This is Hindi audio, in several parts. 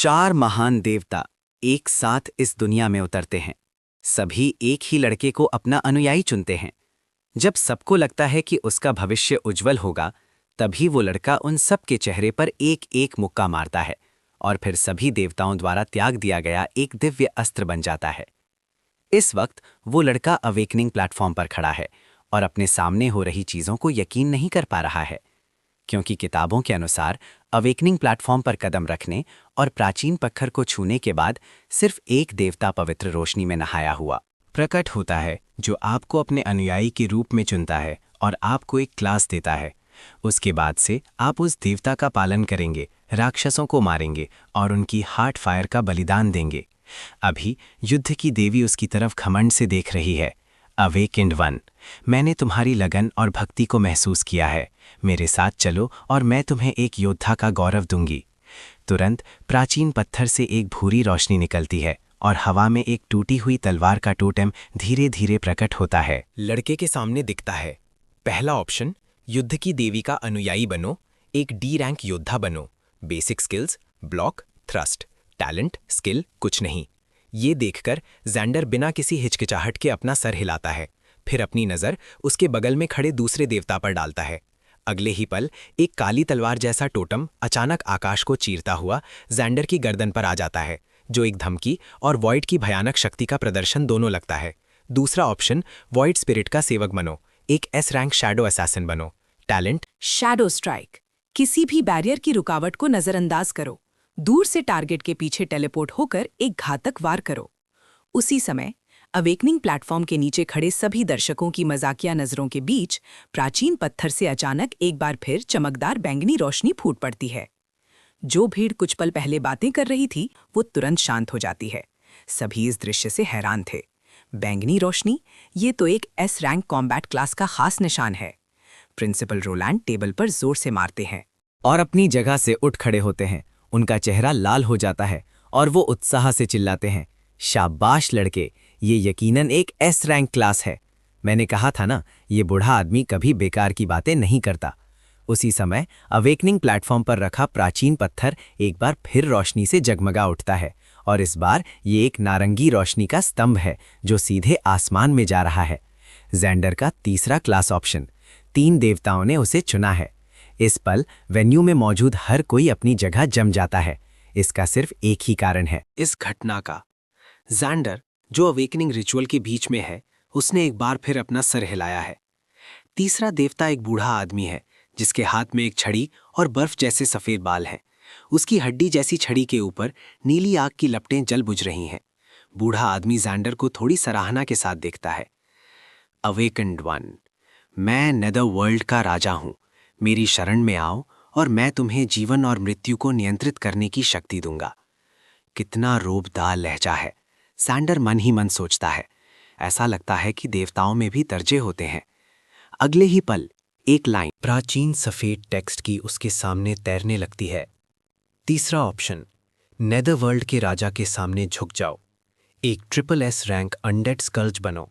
4 महान देवता एक साथ इस दुनिया में उतरते हैं। सभी एक ही लड़के को अपना अनुयायी चुनते हैं। जब सबको लगता है कि उसका भविष्य उज्जवल होगा, तभी वो लड़का उन सब के चेहरे पर एक एक मुक्का मारता है और फिर सभी देवताओं द्वारा त्याग दिया गया एक दिव्य अस्त्र बन जाता है। इस वक्त वो लड़का अवेकनिंग प्लेटफॉर्म पर खड़ा है और अपने सामने हो रही चीज़ों को यकीन नहीं कर पा रहा है, क्योंकि किताबों के अनुसार अवेकनिंग प्लेटफॉर्म पर कदम रखने और प्राचीन पत्थर को छूने के बाद सिर्फ एक देवता पवित्र रोशनी में नहाया हुआ प्रकट होता है, जो आपको अपने अनुयायी के रूप में चुनता है और आपको एक क्लास देता है। उसके बाद से आप उस देवता का पालन करेंगे, राक्षसों को मारेंगे और उनकी हार्ट फायर का बलिदान देंगे। अभी युद्ध की देवी उसकी तरफ घमंड से देख रही है। अवेकेंड वन, मैंने तुम्हारी लगन और भक्ति को महसूस किया है। मेरे साथ चलो और मैं तुम्हें एक योद्धा का गौरव दूंगी। तुरंत प्राचीन पत्थर से एक भूरी रोशनी निकलती है और हवा में एक टूटी हुई तलवार का टोटेम धीरे धीरे प्रकट होता है। लड़के के सामने दिखता है। पहला ऑप्शन, युद्ध की देवी का अनुयायी बनो, एक डी रैंक योद्धा बनो। Basic skills, block, thrust. Talent, skill कुछ नहीं। ये देखकर ज़ैंडर बिना किसी हिचकिचाहट के अपना सर हिलाता है, फिर अपनी नज़र उसके बगल में खड़े दूसरे देवता पर डालता है। अगले ही पल एक काली तलवार जैसा टोटम अचानक आकाश को चीरता हुआ ज़ैंडर की गर्दन पर आ जाता है, जो एक धमकी और वॉइड की भयानक शक्ति का प्रदर्शन दोनों लगता है। दूसरा ऑप्शन, वॉइड स्पिरिट का सेवक बनो, एक एस रैंक शैडो असैसिन बनो। टैलेंट, शैडो स्ट्राइक, किसी भी बैरियर की रुकावट को नजरअंदाज करो। दूर से टारगेट के पीछे टेलीपोर्ट होकर एक घातक वार करो। उसी समय अवेकनिंग प्लेटफॉर्म के नीचे खड़े सभी दर्शकों की मजाकिया नजरों के बीच प्राचीन पत्थर से अचानक एक बार फिर चमकदार बैंगनी रोशनी फूट पड़ती है। जो भीड़ कुछ पल पहले बातें कर रही थी, वो तुरंत शांत हो जाती है। सभी इस दृश्य से हैरान थे। बैंगनी रोशनी, ये तो एक एस रैंक कॉम्बैट क्लास का खास निशान है। प्रिंसिपल रोलैंड टेबल पर जोर से मारते हैं और अपनी जगह से उठ खड़े होते हैं। उनका चेहरा लाल हो जाता है और वो उत्साह से चिल्लाते हैं, शाबाश लड़के, ये यकीनन एक एस रैंक क्लास है। मैंने कहा था ना, ये बूढ़ा आदमी कभी बेकार की बातें नहीं करता। उसी समय अवेकनिंग प्लेटफॉर्म पर रखा प्राचीन पत्थर एक बार फिर रोशनी से जगमगा उठता है और इस बार ये एक नारंगी रोशनी का स्तंभ है, जो सीधे आसमान में जा रहा है। ज़ैंडर का तीसरा क्लास ऑप्शन। 3 देवताओं ने उसे चुना है। इस पल वेन्यू में मौजूद हर कोई अपनी जगह जम जाता है। इसका सिर्फ एक ही कारण है, इस घटना का। ज़ैंडर, जो अवेकनिंग रिचुअल के बीच में है, उसने एक बार फिर अपना सर हिलाया है। तीसरा देवता एक बूढ़ा आदमी है, जिसके हाथ में एक छड़ी और बर्फ जैसे सफ़ेद बाल हैं। उसकी हड्डी जैसी छड़ी के ऊपर नीली आग की लपटें जल बुझ रही हैं। बूढ़ा आदमी ज़ैंडर को थोड़ी सराहना के साथ देखता है। अवेकन्ड वन, मैं नेदर वर्ल्ड का राजा हूँ। मेरी शरण में आओ और मैं तुम्हें जीवन और मृत्यु को नियंत्रित करने की शक्ति दूंगा। कितना रोबदार लहजा है, ज़ैंडर मन ही मन सोचता है। ऐसा लगता है कि देवताओं में भी दर्जे होते हैं। अगले ही पल एक लाइन प्राचीन सफ़ेद टेक्स्ट की उसके सामने तैरने लगती है। तीसरा ऑप्शन, नेदरवर्ल्ड के राजा के सामने झुक जाओ, एक triple S rank undead skulls बनो।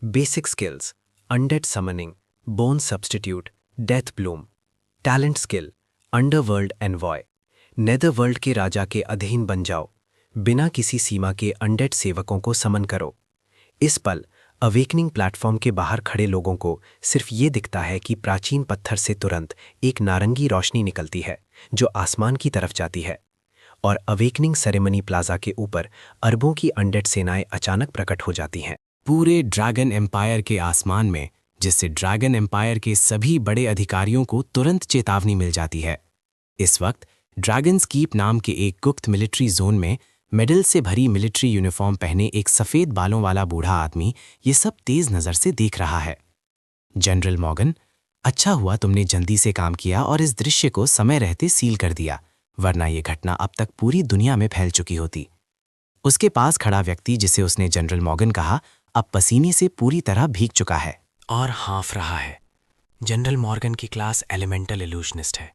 Basic skills, undead summoning, bone substitute, death bloom. Talent skill, underworld envoy, netherworld के राजा के अधीन बन जाओ। बिना किसी सीमा के अनडेड सेवकों को समन करो। इस पल अवेकनिंग प्लेटफॉर्म के बाहर खड़े लोगों को सिर्फ ये दिखता है कि प्राचीन पत्थर से तुरंत एक नारंगी रोशनी निकलती है, जो आसमान की तरफ जाती है और अवेकनिंग सेरेमनी प्लाजा के ऊपर अरबों की अनडेड सेनाएं अचानक प्रकट हो जाती हैं, पूरे ड्रैगन एम्पायर के आसमान में, जिससे ड्रैगन एम्पायर के सभी बड़े अधिकारियों को तुरंत चेतावनी मिल जाती है। इस वक्त ड्रैगन्स कीप नाम के एक गुप्त मिलिट्री जोन में मेडल से भरी मिलिट्री यूनिफॉर्म पहने एक सफ़ेद बालों वाला बूढ़ा आदमी ये सब तेज नज़र से देख रहा है। जनरल मॉर्गन, अच्छा हुआ तुमने जल्दी से काम किया और इस दृश्य को समय रहते सील कर दिया, वरना ये घटना अब तक पूरी दुनिया में फैल चुकी होती। उसके पास खड़ा व्यक्ति, जिसे उसने जनरल मॉर्गन कहा, अब पसीने से पूरी तरह भीग चुका है और हाँफ रहा है। जनरल मॉर्गन की क्लास एलिमेंटल इल्यूशनिस्ट है।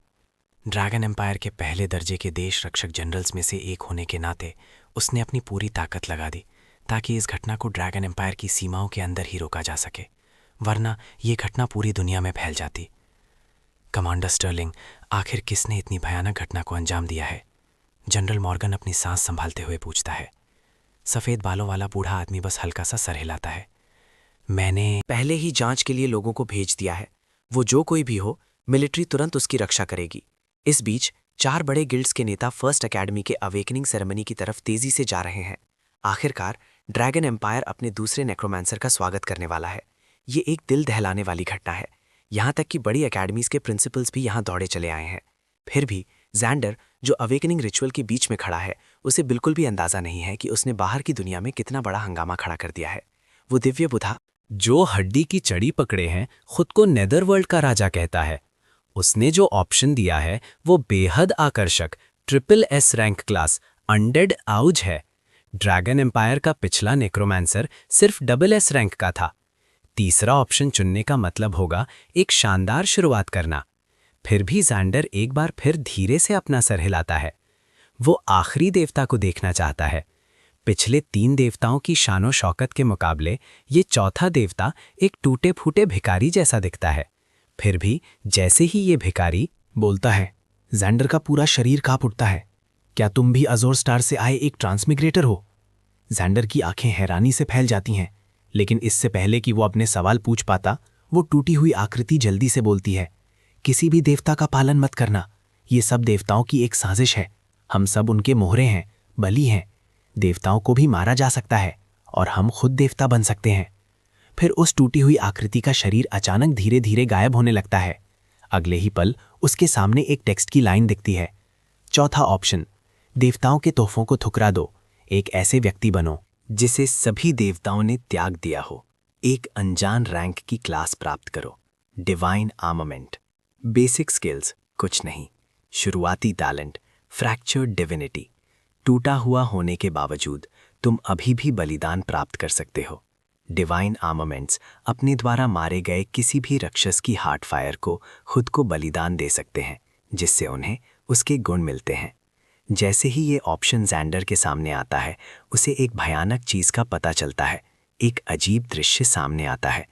ड्रैगन एम्पायर के पहले दर्जे के देश रक्षक जनरल्स में से एक होने के नाते उसने अपनी पूरी ताकत लगा दी ताकि इस घटना को ड्रैगन एम्पायर की सीमाओं के अंदर ही रोका जा सके, वरना ये घटना पूरी दुनिया में फैल जाती। कमांडर स्टर्लिंग, आखिर किसने इतनी भयानक घटना को अंजाम दिया है? जनरल मॉर्गन अपनी सांस संभालते हुए पूछता है। सफ़ेद बालों वाला बूढ़ा आदमी बस हल्का सा सर हिलाता है। मैंने पहले ही जांच के लिए लोगों को भेज दिया है। वो जो कोई भी हो, मिलिट्री तुरंत उसकी रक्षा करेगी। इस बीच 4 बड़े गिल्ड्स के नेता फर्स्ट एकेडमी के अवेकनिंग सेरेमनी की तरफ तेजी से जा रहे हैं। आखिरकार ड्रैगन एम्पायर अपने दूसरे नेक्रोमैंसर का स्वागत करने वाला है। ये एक दिल दहलाने वाली घटना है। यहाँ तक कि बड़ी एकेडमीज के प्रिंसिपल्स भी यहाँ दौड़े चले आए हैं। फिर भी जैंडर, जो अवेकनिंग रिचुअल के बीच में खड़ा है, उसे बिल्कुल भी अंदाजा नहीं है कि उसने बाहर की दुनिया में कितना बड़ा हंगामा खड़ा कर दिया है। वो दिव्य बुधा, जो हड्डी की चड़ी पकड़े हैं, खुद को नेदरवर्ल्ड का राजा कहता है। उसने जो ऑप्शन दिया है वो बेहद आकर्षक SSS रैंक क्लास अनडेड आउज है। ड्रैगन एम्पायर का पिछला नेक्रोमैंसर सिर्फ SS रैंक का था। तीसरा ऑप्शन चुनने का मतलब होगा एक शानदार शुरुआत करना। फिर भी जैंडर एक बार फिर धीरे से अपना सर हिलाता है। वो आखिरी देवता को देखना चाहता है। पिछले 3 देवताओं की शानो शौकत के मुकाबले ये चौथा देवता एक टूटे फूटे भिखारी जैसा दिखता है। फिर भी जैसे ही ये भिखारी बोलता है, जैंडर का पूरा शरीर कांप उठता है। क्या तुम भी अजोर स्टार से आए एक ट्रांसमिग्रेटर हो? जैंडर की आंखें हैरानी से फैल जाती हैं, लेकिन इससे पहले कि वो अपने सवाल पूछ पाता, वो टूटी हुई आकृति जल्दी से बोलती है, किसी भी देवता का पालन मत करना। ये सब देवताओं की एक साजिश है। हम सब उनके मोहरे हैं, बलि हैं। देवताओं को भी मारा जा सकता है और हम खुद देवता बन सकते हैं। फिर उस टूटी हुई आकृति का शरीर अचानक धीरे धीरे गायब होने लगता है। अगले ही पल उसके सामने एक टेक्स्ट की लाइन दिखती है। चौथा ऑप्शन, देवताओं के तोहफों को ठुकरा दो। एक ऐसे व्यक्ति बनो जिसे सभी देवताओं ने त्याग दिया हो। एक अनजान रैंक की क्लास प्राप्त करो। Divine armament. बेसिक स्किल्स कुछ नहीं, शुरुआती टैलेंट फ्रैक्चर्ड डिविनिटी। टूटा हुआ होने के बावजूद तुम अभी भी बलिदान प्राप्त कर सकते हो। डिवाइन आर्मामेंट्स अपने द्वारा मारे गए किसी भी राक्षस की हार्ट फायर को खुद को बलिदान दे सकते हैं, जिससे उन्हें उसके गुण मिलते हैं। जैसे ही ये ऑप्शन जैंडर के सामने आता है, उसे एक भयानक चीज का पता चलता है। एक अजीब दृश्य सामने आता है।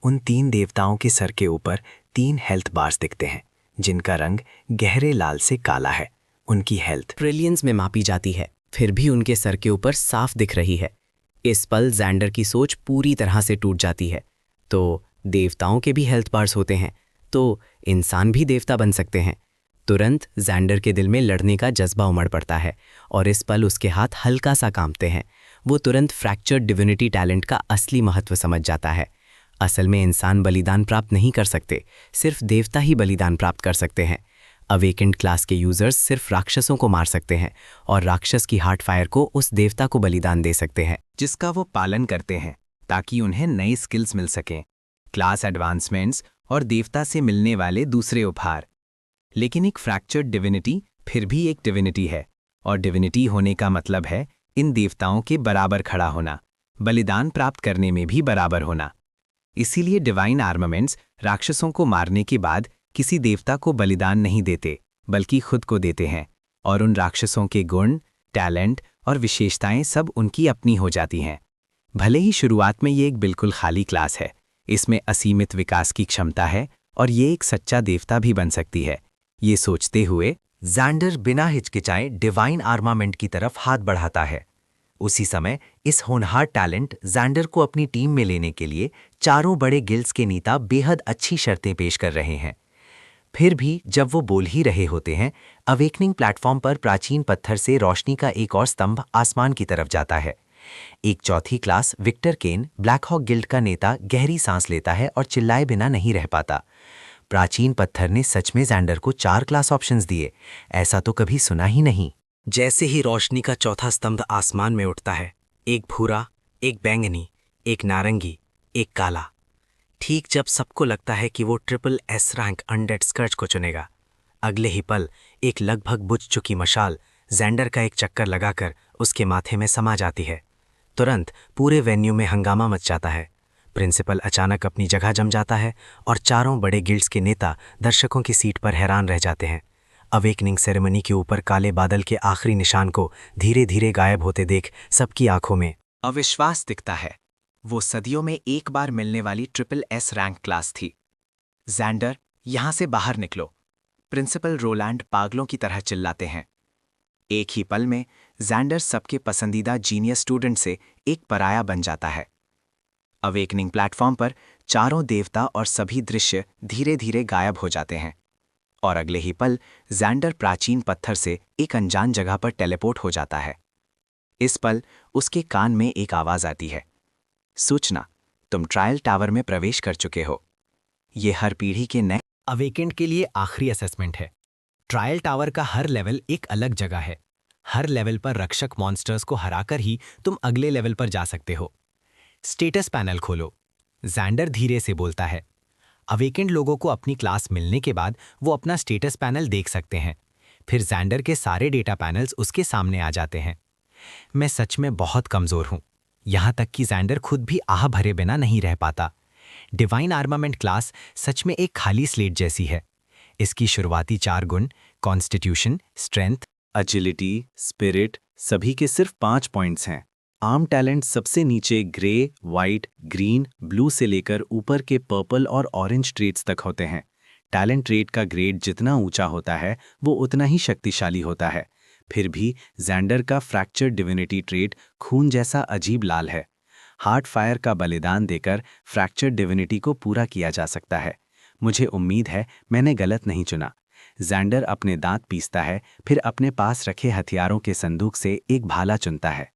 उन 3 देवताओं के सर के ऊपर 3 हेल्थ बार्स दिखते हैं, जिनका रंग गहरे लाल से काला है। उनकी हेल्थ ट्रिलियंस में मापी जाती है, फिर भी उनके सर के ऊपर साफ दिख रही है। इस पल जैंडर की सोच पूरी तरह से टूट जाती है। तो देवताओं के भी हेल्थ बार्स होते हैं, तो इंसान भी देवता बन सकते हैं। तुरंत जैंडर के दिल में लड़ने का जज्बा उमड़ पड़ता है और इस पल उसके हाथ हल्का सा कांपते हैं। वो तुरंत फ्रैक्चर्ड डिविनिटी टैलेंट का असली महत्व समझ जाता है। असल में इंसान बलिदान प्राप्त नहीं कर सकते, सिर्फ देवता ही बलिदान प्राप्त कर सकते हैं। अवेकेंड क्लास के यूजर्स सिर्फ राक्षसों को मार सकते हैं और राक्षस की हार्ट फायर को उस देवता को बलिदान दे सकते हैं जिसका वो पालन करते हैं, ताकि उन्हें नई स्किल्स मिल सकें, क्लास एडवांसमेंट्स और देवता से मिलने वाले दूसरे उपहार। लेकिन एक फ्रैक्चर्ड डिविनिटी फिर भी एक डिविनिटी है, और डिविनिटी होने का मतलब है इन देवताओं के बराबर खड़ा होना, बलिदान प्राप्त करने में भी बराबर होना। इसीलिए डिवाइन आर्मामेंट्स राक्षसों को मारने के बाद किसी देवता को बलिदान नहीं देते, बल्कि खुद को देते हैं, और उन राक्षसों के गुण, टैलेंट और विशेषताएं सब उनकी अपनी हो जाती हैं। भले ही शुरुआत में ये एक बिल्कुल खाली क्लास है, इसमें असीमित विकास की क्षमता है और ये एक सच्चा देवता भी बन सकती है। ये सोचते हुए जैंडर बिना हिचकिचाए डिवाइन आर्मामेंट की तरफ हाथ बढ़ाता है। उसी समय इस होनहार टैलेंट जैंडर को अपनी टीम में लेने के लिए 4 बड़े गिल्ड्स के नेता बेहद अच्छी शर्तें पेश कर रहे हैं। फिर भी जब वो बोल ही रहे होते हैं, अवेकनिंग प्लेटफॉर्म पर प्राचीन पत्थर से रोशनी का एक और स्तंभ आसमान की तरफ जाता है। एक चौथी क्लास विक्टर केन, ब्लैक हॉक गिल्ड का नेता, गहरी सांस लेता है और चिल्लाए बिना नहीं रह पाता। प्राचीन पत्थर ने सच में जैंडर को 4 क्लास ऑप्शंस दिए, ऐसा तो कभी सुना ही नहीं। जैसे ही रोशनी का चौथा स्तंभ आसमान में उठता है, एक भूरा, एक बैंगनी, एक नारंगी, एक काला। ठीक जब सबको लगता है कि वो SSS रैंक अनडेड स्कर्च को चुनेगा, अगले ही पल एक लगभग बुझ चुकी मशाल जैंडर का एक चक्कर लगाकर उसके माथे में समा जाती है। तुरंत पूरे वेन्यू में हंगामा मच जाता है। प्रिंसिपल अचानक अपनी जगह जम जाता है और 4 बड़े गिल्ड्स के नेता दर्शकों की सीट पर हैरान रह जाते हैं। अवेकनिंग सेरेमनी के ऊपर काले बादल के आखिरी निशान को धीरे धीरे गायब होते देख सबकी आंखों में अविश्वास दिखता है। वो सदियों में एक बार मिलने वाली SSS रैंक क्लास थी। जैंडर, यहां से बाहर निकलो, प्रिंसिपल रोलैंड पागलों की तरह चिल्लाते हैं। एक ही पल में जैंडर सबके पसंदीदा जीनियस स्टूडेंट से एक पराया बन जाता है। अवेकनिंग प्लेटफॉर्म पर चारों देवता और सभी दृश्य धीरे धीरे गायब हो जाते हैं और अगले ही पल जैंडर प्राचीन पत्थर से एक अनजान जगह पर टेलीपोर्ट हो जाता है। इस पल उसके कान में एक आवाज आती है, सूचना, तुम ट्रायल टावर में प्रवेश कर चुके हो। ये हर पीढ़ी के नए अवेकेंड के लिए आखिरी असेसमेंट है। ट्रायल टावर का हर लेवल एक अलग जगह है। हर लेवल पर रक्षक मॉन्स्टर्स को हराकर ही तुम अगले लेवल पर जा सकते हो। स्टेटस पैनल खोलो, जैंडर धीरे से बोलता है। अवेकेंड लोगों को अपनी क्लास मिलने के बाद वो अपना स्टेटस पैनल देख सकते हैं। फिर जैंडर के सारे डेटा पैनल्स उसके सामने आ जाते हैं। मैं सच में बहुत कमजोर हूं, यहां तक कि जैंडर खुद भी आह भरे बिना नहीं रह पाता। डिवाइन आर्मामेंट क्लास सच में एक खाली स्लेट जैसी है। इसकी शुरुआती 4 गुण कॉन्स्टिट्यूशन, स्ट्रेंथ, एजिलिटी, स्पिरिट सभी के सिर्फ 5 पॉइंट्स हैं। आर्म टैलेंट सबसे नीचे ग्रे, वाइट, ग्रीन, ब्लू से लेकर ऊपर के पर्पल और ऑरेंज ट्रेट्स तक होते हैं। टैलेंट ट्रेट का ग्रेड जितना ऊंचा होता है वो उतना ही शक्तिशाली होता है। फिर भी जैंडर का फ्रैक्चर डिविनिटी ट्रेट खून जैसा अजीब लाल है। हार्ट फायर का बलिदान देकर फ्रैक्चर डिविनिटी को पूरा किया जा सकता है। मुझे उम्मीद है मैंने गलत नहीं चुना। जैंडर अपने दांत पीसता है, फिर अपने पास रखे हथियारों के संदूक से एक भाला चुनता है।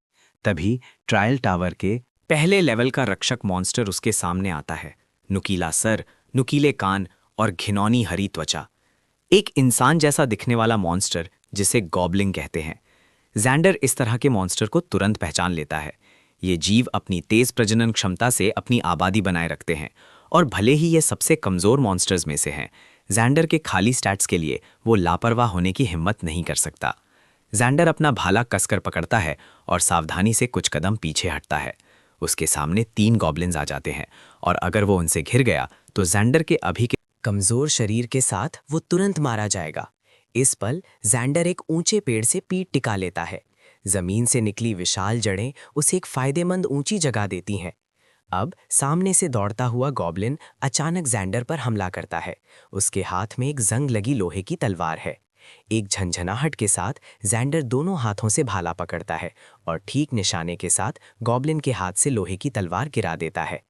तभी ट्रायल टावर के पहले लेवल का रक्षक मॉन्स्टर उसके सामने आता है। नुकीला सर, नुकीले कान और घिनौनी हरी त्वचा। एक इंसान जैसा दिखने वाला मॉन्स्टर जिसे गॉब्लिन कहते हैं। जैंडर इस तरह के मॉन्स्टर को तुरंत पहचान लेता है। ये जीव अपनी तेज प्रजनन क्षमता से अपनी आबादी बनाए रखते हैं और भले ही ये सबसे कमज़ोर मॉन्स्टर्स में से हैं, जैंडर के खाली स्टैट्स के लिए वो लापरवाह होने की हिम्मत नहीं कर सकता। जैंडर अपना भाला कसकर पकड़ता है और सावधानी से कुछ कदम पीछे हटता है। उसके सामने 3 गॉब्लिन्स आ जाते हैं और अगर वो उनसे घिर गया तो जैंडर के अभी के कमजोर शरीर के साथ वो तुरंत मारा जाएगा। इस पल जैंडर एक ऊंचे पेड़ से पीठ टिका लेता है। जमीन से निकली विशाल जड़ें उसे एक फायदेमंद ऊंची जगह देती हैं। अब सामने से दौड़ता हुआ गॉब्लिन अचानक जैंडर पर हमला करता है। उसके हाथ में एक जंग लगी लोहे की तलवार है। एक झंझनाहट के साथ जैंडर दोनों हाथों से भाला पकड़ता है और ठीक निशाने के साथ गॉब्लिन के हाथ से लोहे की तलवार गिरा देता है।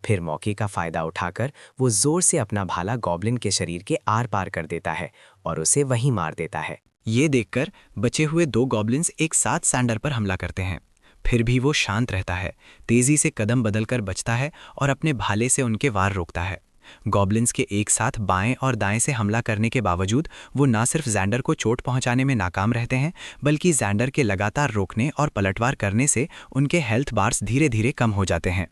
फिर मौके का फायदा उठाकर वो जोर से अपना भाला गॉब्लिन के शरीर के आर पार कर देता है और उसे वहीं मार देता है। ये देखकर बचे हुए 2 गॉब्लिन्स एक साथ सैंडर पर हमला करते हैं। फिर भी वो शांत रहता है, तेजी से कदम बदलकर बचता है और अपने भाले से उनके वार रोकता है। गॉब्लिन्स के एक साथ बाएं और दाएं से हमला करने के बावजूद वो न सिर्फ जैंडर को चोट पहुंचाने में नाकाम रहते हैं, बल्कि जैंडर के लगातार रोकने और पलटवार करने से उनके हेल्थ बार्स धीरे धीरे कम हो जाते हैं।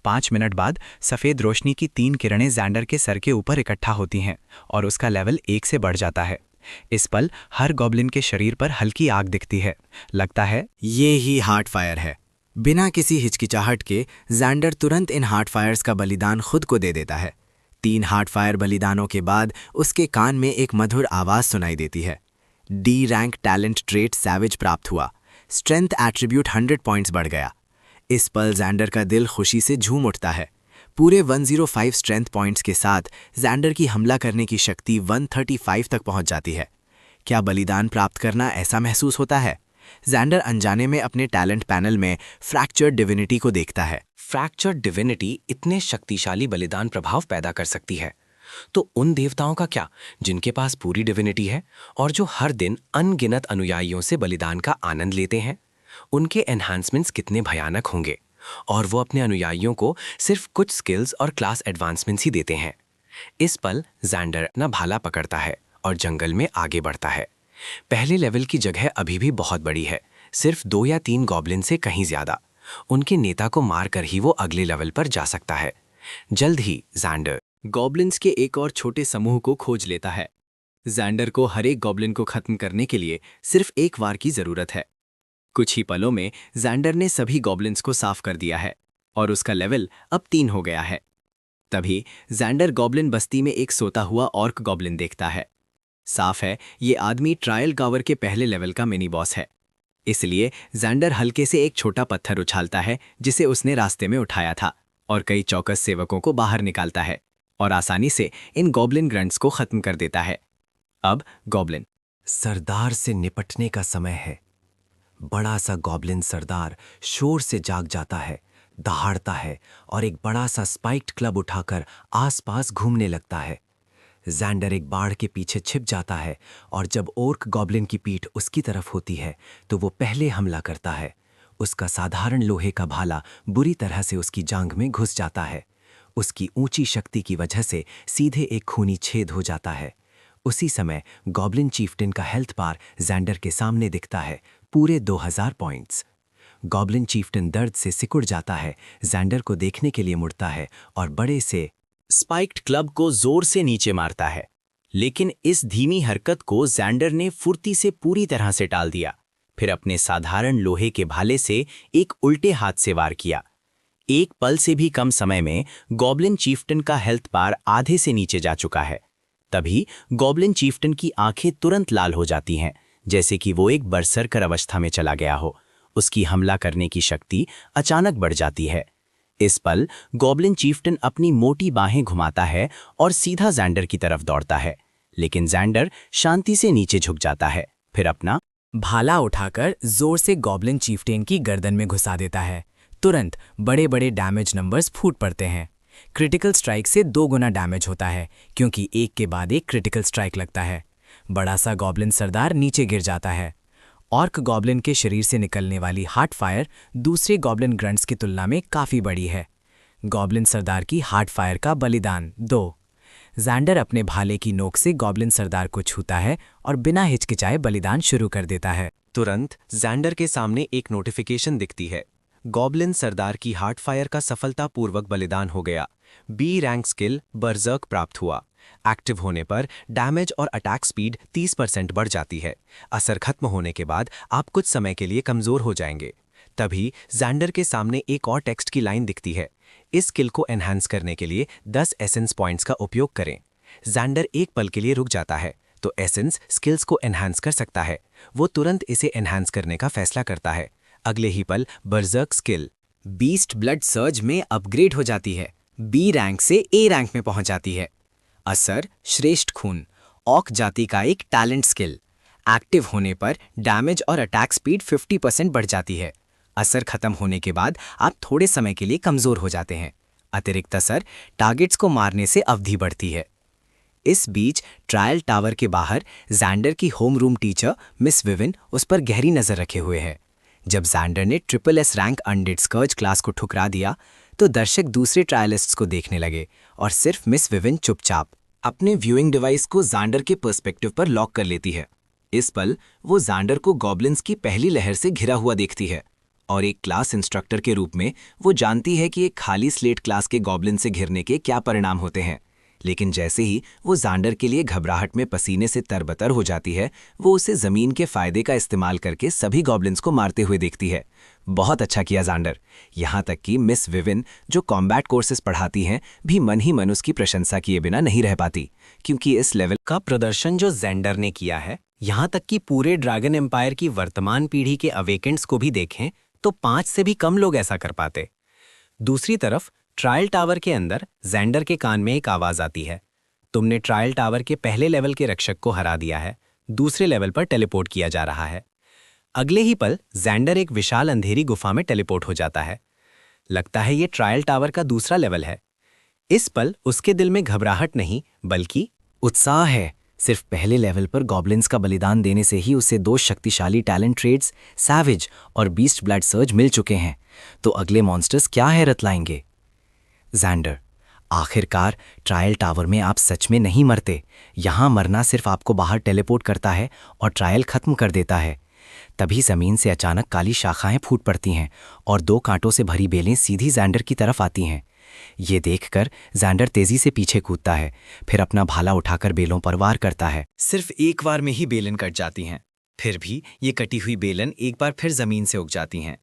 5 मिनट बाद सफ़ेद रोशनी की 3 किरणें जैंडर के सर के ऊपर इकट्ठा होती हैं और उसका लेवल 1 से बढ़ जाता है। इस पल हर गॉब्लिन के शरीर पर हल्की आग दिखती है। लगता है ये ही हार्ट फायर है। बिना किसी हिचकिचाहट के जैंडर तुरंत इन हार्ट फायर्स का बलिदान खुद को दे देता है। 3 हार्ट फायर बलिदानों के बाद उसके कान में एक मधुर आवाज सुनाई देती है। D rank talent trait savage प्राप्त हुआ। स्ट्रेंथ एट्रीब्यूट 100 पॉइंट्स बढ़ गया। इस पल जैंडर का दिल खुशी से झूम उठता है। पूरे 105 स्ट्रेंथ पॉइंट्स के साथ जैंडर की हमला करने की शक्ति 135 तक पहुंच जाती है। क्या बलिदान प्राप्त करना ऐसा महसूस होता है? जैंडर अनजाने में अपने टैलेंट पैनल में फ्रैक्चर डिविनिटी को देखता है। फ्रैक्चर डिविनिटी इतने शक्तिशाली बलिदान प्रभाव पैदा कर सकती है, तो उन देवताओं का क्या जिनके पास पूरी डिविनिटी है और जो हर दिन अनगिनत अनुयायियों से बलिदान का आनंद लेते हैं? उनके एनहांसमेंट्स कितने भयानक होंगे और वो अपने अनुयायियों को सिर्फ कुछ स्किल्स और क्लास एडवांसमेंट्स ही देते हैं। इस पल जैंडर अपना भाला पकड़ता है और जंगल में आगे बढ़ता है। पहले लेवल की जगह अभी भी बहुत बड़ी है, सिर्फ 2 या 3 गॉब्लिन से कहीं ज्यादा। उनके नेता को मारकर ही वो अगले लेवल पर जा सकता है। जल्द ही जैंडर गॉब्लिन्स के एक और छोटे समूह को खोज लेता है। जैंडर को हर एक गॉब्लिन को खत्म करने के लिए सिर्फ एक वार की जरूरत है। कुछ ही पलों में जैंडर ने सभी गॉब्लिन्स को साफ कर दिया है और उसका लेवल अब 3 हो गया है। तभी जैंडर गॉब्लिन बस्ती में एक सोता हुआ ऑर्क गॉब्लिन देखता है। साफ है ये आदमी ट्रायल टावर के पहले लेवल का मिनी बॉस है। इसलिए जैंडर हल्के से एक छोटा पत्थर उछालता है जिसे उसने रास्ते में उठाया था और कई चौकस सेवकों को बाहर निकालता है और आसानी से इन गॉब्लिन ग्रंट्स को खत्म कर देता है। अब गॉब्लिन सरदार से निपटने का समय है। बड़ा सा गॉब्लिन सरदार शोर से जाग जाता है, दहाड़ता है और एक बड़ा सा स्पाइक्ड क्लब उठाकर आसपास घूमने लगता है। जैंडर एक बाड़ के पीछे छिप जाता है और जब ओर्क गॉब्लिन की पीठ उसकी तरफ होती है तो वो पहले हमला करता है। उसका साधारण लोहे का भाला बुरी तरह से उसकी जांघ में घुस जाता है। उसकी ऊंची शक्ति की वजह से सीधे एक खूनी छेद हो जाता है। उसी समय गॉब्लिन चीफ्टिन का हेल्थ बार जैंडर के सामने दिखता है, पूरे 2000 पॉइंट्स। गॉब्लिन चीफ्टिन दर्द से सिकुड़ जाता है, जैंडर को देखने के लिए मुड़ता है और बड़े से स्पाइक्ड क्लब को जोर से नीचे मारता है, लेकिन इस धीमी हरकत को जैंडर ने फुर्ती से पूरी तरह से टाल दिया। फिर अपने साधारण लोहे के भाले से एक उल्टे हाथ से वार किया। एक पल से भी कम समय में गॉब्लिन चीफ्टन का हेल्थ बार आधे से नीचे जा चुका है। तभी गॉब्लिन चीफ्टन की आंखें तुरंत लाल हो जाती हैं, जैसे कि वो एक बरसरकर अवस्था में चला गया हो। उसकी हमला करने की शक्ति अचानक बढ़ जाती है। इस पल गॉब्लिन चीफ्टन अपनी मोटी बाहें घुमाता है और सीधा जैंडर की तरफ दौड़ता है, लेकिन जैंडर शांति से नीचे झुक जाता है। फिर अपना भाला उठाकर जोर से गॉब्लिन चीफ्टेन की गर्दन में घुसा देता है। तुरंत बड़े बड़े डैमेज नंबर्स फूट पड़ते हैं। क्रिटिकल स्ट्राइक से 2 गुना डैमेज होता है, क्योंकि एक के बाद एक क्रिटिकल स्ट्राइक लगता है। बड़ा सा गॉब्लिन सरदार नीचे गिर जाता है। ऑर्क गॉब्लिन के शरीर से निकलने वाली हार्ट फायर दूसरे गॉब्लिन ग्रंट्स की तुलना में काफ़ी बड़ी है। गॉब्लिन सरदार की हार्ट फायर का बलिदान 2। जैंडर अपने भाले की नोक से गॉब्लिन सरदार को छूता है और बिना हिचकिचाए बलिदान शुरू कर देता है। तुरंत जैंडर के सामने एक नोटिफिकेशन दिखती है। गॉब्लिन सरदार की हार्ट फायर का सफलतापूर्वक बलिदान हो गया। बी रैंक स्किल बर्जर्क प्राप्त हुआ। एक्टिव होने पर डैमेज और अटैक स्पीड 30% बढ़ जाती है। असर खत्म होने के बाद आप कुछ समय के लिए कमजोर हो जाएंगे। तभी जैंडर के सामने एक और टेक्स्ट की लाइन दिखती है। इस स्किल को एनहांस करने के लिए 10 एसेंस पॉइंट्स का उपयोग करें। जैंडर एक पल के लिए रुक जाता है, तो एसेंस स्किल्स को एनहांस कर सकता है। वो तुरंत इसे एनहांस करने का फैसला करता है। अगले ही पल berserk skill beast blood surge में अपग्रेड हो जाती है। बी रैंक से ए रैंक में पहुंच जाती है। असर श्रेष्ठ खून, ऑक जाति का एक टैलेंट स्किल। एक्टिव होने पर डैमेज और अटैक स्पीड 50% बढ़ जाती है। असर खत्म होने के बाद आप थोड़े समय के लिए कमजोर हो जाते हैं। अतिरिक्त असर टारगेट्स को मारने से अवधि बढ़ती है। इस बीच ट्रायल टावर के बाहर जैंडर की home room teacher miss woven उस पर गहरी नजर रखे हुए है। जब जैंडर ने SSS rank undead scourge class को ठुकरा दिया तो दर्शक दूसरे ट्रायलिस्ट्स को देखने लगे और सिर्फ मिस विविन चुपचाप अपने व्यूइंग डिवाइस को जैंडर के पर्सपेक्टिव पर लॉक कर लेती है। इस पल वो जैंडर को गॉब्लिन्स की पहली लहर से घिरा हुआ देखती है और एक क्लास इंस्ट्रक्टर के रूप में वो जानती है कि एक खाली स्लेट क्लास के गॉब्लिन से घिरने के क्या परिणाम होते हैं। लेकिन जैसे ही वो जैंडर के लिए घबराहट में पसीने से तरबतर हो जाती है, वो उसे जमीन के फायदे का इस्तेमाल करके सभी गॉब्लिन्स को मारते हुए देखती है। बहुत अच्छा किया जैंडर। यहाँ तक कि मिस विविन जो कॉम्बैट कोर्सेज पढ़ाती हैं भी मन ही मन उसकी प्रशंसा किए बिना नहीं रह पाती, क्योंकि इस लेवल का प्रदर्शन जो जैंडर ने किया है, यहाँ तक कि पूरे ड्रैगन एम्पायर की वर्तमान पीढ़ी के अवेकेंट्स को भी देखें तो 5 से भी कम लोग ऐसा कर पाते। दूसरी तरफ ट्रायल टावर के अंदर जैंडर के कान में एक आवाज आती है, तुमने ट्रायल टावर के पहले लेवल के रक्षक को हरा दिया है, दूसरे लेवल पर टेलीपोर्ट किया जा रहा है। अगले ही पल जैंडर एक विशाल अंधेरी गुफा में टेलीपोर्ट हो जाता है। लगता है ये ट्रायल टावर का दूसरा लेवल है। इस पल उसके दिल में घबराहट नहीं बल्कि उत्साह है। सिर्फ पहले लेवल पर गॉब्लिन्स का बलिदान देने से ही उसे 2 शक्तिशाली टैलेंट ट्रेड्स सैविज और बीस्ट ब्लड सर्ज मिल चुके हैं, तो अगले मॉन्स्टर्स क्या हैरत लाएंगे। जैंडर, आखिरकार ट्रायल टावर में आप सच में नहीं मरते। यहाँ मरना सिर्फ आपको बाहर टेलीपोर्ट करता है और ट्रायल खत्म कर देता है। तभी जमीन से अचानक काली शाखाएं फूट पड़ती हैं और 2 कांटों से भरी बेलें सीधी जैंडर की तरफ आती हैं। ये देखकर जैंडर तेजी से पीछे कूदता है, फिर अपना भाला उठाकर बेलों पर वार करता है। सिर्फ एक बार में ही बेलन कट जाती हैं। फिर भी ये कटी हुई बेलन एक बार फिर जमीन से उग जाती हैं।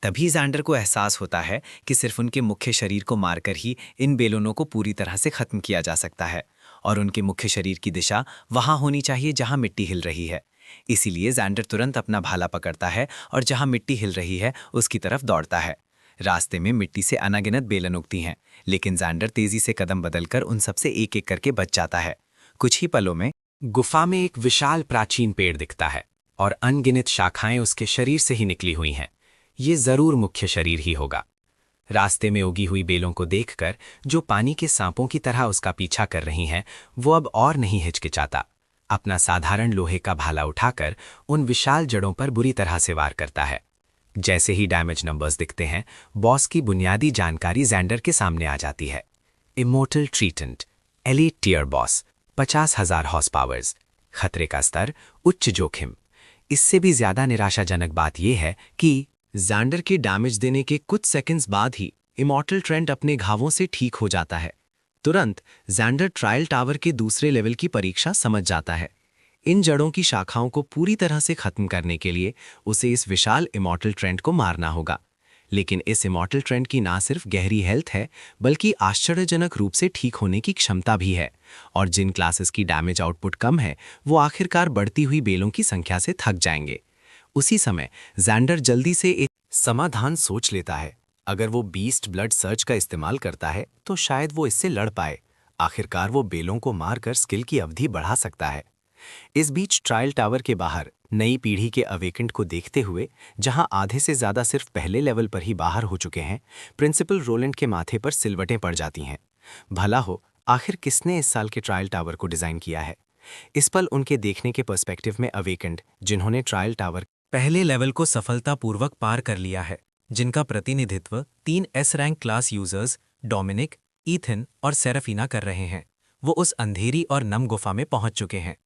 तभी जैंडर को एहसास होता है कि सिर्फ उनके मुख्य शरीर को मारकर ही इन बेलनों को पूरी तरह से खत्म किया जा सकता है और उनके मुख्य शरीर की दिशा वहां होनी चाहिए जहां मिट्टी हिल रही है। इसीलिए जैंडर तुरंत अपना भाला पकड़ता है और जहां मिट्टी हिल रही है उसकी तरफ दौड़ता है। रास्ते में मिट्टी से अनगिनत बेलन उगती हैं, लेकिन जैंडर तेजी से कदम बदलकर उन सबसे एक एक करके बच जाता है। कुछ ही पलों में गुफा में एक विशाल प्राचीन पेड़ दिखता है और अनगिनत शाखाएं उसके शरीर से ही निकली हुई हैं। ये जरूर मुख्य शरीर ही होगा। रास्ते में उगी हुई बेलों को देखकर जो पानी के सांपों की तरह उसका पीछा कर रही हैं, वो अब और नहीं हिचकिचाता। अपना साधारण लोहे का भाला उठाकर उन विशाल जड़ों पर बुरी तरह से वार करता है। जैसे ही डैमेज नंबर्स दिखते हैं, बॉस की बुनियादी जानकारी ज़ैंडर के सामने आ जाती है। Immortal treant, elite tier boss, 50,000 horse powers, खतरे का स्तर उच्च जोखिम। इससे भी ज्यादा निराशाजनक बात यह है कि ज़ैंडर के डैमेज देने के कुछ सेकंड्स बाद ही इमॉर्टल ट्रेंट अपने घावों से ठीक हो जाता है। तुरंत ज़ैंडर ट्रायल टावर के दूसरे लेवल की परीक्षा समझ जाता है। इन जड़ों की शाखाओं को पूरी तरह से खत्म करने के लिए उसे इस विशाल इमॉर्टल ट्रेंट को मारना होगा। लेकिन इस इमॉर्टल ट्रेंट की ना सिर्फ गहरी हेल्थ है, बल्कि आश्चर्यजनक रूप से ठीक होने की क्षमता भी है। और जिन क्लासेस की डैमेज आउटपुट कम है, वो आखिरकार बढ़ती हुई बेलों की संख्या से थक जाएंगे। उसी समय ज़ैंडर जल्दी से एक समाधान सोच लेता है। अगर वो बीस्ट ब्लड सर्च का इस्तेमाल करता है तो शायद वो इससे लड़ पाए। आखिरकार वो बेलों को मारकर स्किल की अवधि बढ़ा सकता है। इस बीच ट्रायल टावर के बाहर नई पीढ़ी के अवेकेंट को देखते हुए, जहां आधे से ज्यादा सिर्फ पहले लेवल पर ही बाहर हो चुके हैं, प्रिंसिपल रोलेंट के माथे पर सिलवटें पड़ जाती हैं। भला हो, आखिर किसने इस साल के ट्रायल टावर को डिजाइन किया है? इस पल उनके देखने के पर्सपेक्टिव में अवेकेंट, जिन्होंने ट्रायल टावर पहले लेवल को सफलतापूर्वक पार कर लिया है, जिनका प्रतिनिधित्व 3 S rank class users Dominic, Ethan और सेराफीना कर रहे हैं, वो उस अंधेरी और नम गुफा में पहुंच चुके हैं।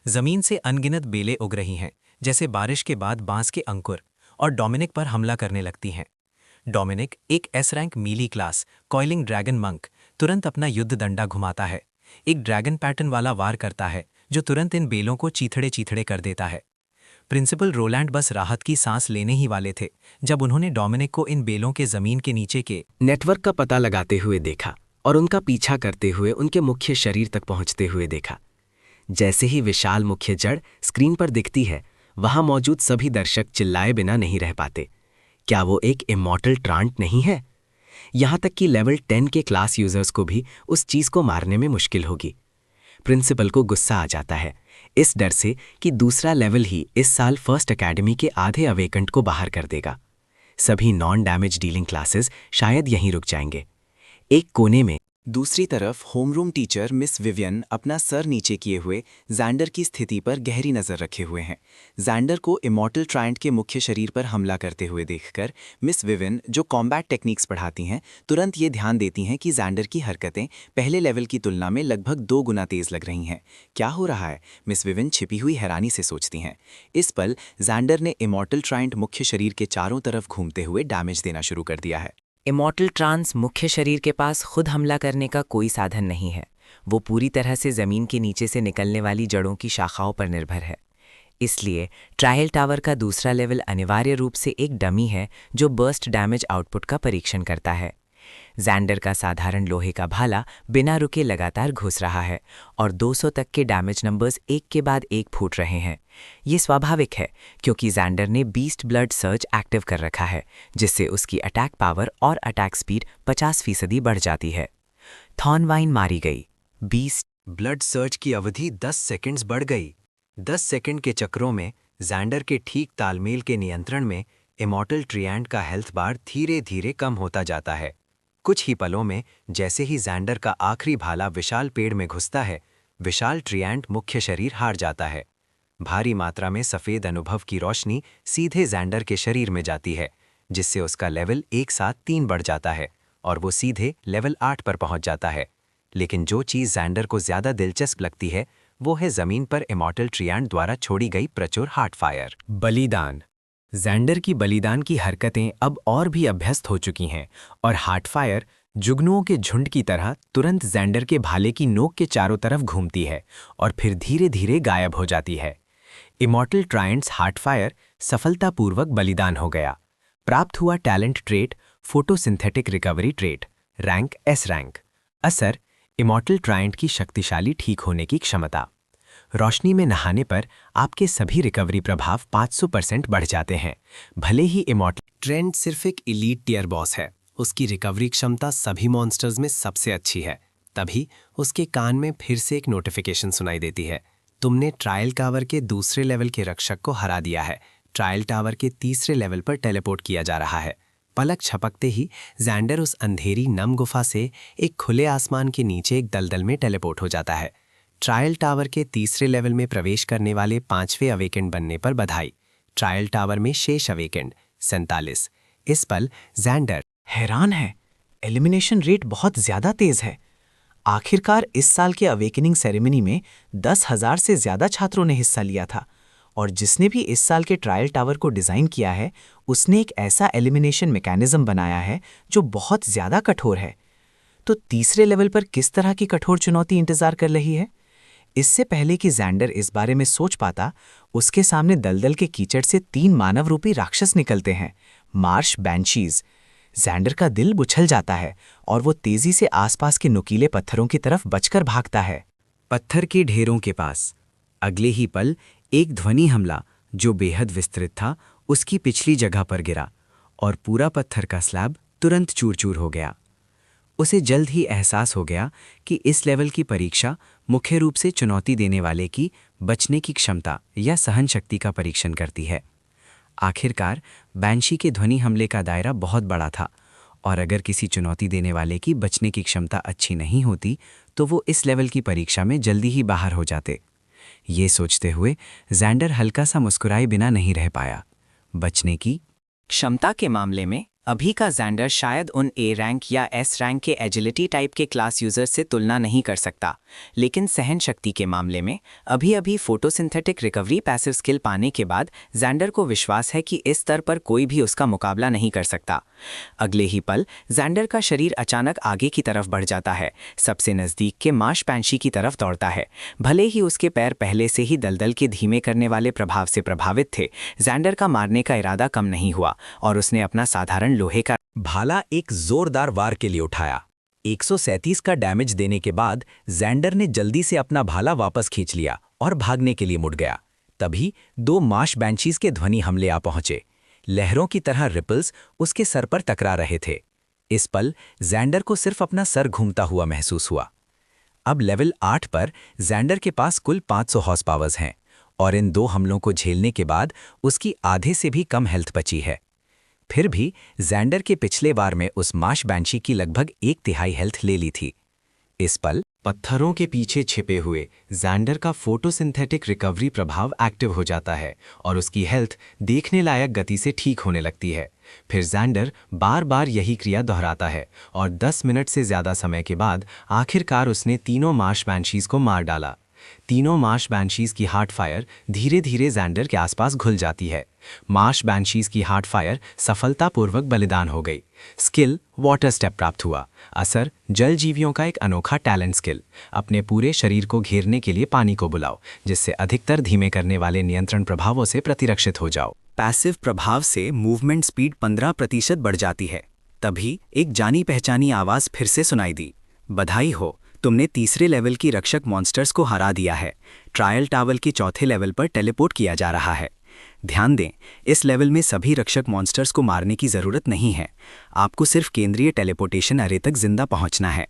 जमीन से अनगिनत बेलें उग रही हैं, जैसे बारिश के बाद बांस के अंकुर, और डोमिनिक पर हमला करने लगती हैं। डोमिनिक, एक S rank mealy class coiling dragon monk, तुरंत अपना युद्ध दंडा घुमाता है। एक ड्रैगन पैटर्न वाला वार करता है जो तुरंत इन बेलों को चीथड़े चीथड़े कर देता है। प्रिंसिपल रोलैंड बस राहत की सांस लेने ही वाले थे जब उन्होंने डोमिनिक को इन बेलों के जमीन के नीचे के नेटवर्क का पता लगाते हुए देखा और उनका पीछा करते हुए उनके मुख्य शरीर तक पहुंचते हुए देखा। जैसे ही विशाल मुख्य जड़ स्क्रीन पर दिखती है, वहां मौजूद सभी दर्शक चिल्लाए बिना नहीं रह पाते। क्या वो एक इमॉर्टल ट्रांट नहीं है? यहां तक कि लेवल 10 के क्लास यूजर्स को भी उस चीज को मारने में मुश्किल होगी। प्रिंसिपल को गुस्सा आ जाता है, इस डर से कि दूसरा लेवल ही इस साल फर्स्ट एकेडमी के आधे अवेकेंट को बाहर कर देगा। सभी नॉन डैमेज डीलिंग क्लासेस शायद यहीं रुक जाएंगे। एक कोने में दूसरी तरफ होमरूम टीचर मिस विवियन अपना सर नीचे किए हुए ज़ैंडर की स्थिति पर गहरी नज़र रखे हुए हैं। ज़ैंडर को इमॉर्टल ट्रायंट के मुख्य शरीर पर हमला करते हुए देखकर मिस विवियन, जो कॉम्बैट टेक्निक्स पढ़ाती हैं, तुरंत ये ध्यान देती हैं कि ज़ैंडर की हरकतें पहले लेवल की तुलना में लगभग 2 गुना तेज़ लग रही हैं। क्या हो रहा है? मिस विवियन छिपी हुई हैरानी से सोचती हैं। इस पल ज़ैंडर ने इमॉर्टल ट्रायंट मुख्य शरीर के चारों तरफ घूमते हुए डैमेज देना शुरू कर दिया है। इमॉर्टल ट्रांस मुख्य शरीर के पास खुद हमला करने का कोई साधन नहीं है। वो पूरी तरह से ज़मीन के नीचे से निकलने वाली जड़ों की शाखाओं पर निर्भर है। इसलिए ट्रायल टावर का दूसरा लेवल अनिवार्य रूप से एक डमी है जो बर्स्ट डैमेज आउटपुट का परीक्षण करता है। ज़ैंडर का साधारण लोहे का भाला बिना रुके लगातार घुस रहा है और 200 तक के डैमेज नंबर्स एक के बाद एक फूट रहे हैं। ये स्वाभाविक है क्योंकि ज़ैंडर ने बीस्ट ब्लड सर्च एक्टिव कर रखा है, जिससे उसकी अटैक पावर और अटैक स्पीड 50% बढ़ जाती है। थॉर्नवाइन मारी गई। बीस्ट ब्लड सर्च की अवधि 10 सेकंड्स बढ़ गई। 10 सेकंड के चक्रों में ज़ैंडर के ठीक तालमेल के नियंत्रण में इमॉर्टल ट्रायंट का हेल्थ बार धीरे धीरे कम होता जाता है। कुछ ही पलों में जैसे ही ज़ैंडर का आखिरी भाला विशाल पेड़ में घुसता है, विशाल ट्रायंट मुख्य शरीर हार जाता है। भारी मात्रा में सफ़ेद अनुभव की रोशनी सीधे ज़ैंडर के शरीर में जाती है, जिससे उसका लेवल एक साथ 3 बढ़ जाता है और वो सीधे लेवल 8 पर पहुंच जाता है। लेकिन जो चीज़ ज़ैंडर को ज़्यादा दिलचस्प लगती है, वो है ज़मीन पर इमॉर्टल ट्रायंट द्वारा छोड़ी गई प्रचुर हार्ट फायर। बलिदान। ज़ैंडर की बलिदान की हरकतें अब और भी अभ्यस्त हो चुकी हैं और हार्टफायर जुगनुओं के झुंड की तरह तुरंत ज़ैंडर के भाले की नोक के चारों तरफ घूमती है और फिर धीरे धीरे गायब हो जाती है। इमॉर्टल ट्रायंट्स हार्टफायर सफलतापूर्वक बलिदान हो गया। प्राप्त हुआ talent trait photosynthetic recovery trait, rank S rank. असर: इमॉर्टल ट्रायंट की शक्तिशाली ठीक होने की क्षमता। रोशनी में नहाने पर आपके सभी रिकवरी प्रभाव 500% बढ़ जाते हैं। भले ही इमॉर्टल ट्रेंट सिर्फ एक इलीट टियर बॉस है, उसकी रिकवरी क्षमता सभी मॉन्स्टर्स में सबसे अच्छी है। तभी उसके कान में फिर से एक नोटिफिकेशन सुनाई देती है। तुमने ट्रायल टावर के दूसरे लेवल के रक्षक को हरा दिया है। ट्रायल टावर के तीसरे लेवल पर टेलीपोर्ट किया जा रहा है। पलक झपकते ही ज़ैंडर उस अंधेरी नम गुफा से एक खुले आसमान के नीचे एक दलदल में टेलीपोर्ट हो जाता है। ट्रायल टावर के तीसरे लेवल में प्रवेश करने वाले 5वें अवेकेंड बनने पर बधाई। ट्रायल टावर में शेष अवेकेंड 47। इस पल ज़ैंडर हैरान है, एलिमिनेशन रेट बहुत ज्यादा तेज है। आखिरकार इस साल के अवेकनिंग सेरेमनी में 10,000 से ज्यादा छात्रों ने हिस्सा लिया था, और जिसने भी इस साल के ट्रायल टावर को डिजाइन किया है उसने एक ऐसा एलिमिनेशन मैकेनिज्म बनाया है जो बहुत ज्यादा कठोर है। तो तीसरे लेवल पर किस तरह की कठोर चुनौती इंतजार कर रही है? इससे पहले कि ज़ैंडर इस बारे में सोच पाता, उसके सामने दलदल के कीचड़ से 3 मानव रूपी राक्षस निकलते हैं, मार्श बैंशीज। ज़ैंडर का दिल बुझल जाता है और वो तेजी से आसपास के नुकीले पत्थरों की तरफ बचकर भागता है। पत्थर के ढेरों के पास अगले ही पल एक ध्वनि हमला जो बेहद विस्तृत था उसकी पिछली जगह पर गिरा और पूरा पत्थर का स्लैब तुरंत चूर-चूर हो गया। उसे जल्द ही एहसास हो गया कि इस लेवल की परीक्षा मुख्य रूप से चुनौती देने वाले की बचने की क्षमता या सहन शक्ति का परीक्षण करती है। आखिरकार बैंशी के ध्वनि हमले का दायरा बहुत बड़ा था, और अगर किसी चुनौती देने वाले की बचने की क्षमता अच्छी नहीं होती तो वो इस लेवल की परीक्षा में जल्दी ही बाहर हो जाते। ये सोचते हुए ज़ैंडर हल्का सा मुस्कुराए बिना नहीं रह पाया। बचने की क्षमता के मामले में अभी का ज़ैंडर शायद उन ए रैंक या एस रैंक के एजिलिटी टाइप के क्लास यूजर से तुलना नहीं कर सकता, लेकिन सहन शक्ति के मामले में अभी फोटोसिंथेटिक रिकवरी पैसिव स्किल पाने के बाद ज़ैंडर को विश्वास है कि इस स्तर पर कोई भी उसका मुकाबला नहीं कर सकता। अगले ही पल ज़ैंडर का शरीर अचानक आगे की तरफ बढ़ जाता है, सबसे नज़दीक के मार्श बैंशी की तरफ दौड़ता है। भले ही उसके पैर पहले से ही दलदल के धीमे करने वाले प्रभाव से प्रभावित थे, ज़ैंडर का मारने का इरादा कम नहीं हुआ और उसने अपना साधारण लोहे का भाला एक जोरदार वार के लिए उठाया। 137 का डैमेज देने के बाद ज़ैंडर ने जल्दी से अपना भाला वापस खींच लिया और भागने के लिए मुड़ गया। तभी 2 मार्श बैंशीज के ध्वनि हमले आ पहुंचे। लहरों की तरह रिपल्स उसके सर पर टकरा रहे थे। इस पल ज़ैंडर को सिर्फ अपना सर घूमता हुआ महसूस हुआ। अब लेवल 8 पर ज़ैंडर के पास कुल 500 हॉर्स पावर्स हैं और इन 2 हमलों को झेलने के बाद उसकी आधे से भी कम हेल्थ बची है। फिर भी ज़ैंडर के पिछले वार में उस मार्श बैंशी की लगभग 1/3 हेल्थ ले ली थी। इस पल पत्थरों के पीछे छिपे हुए ज़ैंडर का फोटोसिंथेटिक रिकवरी प्रभाव एक्टिव हो जाता है और उसकी हेल्थ देखने लायक गति से ठीक होने लगती है। फिर ज़ैंडर बार बार यही क्रिया दोहराता है और 10 मिनट से ज़्यादा समय के बाद आखिरकार उसने तीनों मार्श बैंशीज़ को मार डाला। तीनों मार्श बैंशीज़ की हार्ट फायर धीरे धीरे ज़ैंडर के आसपास घुल जाती है। मार्श बैंशीज़ की हार्ट फायर सफलतापूर्वक बलिदान हो गई। स्किल वाटर स्टेप प्राप्त हुआ। असर जल जीवियों का एक अनोखा टैलेंट स्किल। अपने पूरे शरीर को घेरने के लिए पानी को बुलाओ, जिससे अधिकतर धीमे करने वाले नियंत्रण प्रभावों से प्रतिरक्षित हो जाओ। पैसिव प्रभाव से मूवमेंट स्पीड 15% बढ़ जाती है। तभी एक जानी पहचानी आवाज़ फिर से सुनाई दी। बधाई हो, तुमने तीसरे लेवल की रक्षक मॉन्स्टर्स को हरा दिया है। ट्रायल टावर की चौथे लेवल पर टेलीपोर्ट किया जा रहा है। ध्यान दें, इस लेवल में सभी रक्षक मॉन्स्टर्स को मारने की ज़रूरत नहीं है। आपको सिर्फ केंद्रीय टेलीपोर्टेशन अरे तक जिंदा पहुंचना है।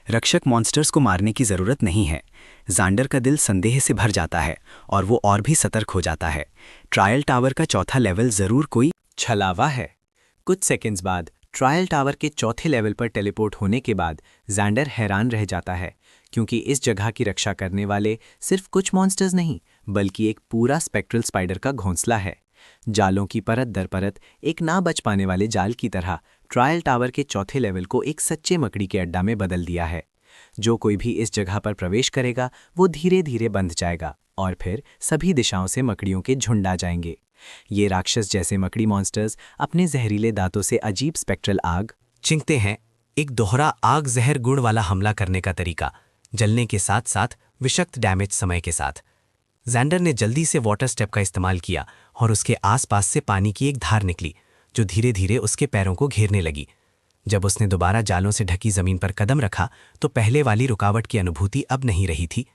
रक्षक मॉन्स्टर्स को मारने की ज़रूरत नहीं है। ज़ैंडर का दिल संदेह से भर जाता है और वो और भी सतर्क हो जाता है। ट्रायल टावर का चौथा लेवल ज़रूर कोई छलावा है। कुछ सेकंड्स बाद ट्रायल टावर के चौथे लेवल पर टेलीपोर्ट होने के बाद ज़ैंडर हैरान रह जाता है, क्योंकि इस जगह की रक्षा करने वाले सिर्फ कुछ मॉन्स्टर्स नहीं बल्कि एक पूरा स्पेक्ट्रल स्पाइडर का घोंसला है। जालों की परत दर परत एक ना बच पाने वाले जाल की तरह ट्रायल टावर के चौथे लेवल को एक सच्चे मकड़ी के अड्डा में बदल दिया है। जो कोई भी इस जगह पर प्रवेश करेगा वो धीरे धीरे बंध जाएगा और फिर सभी दिशाओं से मकड़ियों के झुंड आ जाएंगे। ये राक्षस जैसे मकड़ी मॉन्स्टर्स अपने जहरीले दांतों से अजीब स्पेक्ट्रल आग चिंगते हैं। एक दोहरा आग जहर गुण वाला हमला करने का तरीका, जलने के साथ साथ विषक्त डैमेज समय के साथ। ज़ैंडर ने जल्दी से वाटर स्टेप का इस्तेमाल किया और उसके आसपास से पानी की एक धार निकली जो धीरे धीरे उसके पैरों को घेरने लगी। जब उसने दोबारा जालों से ढकी जमीन पर कदम रखा तो पहले वाली रुकावट की अनुभूति अब नहीं रही थी।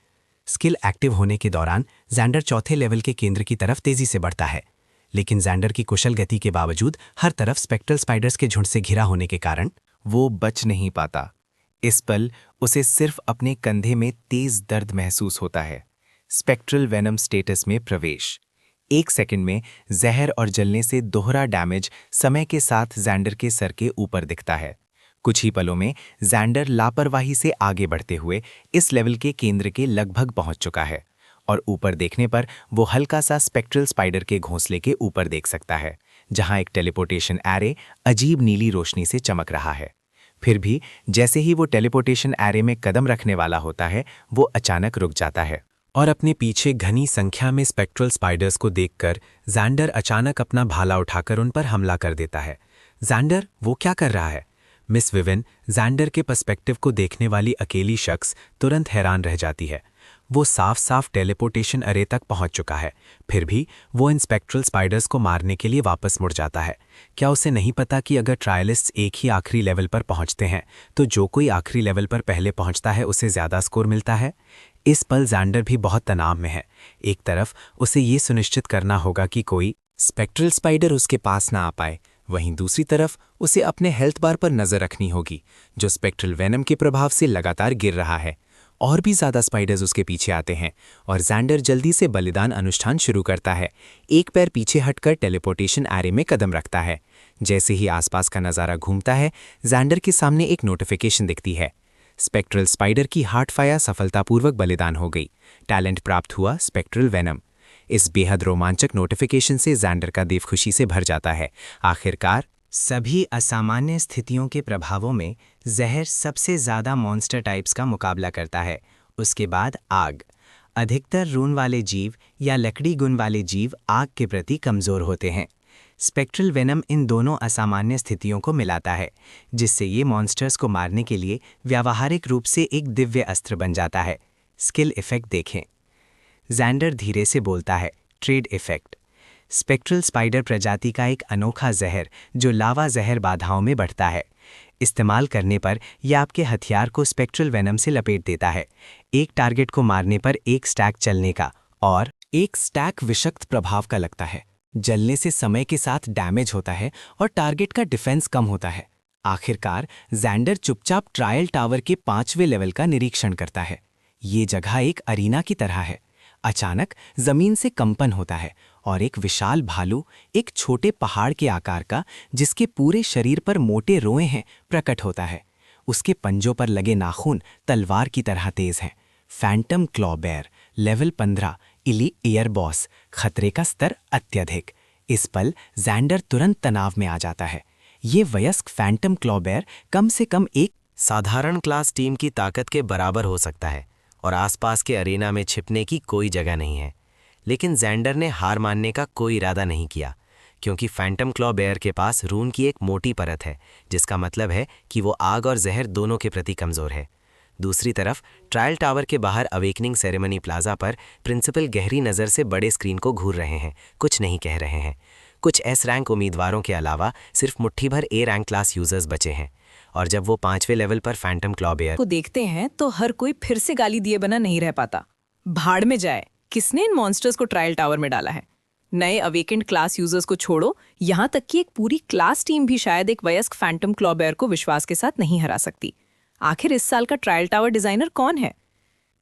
स्किल एक्टिव होने के दौरान ज़ैंडर चौथे लेवल के केंद्र की तरफ तेजी से बढ़ता है, लेकिन ज़ैंडर की कुशल गति के बावजूद हर तरफ स्पेक्ट्रल स्पाइडर्स के झुंड से घिरा होने के कारण वो बच नहीं पाता। इस पल उसे सिर्फ अपने कंधे में तेज दर्द महसूस होता है। स्पेक्ट्रल वेनम स्टेटस में प्रवेश। 1 सेकंड में जहर और जलने से दोहरा डैमेज समय के साथ जैंडर के सर के ऊपर दिखता है। कुछ ही पलों में जैंडर लापरवाही से आगे बढ़ते हुए इस लेवल के केंद्र के लगभग पहुंच चुका है और ऊपर देखने पर वो हल्का सा स्पेक्ट्रल स्पाइडर के घोंसले के ऊपर देख सकता है, जहां एक टेलीपोर्टेशन एरे अजीब नीली रोशनी से चमक रहा है। फिर भी जैसे ही वो टेलीपोर्टेशन एरे में कदम रखने वाला होता है, वो अचानक रुक जाता है और अपने पीछे घनी संख्या में स्पेक्ट्रल स्पाइडर्स को देखकर जैंडर अचानक अपना भाला उठाकर उन पर हमला कर देता है। जैंडर, वो क्या कर रहा है? मिस विविन, जैंडर के पर्सपेक्टिव को देखने वाली अकेली शख्स, तुरंत हैरान रह जाती है। वो साफ साफ टेलीपोर्टेशन एरे तक पहुंच चुका है, फिर भी वो इन स्पेक्ट्रल स्पाइडर्स को मारने के लिए वापस मुड़ जाता है। क्या उसे नहीं पता कि अगर ट्रायलिस्ट्स एक ही आखिरी लेवल पर पहुंचते हैं तो जो कोई आखिरी लेवल पर पहले पहुंचता है उसे ज़्यादा स्कोर मिलता है? इस पल जैंडर भी बहुत तनाव में है। एक तरफ उसे ये सुनिश्चित करना होगा कि कोई स्पेक्ट्रल स्पाइडर उसके पास ना आ पाए, वहीं दूसरी तरफ उसे अपने हेल्थ बार पर नज़र रखनी होगी, जो स्पेक्ट्रल वेनम के प्रभाव से लगातार गिर रहा है। और भी ज़्यादा स्पाइडर्स उसके पीछे आते हैं और जैंडर जल्दी से बलिदान अनुष्ठान शुरू करता है। एक पैर पीछे हटकर टेलीपोर्टेशन एरे में कदम रखता है। जैसे ही आसपास का नज़ारा घूमता है, जैंडर के सामने एक नोटिफिकेशन दिखती है। स्पेक्ट्रल स्पाइडर की हार्ट फायर सफलतापूर्वक बलिदान हो गई। टैलेंट प्राप्त हुआ स्पेक्ट्रल वेनम। इस बेहद रोमांचक नोटिफिकेशन से जैंडर का दिल खुशी से भर जाता है। आखिरकार सभी असामान्य स्थितियों के प्रभावों में जहर सबसे ज़्यादा मॉन्स्टर टाइप्स का मुकाबला करता है। उसके बाद आग। अधिकतर रून वाले जीव या लकड़ी गुण वाले जीव आग के प्रति कमज़ोर होते हैं। स्पेक्ट्रल वेनम इन दोनों असामान्य स्थितियों को मिलाता है, जिससे ये मॉन्स्टर्स को मारने के लिए व्यावहारिक रूप से एक दिव्य अस्त्र बन जाता है। स्किल इफ़ेक्ट देखें। जैंडर धीरे से बोलता है, ट्रेड इफ़ेक्ट। स्पेक्ट्रल स्पाइडर प्रजाति का एक अनोखा जहर जो लावा जहर बाधाओं में बढ़ता है। इस्तेमाल करने पर यह आपके हथियार को स्पेक्ट्रल वेनम से लपेट देता है। एक टारगेट को मारने पर एक स्टैक चलने का और एक स्टैक विषक्त प्रभाव का लगता है। जलने से समय के साथ डैमेज होता है और टारगेट का डिफेंस कम होता है। आखिरकार जैंडर चुपचाप ट्रायल टावर के 5वें लेवल का निरीक्षण करता है। ये जगह एक अरीना की तरह है। अचानक जमीन से कंपन होता है और एक विशाल भालू, एक छोटे पहाड़ के आकार का जिसके पूरे शरीर पर मोटे रोए हैं, प्रकट होता है। उसके पंजों पर लगे नाखून तलवार की तरह तेज हैं। फैंटम क्लॉ बेयर, लेवल 15, इली एयर बॉस, खतरे का स्तर अत्यधिक। इस पल जैंडर तुरंत तनाव में आ जाता है। ये वयस्क फैंटम क्लॉ बेयर कम से कम एक साधारण क्लास टीम की ताकत के बराबर हो सकता है और आसपास के अरेना में छिपने की कोई जगह नहीं है। लेकिन जैंडर ने हार मानने का कोई इरादा नहीं किया, क्योंकि फैंटम क्लॉ बेयर के पास रून की एक मोटी परत है, जिसका मतलब है कि वो आग और जहर दोनों के प्रति कमज़ोर है। दूसरी तरफ ट्रायल टावर के बाहर अवेकनिंग सेरेमनी प्लाजा पर प्रिंसिपल गहरी नज़र से बड़े स्क्रीन को घूर रहे हैं, कुछ नहीं कह रहे हैं। कुछ एस रैंक उम्मीदवारों के अलावा सिर्फ मुट्ठी भर ए रैंक क्लास यूजर्स बचे हैं। और जब वो 5वें लेवल पर फैंटम क्लॉ बेयर को देखते हैं तो हर कोई फिर से गाली दिए बिना नहीं रह पाता। भाड़ में जाए, किसने इन मॉन्स्टर्स को ट्रायल टावर में डाला है? नए अवेकेंड क्लास यूजर्स को छोड़ो, यहाँ तक कि एक पूरी क्लास टीम भी शायद एक वयस्क फैंटम क्लॉ बेयर को विश्वास के साथ नहीं हरा सकती। आखिर इस साल का ट्रायल टावर डिजाइनर कौन है?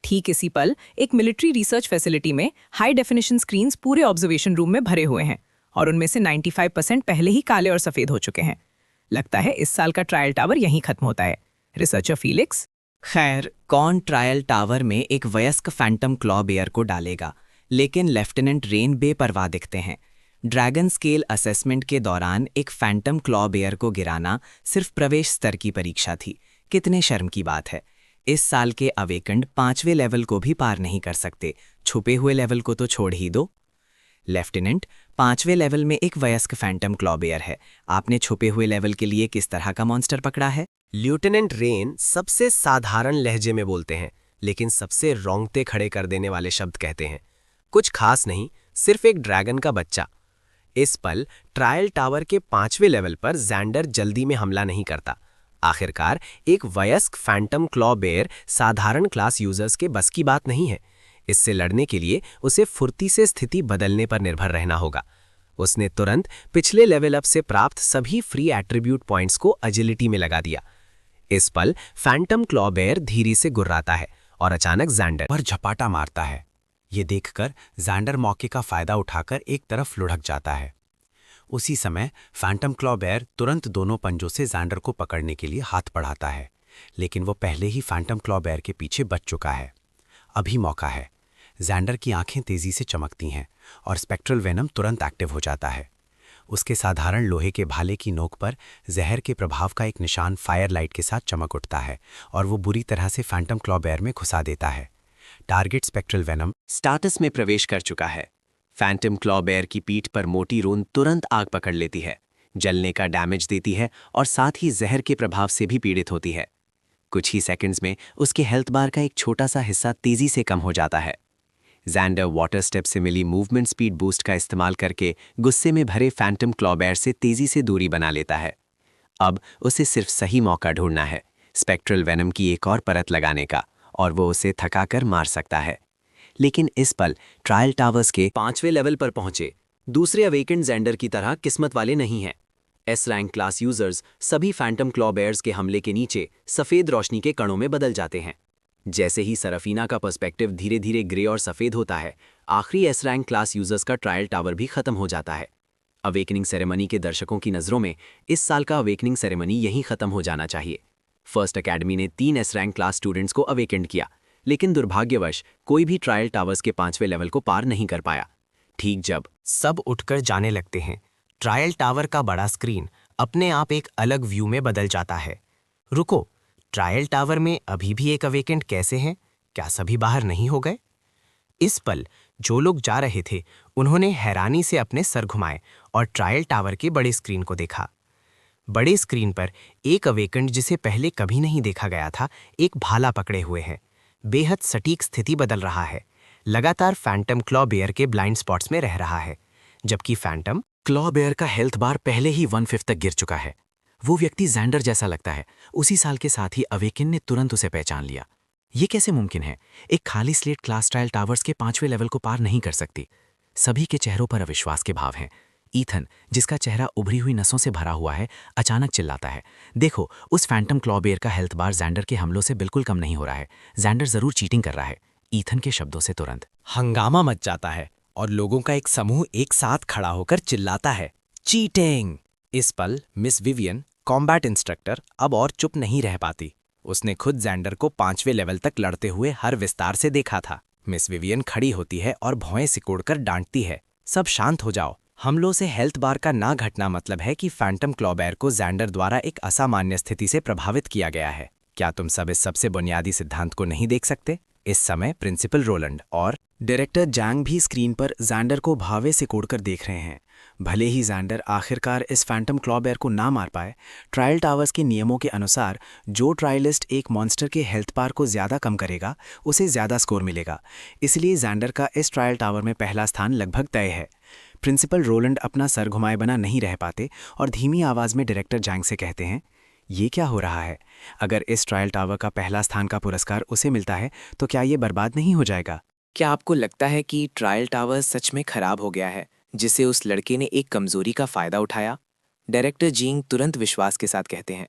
ठीक इसी पल एक मिलिट्री रिसर्च फैसिलिटी में हाई डेफिनेशन स्क्रीन्स पूरे ऑब्जर्वेशन रूम में भरे हुए हैं और उनमें से 95% पहले ही काले और सफेद हो चुके हैं। लगता है इस साल का ट्रायल टावर यहीं खत्म होता है। Researcher Felix. खैर, कौन ट्रायल टावर में एक वयस्क फैंटम क्लॉ बेयर को डालेगा? लेकिन लेफ्टिनेंट रेन बेपरवाह दिखते हैं। ड्रैगन स्केल असेसमेंट के दौरान एक फैंटम क्लॉ बेयर को गिराना सिर्फ प्रवेश स्तर की परीक्षा थी। कितने शर्म की बात है। इस साल के अवेकेंड 5वें लेवल को भी पार नहीं कर सकते, छुपे हुए लेवल को तो छोड़ ही दो। लेफ्टिनेंट, 5वें लेवल में एक वयस्क फैंटम क्लॉ बेयर है। आपने छुपे हुए लेवल के लिए किस तरह का मॉन्स्टर पकड़ा है? लेफ्टिनेंट रेन सबसे साधारण लहजे में बोलते हैं, लेकिन सबसे रोंगटे खड़े कर देने वाले शब्द कहते हैं। कुछ खास नहीं, सिर्फ एक ड्रैगन का बच्चा। इस पल ट्रायल टावर के 5वें लेवल पर जैंडर जल्दी में हमला नहीं करता। आखिरकार एक वयस्क फैंटम क्लॉ बेयर साधारण क्लास यूजर्स के बस की बात नहीं है। इससे लड़ने के लिए उसे फुर्ती से स्थिति बदलने पर निर्भर रहना होगा। उसने तुरंत पिछले लेवल अप से प्राप्त सभी फ्री एट्रीब्यूट पॉइंट्स को एजिलिटी में लगा दिया। इस पल फैंटम क्लॉ बेयर धीरे से गुर्राता है और अचानक जैंडर पर झपाटा मारता है। ये देखकर जैंडर मौके का फायदा उठाकर एक तरफ लुढ़क जाता है। उसी समय फैंटम क्लॉ बेयर तुरंत दोनों पंजों से जैंडर को पकड़ने के लिए हाथ बढ़ाता है, लेकिन वो पहले ही फैंटम क्लॉ बेयर के पीछे बच चुका है। अभी मौका है। जैंडर की आंखें तेजी से चमकती हैं और स्पेक्ट्रल वेनम तुरंत एक्टिव हो जाता है। उसके साधारण लोहे के भाले की नोक पर जहर के प्रभाव का एक निशान फायर लाइट के साथ चमक उठता है और वो बुरी तरह से फैंटम क्लॉ बेयर में घुसा देता है। टारगेट स्पेक्ट्रल वेनम स्टाटस में प्रवेश कर चुका है। फैंटम क्लॉ बेयर की पीठ पर मोटी रोन तुरंत आग पकड़ लेती है, जलने का डैमेज देती है और साथ ही जहर के प्रभाव से भी पीड़ित होती है। कुछ ही सेकंड्स में उसके हेल्थ बार का एक छोटा सा हिस्सा तेजी से कम हो जाता है। जैंडर वाटर स्टेप से मिली मूवमेंट स्पीड बूस्ट का इस्तेमाल करके गुस्से में भरे फैंटम क्लॉ बेयर से तेजी से दूरी बना लेता है। अब उसे सिर्फ सही मौका ढूंढना है स्पेक्ट्रल वेनम की एक और परत लगाने का, और वो उसे थकाकर मार सकता है। लेकिन इस पल ट्रायल टावर्स के 5वें लेवल पर पहुंचे दूसरे अवेकेंड जेंडर की तरह किस्मत वाले नहीं हैं। एस रैंक क्लास यूजर्स सभी फैंटम क्लॉ बेयर्स के हमले के नीचे सफेद रोशनी के कणों में बदल जाते हैं। जैसे ही सरफीना का पर्सपेक्टिव धीरे धीरे ग्रे और सफेद होता है, आखिरी एस रैंक क्लास यूजर्स का ट्रायल टावर भी खत्म हो जाता है। अवेकनिंग सेरेमनी के दर्शकों की नज़रों में इस साल का अवेकनिंग सेरेमनी यहीं खत्म हो जाना चाहिए। फर्स्ट एकेडमी ने 3 एस रैंक क्लास स्टूडेंट्स को अवेकेंड किया, लेकिन दुर्भाग्यवश कोई भी ट्रायल टावर्स के 5वें लेवल को पार नहीं कर पाया। ठीक जब सब उठकर जाने लगते हैं, ट्रायल टावर का बड़ा स्क्रीन अपने आप एक अलग व्यू में बदल जाता है। रुको, ट्रायल टावर में अभी भी एक अवेकेंट कैसे हैं? क्या सभी बाहर नहीं हो गए? इस पल जो लोग जा रहे थे उन्होंने हैरानी से अपने सर घुमाए और ट्रायल टावर के बड़े स्क्रीन को देखा। बड़े स्क्रीन पर एक अवेकेंट जिसे पहले कभी नहीं देखा गया था एक भाला पकड़े हुए है। बेहद सटीक स्थिति बदल रहा है, लगातार फैंटम क्लॉ बेयर के ब्लाइंड स्पॉट्स में रह रहा है, जबकि फैंटम क्लॉ बेयर का हेल्थ बार पहले ही 1/5 तक गिर चुका है। वो व्यक्ति जैंडर जैसा लगता है। उसी साल के साथ ही अवेकिन ने तुरंत उसे पहचान लिया। ये कैसे मुमकिन है? एक खाली स्लेट क्लास ट्रायल टावर्स के 5वें लेवल को पार नहीं कर सकती। सभी के चेहरों पर अविश्वास के भाव हैं। ईथन, जिसका चेहरा उभरी हुई नसों से भरा हुआ है, अचानक चिल्लाता है, देखो, उस फैंटम क्लॉ बेयर का हेल्थ बार जैंडर के हमलों से बिल्कुल कम नहीं हो रहा है। जैंडर जरूर चीटिंग कर रहा है। ईथन के शब्दों से तुरंत हंगामा मच जाता है और लोगों का एक समूह एक साथ खड़ा होकर चिल्लाता है, चीटिंग। इस पल मिस विवियन, कॉम्बैट इंस्ट्रक्टर, अब और चुप नहीं रह पाती। उसने खुद जैंडर को 5वें लेवल तक लड़ते हुए हर विस्तार से देखा था। मिस विवियन खड़ी होती है और भौएं सिकोड़कर डांटती है, सब शांत हो जाओ। हमलों से हेल्थ बार का ना घटना मतलब है कि फैंटम क्लॉ बेयर को जैंडर द्वारा एक असामान्य स्थिति से प्रभावित किया गया है। क्या तुम सब इस सबसे बुनियादी सिद्धांत को नहीं देख सकते? इस समय प्रिंसिपल रोलंड और डायरेक्टर जैंग भी स्क्रीन पर जैंडर को भावे सिकोड़कर देख रहे हैं। भले ही जैंडर आखिरकार इस फैंटम क्लॉ बेयर को ना मार पाए, ट्रायल टावर्स के नियमों के अनुसार जो ट्रायलिस्ट एक मॉन्स्टर के हेल्थ बार को ज़्यादा कम करेगा उसे ज़्यादा स्कोर मिलेगा। इसलिए जैंडर का इस ट्रायल टावर में पहला स्थान लगभग तय है। प्रिंसिपल रोलंड अपना सर घुमाए बना नहीं रह पाते और धीमी आवाज़ में डायरेक्टर जैंग से कहते हैं, ये क्या हो रहा है? अगर इस ट्रायल टावर का पहला स्थान का पुरस्कार उसे मिलता है तो क्या ये बर्बाद नहीं हो जाएगा? क्या आपको लगता है कि ट्रायल टावर सच में खराब हो गया है, जिसे उस लड़के ने एक कमजोरी का फायदा उठाया? डायरेक्टर जींग तुरंत विश्वास के साथ कहते हैं।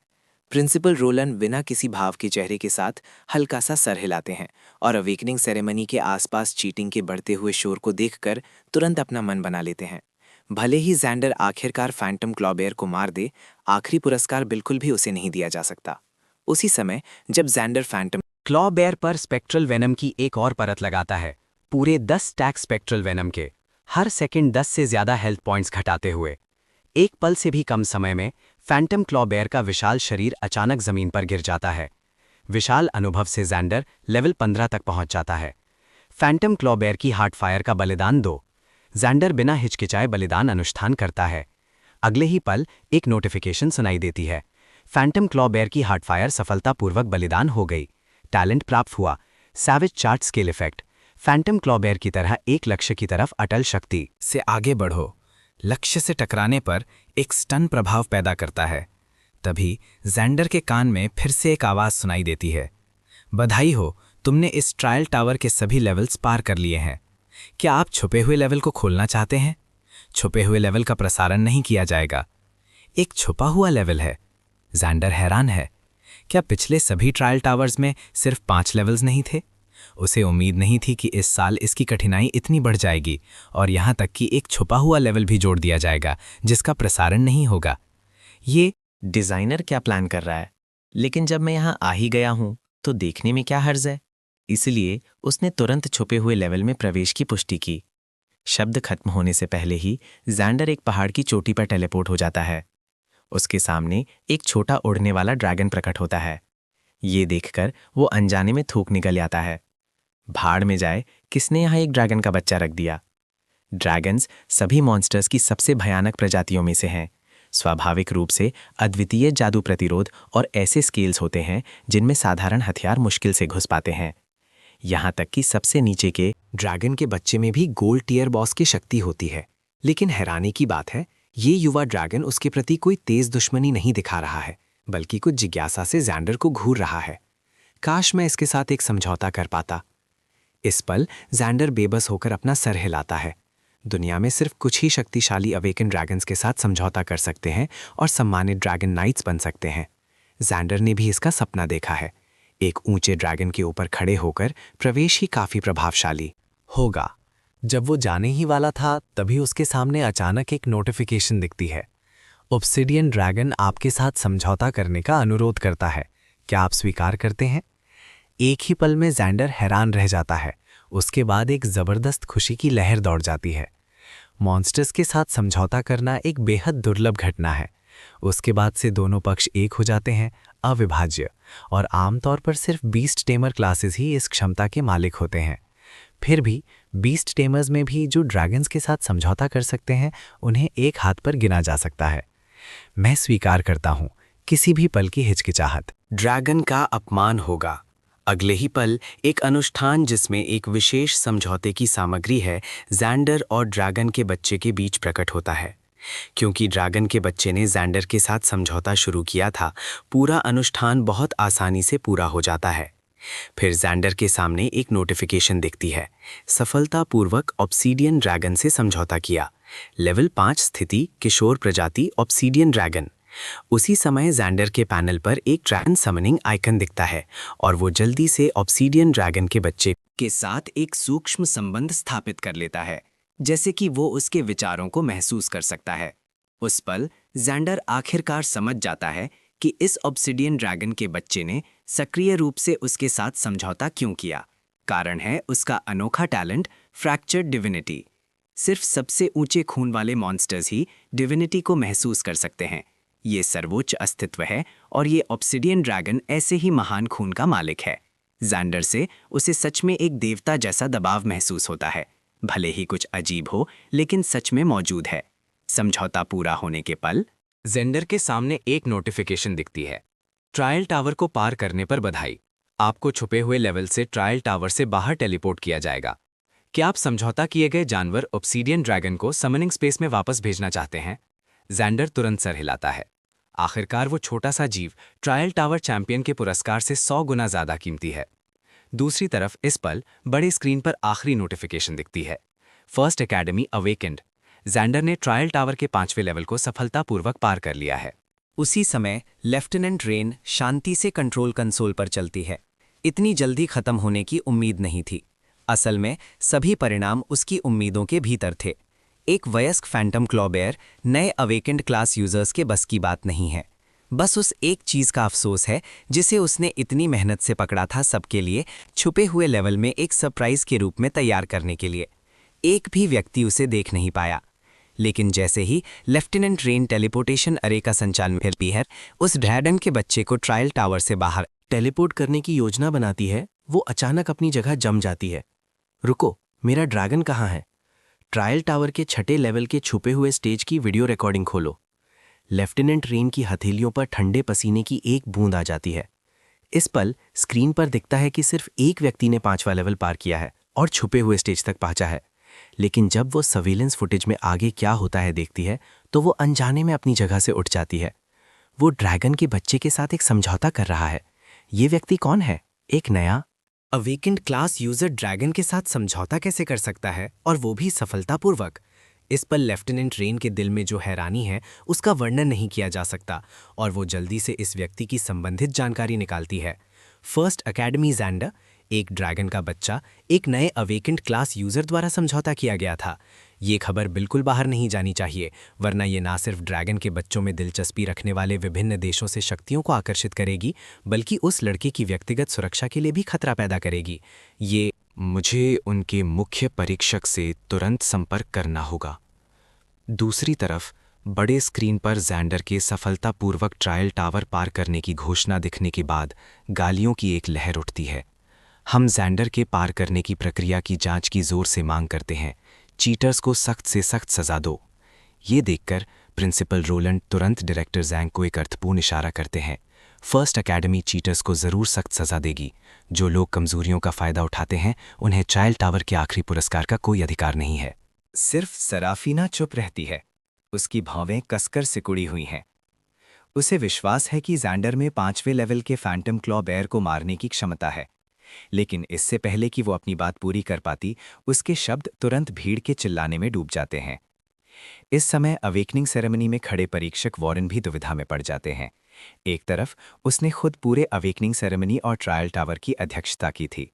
प्रिंसिपल रोलन बिना किसी भाव के चेहरे के साथ हल्का सा सर हिलाते हैं और अवेकनिंग सेरेमनी के आसपास चीटिंग के बढ़ते हुए शोर को देखकर तुरंत अपना मन बना लेते हैं। भले ही जैंडर आखिरकार फैंटम क्लॉ बेयर को मार दे, आखिरी पुरस्कार बिल्कुल भी उसे नहीं दिया जा सकता। उसी समय जब जैंडर फैंटम क्लॉ बेयर पर स्पेक्ट्रल वेनम की एक और परत लगाता है, पूरे 10 स्टैक स्पेक्ट्रल वेनम के, हर सेकंड 10 से ज्यादा हेल्थ पॉइंट्स घटाते हुए। एक पल से भी कम समय में फैंटम क्लॉ बेयर का विशाल शरीर अचानक जमीन पर गिर जाता है। विशाल अनुभव से जैंडर लेवल 15 तक पहुंच जाता है। फैंटम क्लॉ बेयर की हार्ट फायर का बलिदान दो। जैंडर बिना हिचकिचाए बलिदान अनुष्ठान करता है। अगले ही पल एक नोटिफिकेशन सुनाई देती है, फैंटम क्लॉ बेयर की हार्ट फायर सफलतापूर्वक बलिदान हो गई। टैलेंट प्राप्त हुआ, savage chart scale effect. Phantom claw bear की तरह एक लक्ष्य की तरफ अटल शक्ति से आगे बढ़ो। लक्ष्य से टकराने पर एक स्टन प्रभाव पैदा करता है। तभी जैंडर के कान में फिर से एक आवाज़ सुनाई देती है, बधाई हो, तुमने इस ट्रायल टावर के सभी लेवल्स पार कर लिए हैं। क्या आप छुपे हुए लेवल को खोलना चाहते हैं? छुपे हुए लेवल का प्रसारण नहीं किया जाएगा। एक छुपा हुआ लेवल है। जैंडर हैरान है, क्या पिछले सभी ट्रायल टावर्स में सिर्फ 5 लेवल्स नहीं थे? उसे उम्मीद नहीं थी कि इस साल इसकी कठिनाई इतनी बढ़ जाएगी और यहाँ तक कि एक छुपा हुआ लेवल भी जोड़ दिया जाएगा जिसका प्रसारण नहीं होगा। ये डिज़ाइनर क्या प्लान कर रहा है, लेकिन जब मैं यहाँ आ ही गया हूँ तो देखने में क्या हर्ज है। इसलिए उसने तुरंत छुपे हुए लेवल में प्रवेश की पुष्टि की। शब्द खत्म होने से पहले ही जैंडर एक पहाड़ की चोटी पर टेलीपोर्ट हो जाता है। उसके सामने एक छोटा उड़ने वाला ड्रैगन प्रकट होता है। ये देखकर वो अनजाने में थूक निकल आता है। भाड़ में जाए, किसने यहाँ एक ड्रैगन का बच्चा रख दिया। ड्रैगन्स सभी मॉन्स्टर्स की सबसे भयानक प्रजातियों में से हैं। स्वाभाविक रूप से अद्वितीय जादू प्रतिरोध और ऐसे स्केल्स होते हैं जिनमें साधारण हथियार मुश्किल से घुस पाते हैं। यहाँ तक कि सबसे नीचे के ड्रैगन के बच्चे में भी गोल्ड टीयर बॉस की शक्ति होती है। लेकिन हैरानी की बात है, ये युवा ड्रैगन उसके प्रति कोई तेज दुश्मनी नहीं दिखा रहा है, बल्कि कुछ जिज्ञासा से जैंडर को घूर रहा है। काश मैं इसके साथ एक समझौता कर पाता। इस पल जैंडर बेबस होकर अपना सर हिलाता है। दुनिया में सिर्फ कुछ ही शक्तिशाली अवेकन ड्रैगन्स के साथ समझौता कर सकते हैं और सम्मानित ड्रैगन नाइट्स बन सकते हैं। जैंडर ने भी इसका सपना देखा है। एक ऊंचे ड्रैगन के ऊपर खड़े होकर प्रवेश ही काफी प्रभावशाली होगा। जब वो जाने ही वाला था तभी उसके सामने अचानक एक नोटिफिकेशन दिखती है। ऑब्सिडियन ड्रैगन आपके साथ समझौता करने का अनुरोध करता है, क्या आप स्वीकार करते हैं? एक ही पल में जैंडर हैरान रह जाता है। उसके बाद एक जबरदस्त खुशी की लहर दौड़ जाती है। मॉन्स्टर्स के साथ समझौता करना एक बेहद दुर्लभ घटना है। उसके बाद से दोनों पक्ष एक हो जाते हैं, अविभाज्य, और आमतौर पर सिर्फ बीस्ट टेमर क्लासेस ही इस क्षमता के मालिक होते हैं। फिर भी बीस्ट टेमर्स में भी जो ड्रैगन्स के साथ समझौता कर सकते हैं उन्हें एक हाथ पर गिना जा सकता है। मैं स्वीकार करता हूं किसी भी पल की हिचकिचाहट। ड्रैगन का अपमान होगा। अगले ही पल एक अनुष्ठान जिसमें एक विशेष समझौते की सामग्री है जैंडर और ड्रैगन के बच्चे के बीच प्रकट होता है। क्योंकि ड्रैगन के बच्चे ने जैंडर के साथ समझौता शुरू किया था, पूरा अनुष्ठान बहुत आसानी से पूरा हो जाता है। फिर जैंडर के सामने एक नोटिफिकेशन दिखती है, सफलतापूर्वक ऑब्सीडियन ड्रैगन से समझौता किया। लेवल 5 स्थिति किशोर प्रजाति ऑब्सीडियन ड्रैगन। उसी समय जैंडर के पैनल पर एक ड्रैगन समनिंग आइकन दिखता है और वो जल्दी से ऑब्सीडियन ड्रैगन के बच्चे के साथ एक सूक्ष्म संबंध स्थापित कर लेता है, जैसे कि वो उसके विचारों को महसूस कर सकता है। उस पल जैंडर आखिरकार समझ जाता है कि इस ऑब्सिडियन ड्रैगन के बच्चे ने सक्रिय रूप से उसके साथ समझौता क्यों किया। कारण है उसका अनोखा टैलेंट, फ्रैक्चर्ड डिविनिटी। सिर्फ सबसे ऊंचे खून वाले मॉन्स्टर्स ही डिविनिटी को महसूस कर सकते हैं। ये सर्वोच्च अस्तित्व है और ये ऑब्सिडियन ड्रैगन ऐसे ही महान खून का मालिक है। जैंडर से उसे सच में एक देवता जैसा दबाव महसूस होता है। भले ही कुछ अजीब हो, लेकिन सच में मौजूद है। समझौता पूरा होने के पल जेंडर के सामने एक नोटिफिकेशन दिखती है, ट्रायल टावर को पार करने पर बधाई। आपको छुपे हुए लेवल से ट्रायल टावर से बाहर टेलीपोर्ट किया जाएगा। क्या आप समझौता किए गए जानवर ऑब्सीडियन ड्रैगन को समनिंग स्पेस में वापस भेजना चाहते हैं? जेंडर तुरंत सर हिलाता है। आखिरकार वो छोटा सा जीव ट्रायल टावर चैंपियन के पुरस्कार से 100 गुना ज्यादा कीमती है। दूसरी तरफ इस पल बड़े स्क्रीन पर आखिरी नोटिफिकेशन दिखती है, फर्स्ट एकेडमी अवेकेंड। जैंडर ने ट्रायल टावर के 5वें लेवल को सफलतापूर्वक पार कर लिया है। उसी समय लेफ्टिनेंट रेन शांति से कंट्रोल कंसोल पर चलती है। इतनी जल्दी खत्म होने की उम्मीद नहीं थी। असल में सभी परिणाम उसकी उम्मीदों के भीतर थे। एक वयस्क फैंटम क्लॉबेयर नए अवेकेंड क्लास यूजर्स के बस की बात नहीं है। बस उस एक चीज का अफसोस है जिसे उसने इतनी मेहनत से पकड़ा था, सबके लिए छुपे हुए लेवल में एक सरप्राइज के रूप में तैयार करने के लिए। एक भी व्यक्ति उसे देख नहीं पाया। लेकिन जैसे ही लेफ्टिनेंट रेन टेलीपोर्टेशन अरे का संचालन करती है, उस ड्रैगन के बच्चे को ट्रायल टावर से बाहर टेलीपोर्ट करने की योजना बनाती है, वो अचानक अपनी जगह जम जाती है। रुको, मेरा ड्रैगन कहाँ है? ट्रायल टावर के 6ठे लेवल के छुपे हुए स्टेज की वीडियो रिकॉर्डिंग खोलो। लेफ्टिनेंट रेन की हथेलियों पर ठंडे पसीने की एक बूंद आ जाती है। इस पल स्क्रीन पर दिखता है कि सिर्फ एक व्यक्ति ने 5वां लेवल पार किया है और छुपे हुए स्टेज तक पहुंचा है। लेकिन जब वो सर्विलेंस फुटेज में आगे क्या होता है देखती है, तो वो अनजाने में अपनी जगह से उठ जाती है। वो ड्रैगन के बच्चे के साथ एक समझौता कर रहा है। ये व्यक्ति कौन है? एक नया अवेकेंड क्लास यूजर ड्रैगन के साथ समझौता कैसे कर सकता है, और वो भी सफलतापूर्वक? इस पर लेफ्टिनेंट रेन के दिल में जो हैरानी है उसका वर्णन नहीं किया जा सकता, और वो जल्दी से इस व्यक्ति की संबंधित जानकारी निकालती है। फर्स्ट एकेडमी जैंडर एक ड्रैगन का बच्चा एक नए अवेकेंड क्लास यूजर द्वारा समझौता किया गया था। ये खबर बिल्कुल बाहर नहीं जानी चाहिए, वरना ये ना सिर्फ ड्रैगन के बच्चों में दिलचस्पी रखने वाले विभिन्न देशों से शक्तियों को आकर्षित करेगी, बल्कि उस लड़के की व्यक्तिगत सुरक्षा के लिए भी खतरा पैदा करेगी। ये मुझे उनके मुख्य परीक्षक से तुरंत संपर्क करना होगा। दूसरी तरफ बड़े स्क्रीन पर जैंडर के सफलतापूर्वक ट्रायल टावर पार करने की घोषणा दिखने के बाद गालियों की एक लहर उठती है। हम जैंडर के पार करने की प्रक्रिया की जांच की जोर से मांग करते हैं। चीटर्स को सख्त से सख्त सजा दो। ये देखकर प्रिंसिपल रोलैंड तुरंत डायरेक्टर जैंग को एक अर्थपूर्ण इशारा करते हैं। फर्स्ट एकेडमी चीटर्स को जरूर सख्त सजा देगी। जो लोग कमजोरियों का फायदा उठाते हैं, उन्हें ट्रायल टावर के आखिरी पुरस्कार का कोई अधिकार नहीं है। सिर्फ सराफीना चुप रहती है। उसकी भौवें कसकर सिकुड़ी हुई हैं। उसे विश्वास है कि जैंडर में 5वें लेवल के फैंटम क्लॉ बेयर को मारने की क्षमता है, लेकिन इससे पहले कि वो अपनी बात पूरी कर पाती, उसके शब्द तुरंत भीड़ के चिल्लाने में डूब जाते हैं। इस समय अवेकनिंग सेरेमनी में खड़े परीक्षक वॉरेन भी दुविधा में पड़ जाते हैं। एक तरफ उसने खुद पूरे अवेकनिंग सेरेमनी और ट्रायल टावर की अध्यक्षता की थी,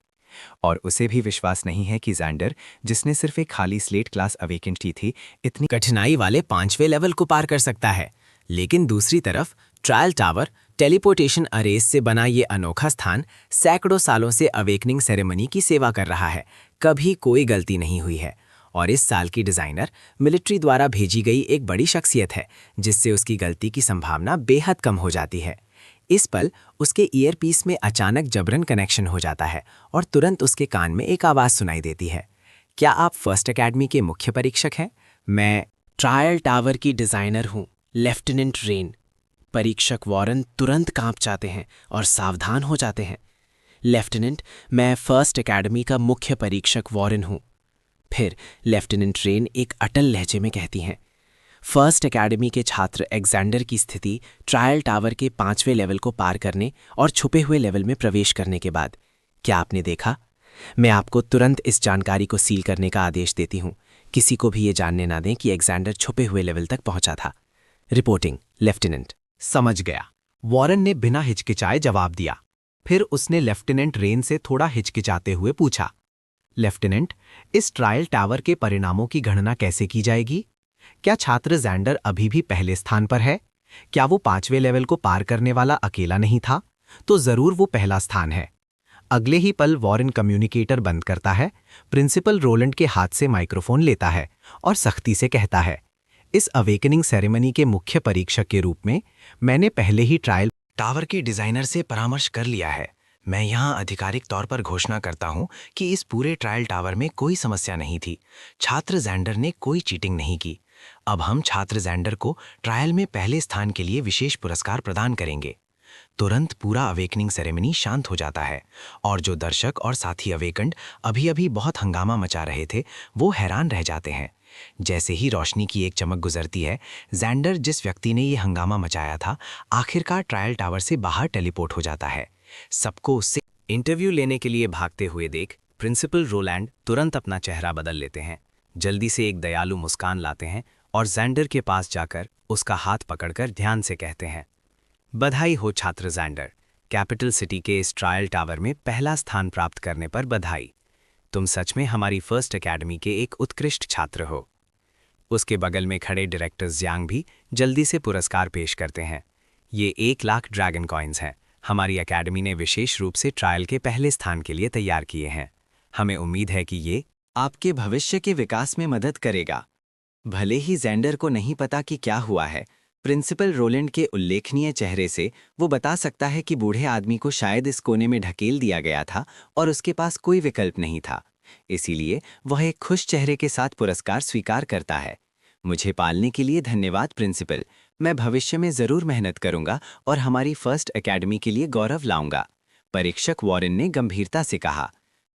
और उसे भी विश्वास नहीं है कि जैंडर, जिसने सिर्फ एक खाली स्लेट क्लास अवेकेंड की थी, इतनी कठिनाई वाले 5वें लेवल को पार कर सकता है। लेकिन दूसरी तरफ ट्रायल टावर टेलीपोर्टेशन अरेस से बना ये अनोखा स्थान सैकड़ों सालों से अवेकनिंग सेरेमनी की सेवा कर रहा है। कभी कोई गलती नहीं हुई है, और इस साल की डिज़ाइनर मिलिट्री द्वारा भेजी गई एक बड़ी शख्सियत है, जिससे उसकी गलती की संभावना बेहद कम हो जाती है। इस पल उसके ईयरपीस में अचानक जबरन कनेक्शन हो जाता है और तुरंत उसके कान में एक आवाज़ सुनाई देती है। क्या आप फर्स्ट एकेडमी के मुख्य परीक्षक हैं? मैं ट्रायल टावर की डिज़ाइनर हूँ, लेफ्टिनेंट रेन। परीक्षक वॉरेन तुरंत कांप जाते हैं और सावधान हो जाते हैं। लेफ्टिनेंट, मैं फर्स्ट एकेडमी का मुख्य परीक्षक वॉरेन हूँ। फिर लेफ्टिनेंट रेन एक अटल लहजे में कहती हैं, फर्स्ट एकेडमी के छात्र एग्जैंडर की स्थिति ट्रायल टावर के 5वें लेवल को पार करने और छुपे हुए लेवल में प्रवेश करने के बाद। क्या आपने देखा? मैं आपको तुरंत इस जानकारी को सील करने का आदेश देती हूँ। किसी को भी ये जानने ना दें कि एग्जैंडर छुपे हुए लेवल तक पहुंचा था। Reporting, lieutenant. समझ गया, वॉरेन ने बिना हिचकिचाए जवाब दिया। फिर उसने लेफ्टिनेंट रेन से थोड़ा हिचकिचाते हुए पूछा, लेफ्टिनेंट, इस ट्रायल टावर के परिणामों की गणना कैसे की जाएगी? क्या छात्र जैंडर अभी भी पहले स्थान पर है? क्या वो 5वें लेवल को पार करने वाला अकेला नहीं था? तो जरूर वो पहला स्थान है। अगले ही पल वॉरेन कम्युनिकेटर बंद करता है, प्रिंसिपल रोलैंड के हाथ से माइक्रोफोन लेता है और सख्ती से कहता है, इस अवेकनिंग सेरेमनी के मुख्य परीक्षक के रूप में मैंने पहले ही ट्रायल टावर के डिजाइनर से परामर्श कर लिया है। मैं यहाँ आधिकारिक तौर पर घोषणा करता हूँ कि इस पूरे ट्रायल टावर में कोई समस्या नहीं थी। छात्र जैंडर ने कोई चीटिंग नहीं की। अब हम छात्र जैंडर को ट्रायल में पहले स्थान के लिए विशेष पुरस्कार प्रदान करेंगे। तुरंत पूरा अवेकनिंग सेरेमनी शांत हो जाता है, और जो दर्शक और साथी अवेकंड अभी बहुत हंगामा मचा रहे थे, वो हैरान रह जाते हैं। जैसे ही रोशनी की एक चमक गुजरती है, जैंडर, जिस व्यक्ति ने ये हंगामा मचाया था, आखिरकार ट्रायल टावर से बाहर टेलीपोर्ट हो जाता है। सबको उससे इंटरव्यू लेने के लिए भागते हुए देख प्रिंसिपल रोलैंड तुरंत अपना चेहरा बदल लेते हैं, जल्दी से एक दयालु मुस्कान लाते हैं और जैंडर के पास जाकर उसका हाथ पकड़कर ध्यान से कहते हैं, बधाई हो छात्र जैंडर, कैपिटल सिटी के इस ट्रायल टावर में पहला स्थान प्राप्त करने पर बधाई। तुम सच में हमारी फर्स्ट एकेडमी के एक उत्कृष्ट छात्र हो। उसके बगल में खड़े डायरेक्टर ज्यांग भी जल्दी से पुरस्कार पेश करते हैं। ये 1 लाख ड्रैगन कॉइन्स हैं। हमारी एकेडमी ने विशेष रूप से ट्रायल के पहले स्थान के लिए तैयार किए हैं। हमें उम्मीद है कि ये आपके भविष्य के विकास में मदद करेगा। भले ही जैंडर को नहीं पता कि क्या हुआ है, प्रिंसिपल रोलैंड के उल्लेखनीय चेहरे से वो बता सकता है कि बूढ़े आदमी को शायद इस कोने में ढकेल दिया गया था और उसके पास कोई विकल्प नहीं था। इसीलिए वह एक खुश चेहरे के साथ पुरस्कार स्वीकार करता है। मुझे पालने के लिए धन्यवाद प्रिंसिपल। मैं भविष्य में जरूर मेहनत करूंगा और हमारी फर्स्ट एकेडमी के लिए गौरव लाऊंगा। परीक्षक वॉरेन ने गंभीरता से कहा,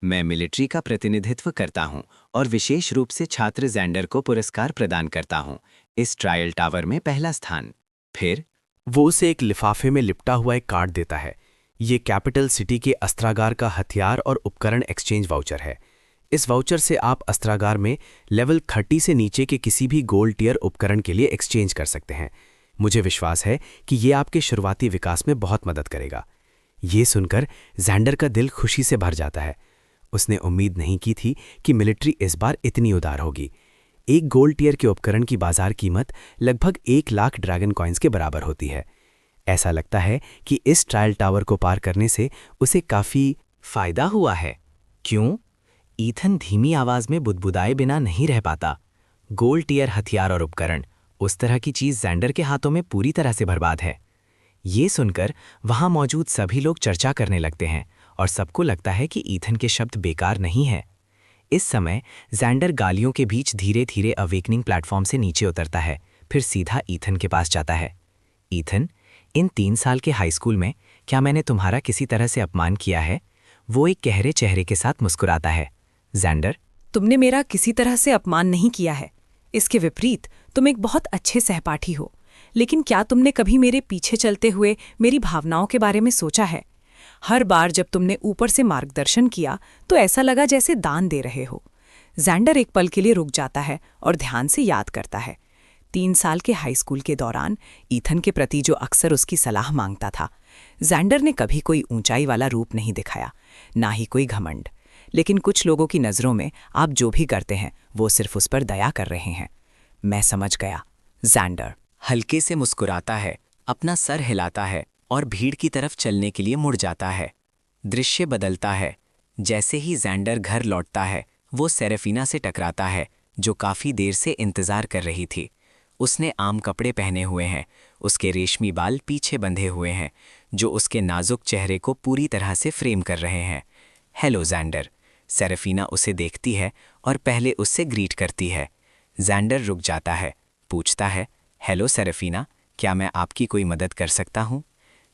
मैं मिलिट्री का प्रतिनिधित्व करता हूं और विशेष रूप से छात्र जैंडर को पुरस्कार प्रदान करता हूं। इस ट्रायल टावर में पहला स्थान। फिर वो उसे एक लिफाफे में लिपटा हुआ एक कार्ड देता है। ये कैपिटल सिटी के अस्त्रागार का हथियार और उपकरण एक्सचेंज वाउचर है। इस वाउचर से आप अस्त्रागार में लेवल 30 से नीचे के किसी भी गोल्ड टियर उपकरण के लिए एक्सचेंज कर सकते हैं। मुझे विश्वास है कि ये आपके शुरुआती विकास में बहुत मदद करेगा। ये सुनकर जैंडर का दिल खुशी से भर जाता है। उसने उम्मीद नहीं की थी कि मिलिट्री इस बार इतनी उदार होगी। एक गोल्ड टियर के उपकरण की बाजार कीमत लगभग 1 लाख ड्रैगन कॉइन्स के बराबर होती है। ऐसा लगता है कि इस ट्रायल टावर को पार करने से उसे काफ़ी फायदा हुआ है। क्यों? ईथन धीमी आवाज में बुदबुदाए बिना नहीं रह पाता। गोल्ड टियर हथियार और उपकरण, उस तरह की चीज जैंडर के हाथों में पूरी तरह से बर्बाद है। ये सुनकर वहां मौजूद सभी लोग चर्चा करने लगते हैं और सबको लगता है कि ईथन के शब्द बेकार नहीं है। इस समय जैंडर गालियों के बीच धीरे धीरे अवेकनिंग प्लेटफॉर्म से नीचे उतरता है, फिर सीधा ईथन के पास जाता है। ईथन, इन 3 साल के हाई स्कूल में क्या मैंने तुम्हारा किसी तरह से अपमान किया है? वो एक गहरे चेहरे के साथ मुस्कुराता है। जैंडर, तुमने मेरा किसी तरह से अपमान नहीं किया है। इसके विपरीत तुम एक बहुत अच्छे सहपाठी हो। लेकिन क्या तुमने कभी मेरे पीछे चलते हुए मेरी भावनाओं के बारे में सोचा है? हर बार जब तुमने ऊपर से मार्गदर्शन किया तो ऐसा लगा जैसे दान दे रहे हो। जैंडर एक पल के लिए रुक जाता है और ध्यान से याद करता है 3 साल के हाई स्कूल के दौरान ईथन के प्रति जो अक्सर उसकी सलाह मांगता था। जैंडर ने कभी कोई ऊंचाई वाला रूप नहीं दिखाया, ना ही कोई घमंड। लेकिन कुछ लोगों की नज़रों में आप जो भी करते हैं वो सिर्फ उस पर दया कर रहे हैं। मैं समझ गया। जैंडर हल्के से मुस्कुराता है, अपना सर हिलाता है और भीड़ की तरफ चलने के लिए मुड़ जाता है। दृश्य बदलता है। जैसे ही जैंडर घर लौटता है, वो सेरेफिना से टकराता है, जो काफ़ी देर से इंतज़ार कर रही थी। उसने आम कपड़े पहने हुए हैं, उसके रेशमी बाल पीछे बंधे हुए हैं, जो उसके नाजुक चेहरे को पूरी तरह से फ्रेम कर रहे हैं। Hello gender. सेरेफिना उसे देखती है और पहले उससे ग्रीट करती है। जैंडर रुक जाता है, पूछता है, हेलो सेरेफिना, क्या मैं आपकी कोई मदद कर सकता हूँ?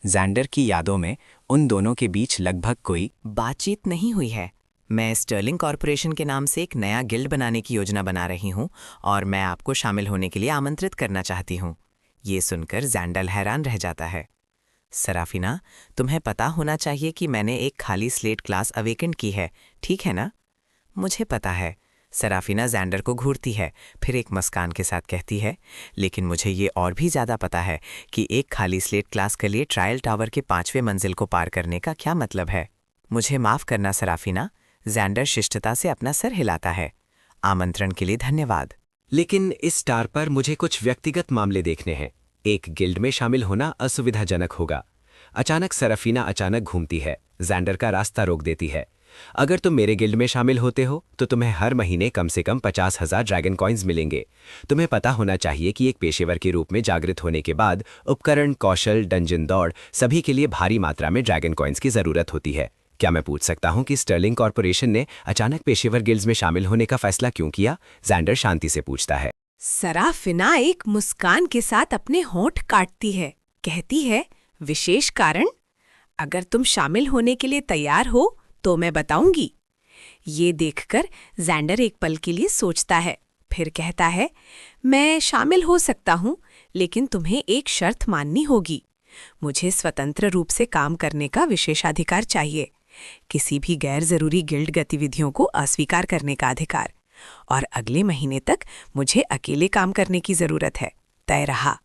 जैंडर की यादों में उन दोनों के बीच लगभग कोई बातचीत नहीं हुई है। मैं स्टर्लिंग कॉरपोरेशन के नाम से एक नया गिल्ड बनाने की योजना बना रही हूँ और मैं आपको शामिल होने के लिए आमंत्रित करना चाहती हूँ। ये सुनकर जैंडर हैरान रह जाता है। सराफिना, तुम्हें पता होना चाहिए कि मैंने एक खाली स्लेट क्लास अवेकेंट की है, ठीक है ना? मुझे पता है। सराफिना जैंडर को घूरती है, फिर एक मुस्कान के साथ कहती है, लेकिन मुझे ये और भी ज़्यादा पता है कि एक खाली स्लेट क्लास के लिए ट्रायल टावर के 5वें मंजिल को पार करने का क्या मतलब है। मुझे माफ़ करना सराफिना। जैंडर शिष्टता से अपना सर हिलाता है। आमंत्रण के लिए धन्यवाद। लेकिन इस स्टार पर मुझे कुछ व्यक्तिगत मामले देखने हैं। एक गिल्ड में शामिल होना असुविधाजनक होगा। अचानक सेरेफिना अचानक घूमती है, जैंडर का रास्ता रोक देती है। अगर तुम मेरे गिल्ड में शामिल होते हो तो तुम्हें हर महीने कम से कम 50,000 ड्रैगन कॉइन्स मिलेंगे। तुम्हें पता होना चाहिए कि एक पेशेवर के रूप में जागृत होने के बाद उपकरण, कौशल, डंजन दौड़ सभी के लिए भारी मात्रा में ड्रैगन कॉइन्स की ज़रूरत होती है। क्या मैं पूछ सकता हूं कि स्टर्लिंग कॉरपोरेशन ने अचानक पेशेवर गिल्ड्स में शामिल होने का फैसला क्यों किया? जैंडर शांति से पूछता है। सराफिना एक मुस्कान के साथ अपने होंठ काटती है, कहती है, विशेष कारण? अगर तुम शामिल होने के लिए तैयार हो तो मैं बताऊंगी। ये देखकर जैंडर एक पल के लिए सोचता है, फिर कहता है, मैं शामिल हो सकता हूँ, लेकिन तुम्हें एक शर्त माननी होगी। मुझे स्वतंत्र रूप से काम करने का विशेषाधिकार चाहिए, किसी भी गैर जरूरी गिल्ड गतिविधियों को अस्वीकार करने का अधिकार, और अगले महीने तक मुझे अकेले काम करने की जरूरत है। तय रहा।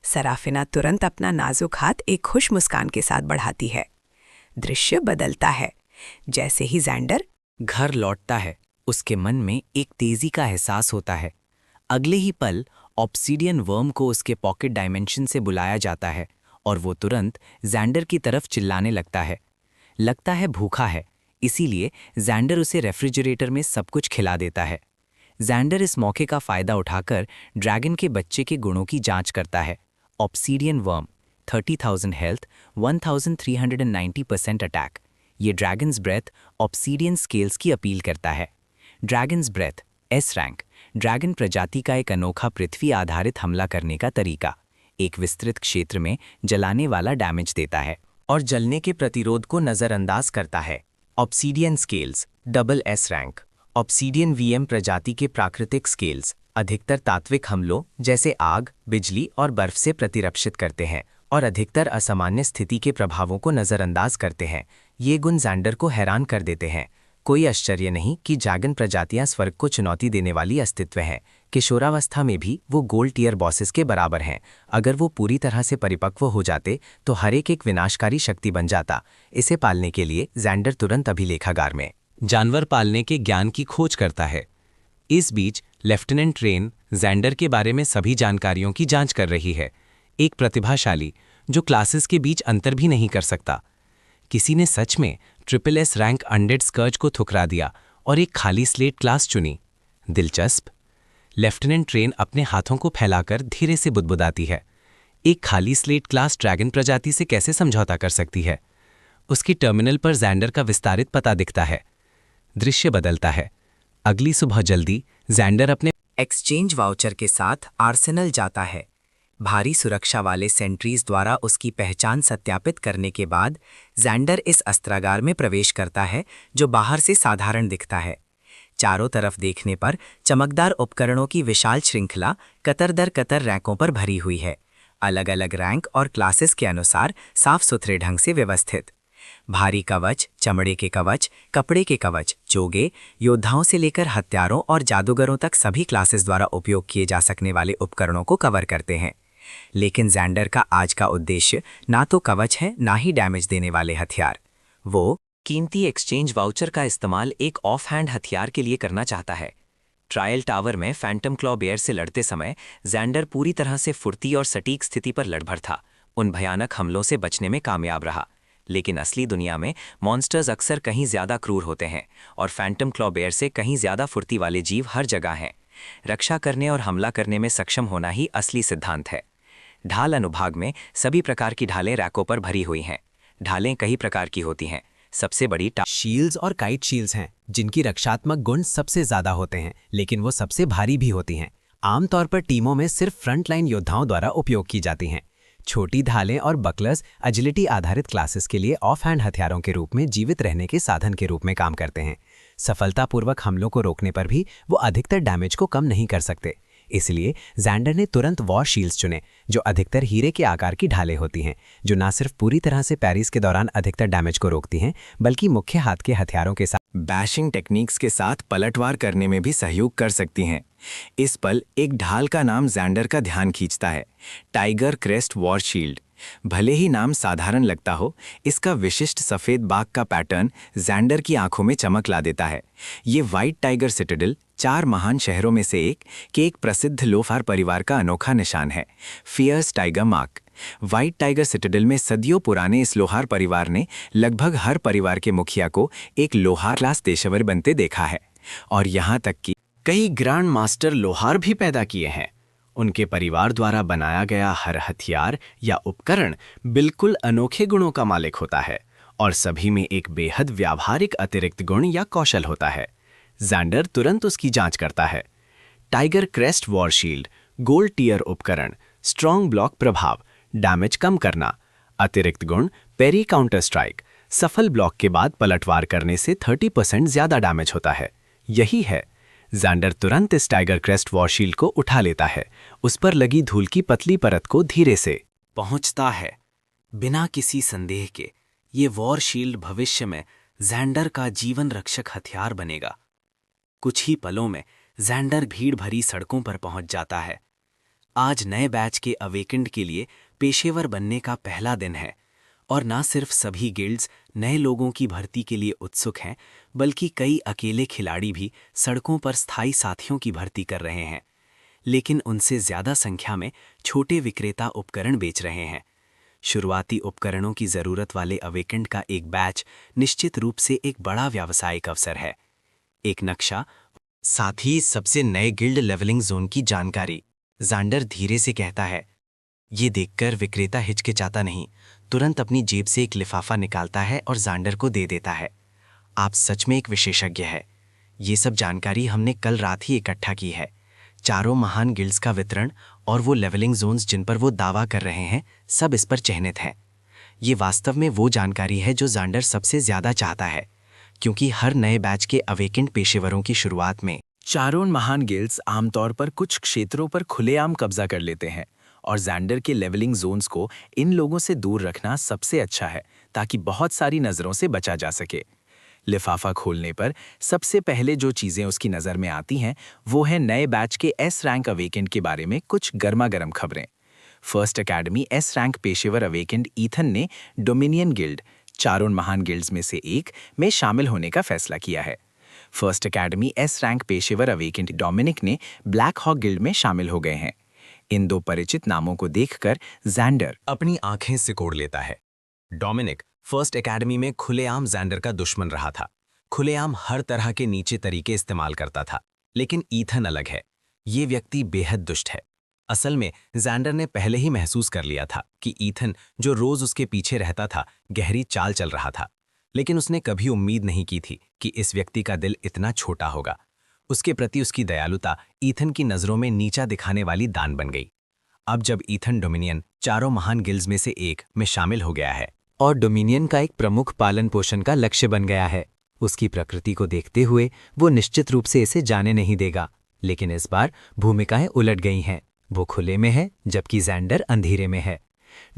सराफिना तुरंत अपना नाजुक हाथ एक खुश मुस्कान के साथ बढ़ाती है। दृश्य बदलता है। जैसे ही जैंडर घर लौटता है, उसके मन में एक तेजी का एहसास होता है। अगले ही पल ऑब्सीडियन वर्म को उसके पॉकेट डायमेंशन से बुलाया जाता है और वो तुरंत जैंडर की तरफ चिल्लाने लगता है भूखा है, इसीलिए जैंडर उसे रेफ्रिजरेटर में सब कुछ खिला देता है। जैंडर इस मौके का फायदा उठाकर ड्रैगन के बच्चे के गुणों की जांच करता है। Obsidian worm, 30,000 health, 1390% attack. ये ड्रैगन्स ब्रेथ ऑब्सीडियन स्केल्स की अपील करता है। Dragon's breath S rank, dragon प्रजाति का एक अनोखा पृथ्वी आधारित हमला करने का तरीका। एक विस्तृत क्षेत्र में जलाने वाला डैमेज देता है और जलने के प्रतिरोध को नज़रअंदाज करता है। Obsidian scales double S rank, obsidian VM प्रजाति के प्राकृतिक स्केल्स अधिकतर तात्विक हमलों जैसे आग, बिजली और बर्फ से प्रतिरक्षित करते हैं और अधिकतर असामान्य स्थिति के प्रभावों को नज़रअंदाज करते हैं। ये गुण जैंडर को हैरान कर देते हैं। कोई आश्चर्य नहीं कि ड्रैगन प्रजातियां स्वर्ग को चुनौती देने वाली अस्तित्व हैं। किशोरावस्था में भी वो गोल्ड टियर बॉसेस के बराबर हैं। अगर वो पूरी तरह से परिपक्व हो जाते तो हर एक विनाशकारी शक्ति बन जाता। इसे पालने के लिए जैंडर तुरंत अभिलेखागार में जानवर पालने के ज्ञान की खोज करता है। इस बीच लेफ्टिनेंट रेन जैंडर के बारे में सभी जानकारियों की जांच कर रही है। एक प्रतिभाशाली जो क्लासेस के बीच अंतर भी नहीं कर सकता। किसी ने सच में SSS रैंक अनडेड स्कर्ज को ठुकरा दिया और एक खाली स्लेट क्लास चुनी। दिलचस्प। लेफ्टिनेंट रेन अपने हाथों को फैलाकर धीरे से बुदबुदाती है। एक खाली स्लेट क्लास ड्रैगन प्रजाति से कैसे समझौता कर सकती है? उसकी टर्मिनल पर जैंडर का विस्तारित पता दिखता है। दृश्य बदलता है। अगली सुबह जल्दी जैंडर अपने एक्सचेंज वाउचर के साथ आर्सेनल जाता है। भारी सुरक्षा वाले सेंट्रीज द्वारा उसकी पहचान सत्यापित करने के बाद जैंडर इस अस्त्रागार में प्रवेश करता है, जो बाहर से साधारण दिखता है। चारों तरफ देखने पर चमकदार उपकरणों की विशाल श्रृंखला कतर दर कतर रैकों पर भरी हुई है, अलग अलग रैंक और क्लासेस के अनुसार साफ सुथरे ढंग से व्यवस्थित। भारी कवच, चमड़े के कवच, कपड़े के कवच, चोगे, योद्धाओं से लेकर हत्यारों और जादूगरों तक सभी क्लासेस द्वारा उपयोग किए जा सकने वाले उपकरणों को कवर करते हैं। लेकिन जैंडर का आज का उद्देश्य ना तो कवच है, ना ही डैमेज देने वाले हथियार। वो कीमती एक्सचेंज वाउचर का इस्तेमाल एक ऑफ हैंड हथियार के लिए करना चाहता है। ट्रायल टावर में फैंटम क्लॉ बेयर से लड़ते समय जैंडर पूरी तरह से फुर्ती और सटीक स्थिति पर लड़भर था। उन भयानक हमलों से बचने में कामयाब रहा। लेकिन असली दुनिया में मॉन्स्टर्स अक्सर कहीं ज्यादा क्रूर होते हैं और फैंटम क्लॉ बेयर से कहीं ज्यादा फुर्ती वाले जीव हर जगह हैं। रक्षा करने और हमला करने में सक्षम होना ही असली सिद्धांत है। ढाल अनुभाग में सभी प्रकार की ढालें रैकों पर भरी हुई हैं। ढालें कई प्रकार की होती हैं। सबसे बड़ी शील्ड्स और काइट शील्ड्स हैं, जिनकी रक्षात्मक गुण सबसे ज्यादा होते हैं, लेकिन वो सबसे भारी भी होती हैं। आमतौर पर टीमों में सिर्फ फ्रंटलाइन योद्धाओं द्वारा उपयोग की जाती हैं। छोटी ढालें और बकलर्स एजिलिटी आधारित क्लासेस के लिए ऑफ हैंड हथियारों के रूप में जीवित रहने के साधन के रूप में काम करते हैं। सफलतापूर्वक हमलों को रोकने पर भी वो अधिकतर डैमेज को कम नहीं कर सकते। इसलिए जैंडर ने तुरंत वॉर शील्ड्स चुने, जो अधिकतर हीरे के आकार की ढालें होती हैं, जो न सिर्फ पूरी तरह से पैरिस के दौरान अधिकतर डैमेज को रोकती हैं, बल्कि मुख्य हाथ के हथियारों के साथ बैशिंग टेक्निक्स के साथ पलटवार करने में भी सहयोग कर सकती हैं। इस पल एक ढाल का नाम जैंडर का ध्यान खींचता है, टाइगर क्रेस्ट वॉर शील्ड। भले ही नाम साधारण लगता हो, इसका विशिष्ट सफेद बाग का पैटर्न जैंडर की आंखों में चमक ला देता है। ये व्हाइट टाइगर सिटाडेल 4 महान शहरों में से एक के एक प्रसिद्ध लोफार परिवार का अनोखा निशान है, fierce tiger mark. White tiger citadel में सदियों पुराने इस लोहार परिवार ने लगभग हर परिवार के मुखिया को एक लोहार क्लास पेशेवर बनते देखा है, और यहाँ तक कि कई ग्रैंड मास्टर लोहार भी पैदा किए हैं। उनके परिवार द्वारा बनाया गया हर हथियार या उपकरण बिल्कुल अनोखे गुणों का मालिक होता है, और सभी में एक बेहद व्यावहारिक अतिरिक्त गुण या कौशल होता है। जैंडर तुरंत उसकी जांच करता है। Tiger crest war shield, gold tier उपकरण, स्ट्रॉन्ग ब्लॉक प्रभाव, डैमेज कम करना, अतिरिक्त गुण पेरी काउंटर स्ट्राइक। सफल ब्लॉक के बाद पलटवार करने से 30% ज्यादा डैमेज होता है। यही है। जैंडर तुरंत इस टाइगर क्रेस्ट वॉर शील्ड को उठा लेता है, उस पर लगी धूल की पतली परत को धीरे से पहुंचता है। बिना किसी संदेह के ये वॉर शील्ड भविष्य में जैंडर का जीवन रक्षक हथियार बनेगा। कुछ ही पलों में जैंडर भीड़ भरी सड़कों पर पहुंच जाता है। आज नए बैच के अवेकेंड के लिए पेशेवर बनने का पहला दिन है, और ना सिर्फ सभी गिल्ड्स नए लोगों की भर्ती के लिए उत्सुक हैं, बल्कि कई अकेले खिलाड़ी भी सड़कों पर स्थायी साथियों की भर्ती कर रहे हैं। लेकिन उनसे ज्यादा संख्या में छोटे विक्रेता उपकरण बेच रहे हैं। शुरुआती उपकरणों की जरूरत वाले अवेकेंड का एक बैच निश्चित रूप से एक बड़ा व्यावसायिक अवसर है। एक नक्शा, साथ ही सबसे नए गिल्ड लेवलिंग जोन की जानकारी। जैंडर धीरे से कहता है। ये देखकर विक्रेता हिचकिचाता नहीं, तुरंत अपनी जेब से एक लिफाफा निकालता है और जैंडर को दे देता है। आप सच में एक विशेषज्ञ है। ये सब जानकारी हमने कल रात ही इकट्ठा की है। चारों महान गिल्ड्स का वितरण और वो लेवलिंग जोन्स जिन पर वो दावा कर रहे हैं, सब इस पर चिह्नित है। ये वास्तव में वो जानकारी है जो जैंडर सबसे ज्यादा चाहता है, क्योंकि हर नए बैच के अवेकेंड पेशेवरों की शुरुआत में चारों महान गिल्ड्स आमतौर पर कुछ क्षेत्रों पर खुलेआम कब्जा कर लेते हैं, और जैंडर के लेवलिंग जोन्स को इन लोगों से दूर रखना सबसे अच्छा है, ताकि बहुत सारी नजरों से बचा जा सके। लिफाफा खोलने पर सबसे पहले जो चीजें उसकी नजर में आती हैं वो है नए बैच के एस रैंक अवेकेंड के बारे में कुछ गर्मा-गर्म खबरें। फर्स्ट एकेडमी एस रैंक पेशेवर अवेकेंड ईथन ने डोमिनियन गिल्ड, चारों महान गिल्ड्स में से एक, में शामिल होने का फैसला किया है। फर्स्ट एकेडमी एस रैंक पेशेवर अवेकेंड डोमिनिक ने ब्लैक हॉक गिल्ड में शामिल हो गए हैं। इन दो परिचित नामों को देखकर जैंडर अपनी आंखें सिकोड़ लेता है। डोमिनिक फर्स्ट एकेडमी में खुलेआम जैंडर का दुश्मन रहा था, खुलेआम हर तरह के नीचे तरीके इस्तेमाल करता था। लेकिन ईथन अलग है, ये व्यक्ति बेहद दुष्ट है। असल में जैंडर ने पहले ही महसूस कर लिया था कि ईथन, जो रोज उसके पीछे रहता था, गहरी चाल चल रहा था। लेकिन उसने कभी उम्मीद नहीं की थी कि इस व्यक्ति का दिल इतना छोटा होगा। उसके प्रति उसकी दयालुता ईथन की नज़रों में नीचा दिखाने वाली दान बन गई। अब जब ईथन डोमिनियन, चारों महान गिल्ड्स में से एक, में शामिल हो गया है और डोमिनियन का एक प्रमुख पालन पोषण का लक्ष्य बन गया है, उसकी प्रकृति को देखते हुए वो निश्चित रूप से इसे जाने नहीं देगा। लेकिन इस बार भूमिकाएं उलट गई हैं। वो खुले में है जबकि जैंडर अंधेरे में है।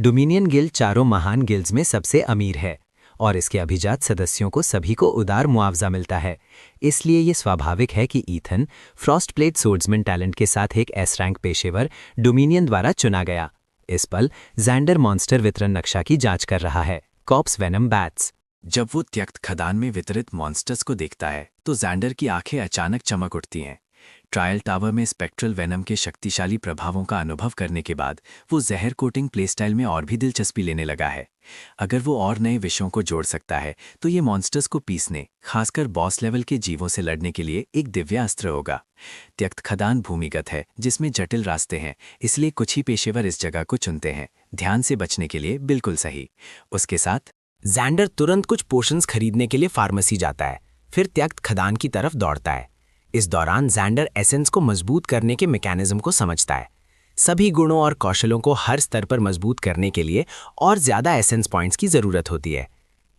डोमिनियन गिल्ड चारों महान गिल्ड्स में सबसे अमीर है और इसके अभिजात सदस्यों को सभी को उदार मुआवजा मिलता है। इसलिए ये स्वाभाविक है कि Ethan Frost plate swordsman talent के साथ एक एस रैंक पेशेवर डोमिनियन द्वारा चुना गया। इस पल जैंडर मॉन्स्टर वितरण नक्शा की जांच कर रहा है, कॉप्स वेनम बैट्स। जब वो त्यक्त खदान में वितरित मॉन्स्टर्स को देखता है तो जैंडर की आंखें अचानक चमक उठती हैं। ट्रायल टावर में स्पेक्ट्रल वेनम के शक्तिशाली प्रभावों का अनुभव करने के बाद वो जहर कोटिंग प्लेस्टाइल में और भी दिलचस्पी लेने लगा है। अगर वो और नए विषयों को जोड़ सकता है तो ये मॉन्स्टर्स को पीसने, खासकर बॉस लेवल के जीवों से लड़ने के लिए एक दिव्य अस्त्र होगा। त्यक्त खदान भूमिगत है जिसमें जटिल रास्ते हैं, इसलिए कुछ ही पेशेवर इस जगह को चुनते हैं, ध्यान से बचने के लिए बिल्कुल सही। उसके साथ जैंडर तुरंत कुछ पोशंस खरीदने के लिए फार्मेसी जाता है, फिर त्यक्त खदान की तरफ दौड़ता है। इस दौरान जैंडर एसेंस को मजबूत करने के मैकेनिज्म को समझता है। सभी गुणों और कौशलों को हर स्तर पर मजबूत करने के लिए और ज़्यादा एसेंस पॉइंट्स की ज़रूरत होती है।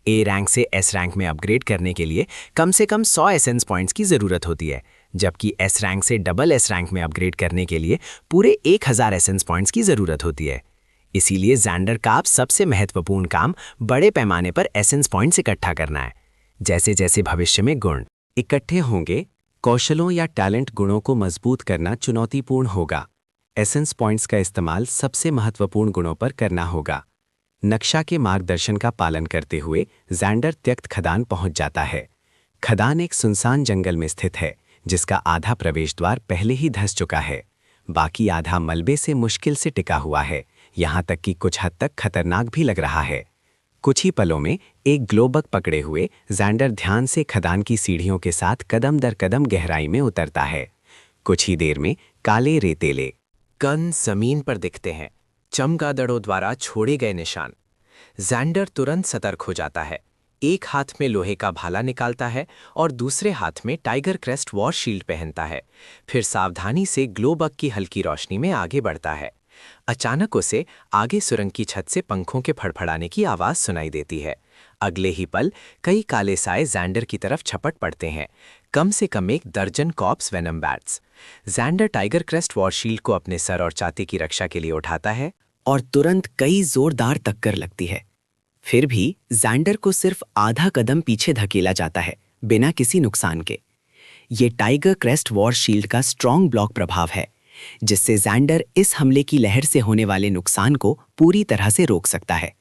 ए रैंक से एस रैंक में अपग्रेड करने के लिए कम से कम 100 एसेंस पॉइंट्स की ज़रूरत होती है, जबकि एस रैंक से डबल एस रैंक में अपग्रेड करने के लिए पूरे 1000 एसेंस पॉइंट्स की ज़रूरत होती है। इसीलिए जैंडर का अब सबसे महत्वपूर्ण काम बड़े पैमाने पर एसेंस पॉइंट्स इकट्ठा करना है। जैसे जैसे भविष्य में गुण इकट्ठे होंगे, कौशलों या टैलेंट गुणों को मजबूत करना चुनौतीपूर्ण होगा। एसेंस पॉइंट्स का इस्तेमाल सबसे महत्वपूर्ण गुणों पर करना होगा। नक्शा के मार्गदर्शन का पालन करते हुए जैंडर त्यक्त खदान पहुंच जाता है। खदान एक सुनसान जंगल में स्थित है जिसका आधा प्रवेश द्वार पहले ही धंस चुका है, बाकी आधा मलबे से मुश्किल से टिका हुआ है, यहाँ तक कि कुछ हद तक खतरनाक भी लग रहा है। कुछ ही पलों में एक ग्लोबक पकड़े हुए जैंडर ध्यान से खदान की सीढ़ियों के साथ कदम दर कदम गहराई में उतरता है। कुछ ही देर में काले रेतेले कण जमीन पर दिखते हैं, चमगादड़ों द्वारा छोड़े गए निशान। जैंडर तुरंत सतर्क हो जाता है, एक हाथ में लोहे का भाला निकालता है और दूसरे हाथ में टाइगर क्रेस्ट वॉर शील्ड पहनता है। फिर सावधानी से ग्लोबक की हल्की रोशनी में आगे बढ़ता है। अचानक उसे आगे सुरंग की छत से पंखों के फड़फड़ाने की आवाज सुनाई देती है। अगले ही पल कई काले साए जैंडर की तरफ झपट पड़ते हैं, कम से कम 1 दर्जन corpse venom bats. Zander tiger crest war shield को अपने सर और छाती की रक्षा के लिए उठाता है और तुरंत कई जोरदार टक्कर लगती है। फिर भी जैंडर को सिर्फ आधा कदम पीछे धकेला जाता है, बिना किसी नुकसान के। ये टाइगर क्रेस्ट वॉर शील्ड का स्ट्रॉन्ग ब्लॉक प्रभाव है, जिससे जैंडर इस हमले की लहर से होने वाले नुकसान को पूरी तरह से रोक सकता है।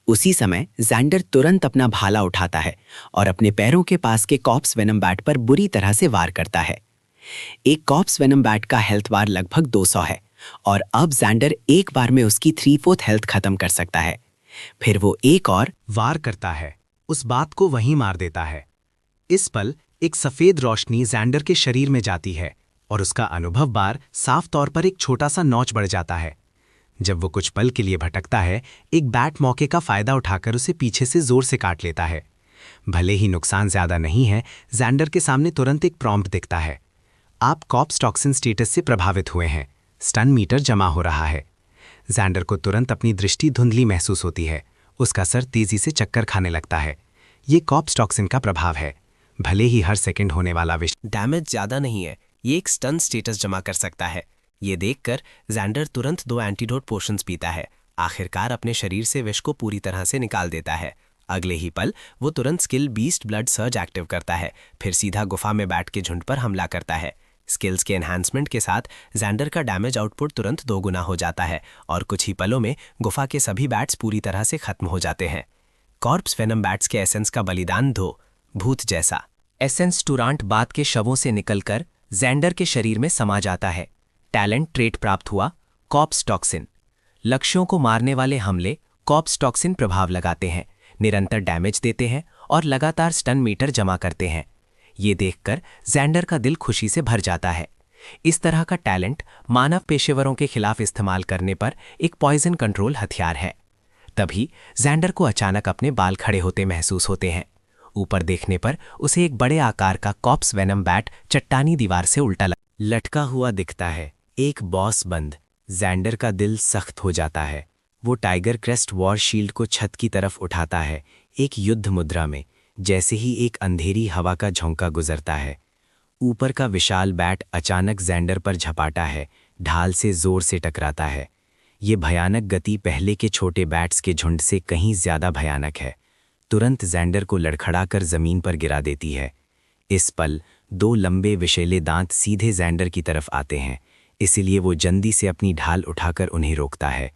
उसी समय जैंडर तुरंत अपना भाला उठाता है और अपने पैरों के पास के कॉप्स वेनम बैट पर बुरी तरह से वार करता है। एक कॉप्स वेनम बैट का हेल्थ बार लगभग 200 है और अब जैंडर एक बार में उसकी 3/4 हेल्थ खत्म कर सकता है। फिर वो एक और वार करता है, उस बात को वहीं मार देता है। इस पल एक सफेद रोशनी जैंडर के शरीर में जाती है और उसका अनुभव बार साफ तौर पर एक छोटा सा नॉच बढ़ जाता है। जब वो कुछ पल के लिए भटकता है, एक बैट मौके का फायदा उठाकर उसे पीछे से जोर से काट लेता है। भले ही नुकसान ज्यादा नहीं है, जैंडर के सामने तुरंत एक प्रॉम्प्ट दिखता है। आप कॉप्स टॉक्सिन स्टेटस से प्रभावित हुए हैं, स्टन मीटर जमा हो रहा है। जैंडर को तुरंत अपनी दृष्टि धुंधली महसूस होती है, उसका सर तेजी से चक्कर खाने लगता है। ये कॉप्स टॉक्सिन का प्रभाव है। भले ही हर सेकंड होने वाला विष डैमेज ज्यादा नहीं है, ये एक स्टन स्टेटस जमा कर सकता है। ये देखकर जैंडर तुरंत 2 एंटीडोट पोशंस पीता है, आखिरकार अपने शरीर से विष को पूरी तरह से निकाल देता है। अगले ही पल वो तुरंत skill beast blood surge active करता है, फिर सीधा गुफा में बैट के झुंड पर हमला करता है। स्किल्स के एनहांसमेंट के साथ जैंडर का डैमेज आउटपुट तुरंत 2 गुना हो जाता है और कुछ ही पलों में गुफा के सभी बैट्स पूरी तरह से खत्म हो जाते हैं। कॉर्प्स वेनम बैट्स के एसेंस का बलिदान दो, भूत जैसा। एसेंस टुरांट बात के शवों से निकलकर जैंडर के शरीर में समा जाता है। टैलेंट ट्रेट प्राप्त हुआ, कॉप्स टॉक्सिन। लक्ष्यों को मारने वाले हमले कॉप्स टॉक्सिन प्रभाव लगाते हैं, निरंतर डैमेज देते हैं और लगातार स्टन मीटर जमा करते हैं। ये देखकर जैंडर का दिल खुशी से भर जाता है। इस तरह का टैलेंट मानव पेशेवरों के खिलाफ इस्तेमाल करने पर एक पॉइजन कंट्रोल हथियार है। तभी जैंडर को अचानक अपने बाल खड़े होते महसूस होते हैं। ऊपर देखने पर उसे एक बड़े आकार का कॉप्स वेनम बैट चट्टानी दीवार से उल्टा लटका हुआ दिखता है, एक बॉस बंद। जैंडर का दिल सख्त हो जाता है। वो टाइगर क्रेस्ट वॉर शील्ड को छत की तरफ उठाता है, एक युद्ध मुद्रा में। जैसे ही एक अंधेरी हवा का झोंका गुजरता है, ऊपर का विशाल बैट अचानक जैंडर पर झपाटा है, ढाल से जोर से टकराता है। ये भयानक गति पहले के छोटे बैट्स के झुंड से कहीं ज्यादा भयानक है। तुरंत जैंडर को लड़खड़ाकर जमीन पर गिरा देती है। इस पल 2 लंबे विषैले दांत सीधे जैंडर की तरफ आते हैं, इसलिए वो जल्दी से अपनी ढाल उठाकर उन्हें रोकता है।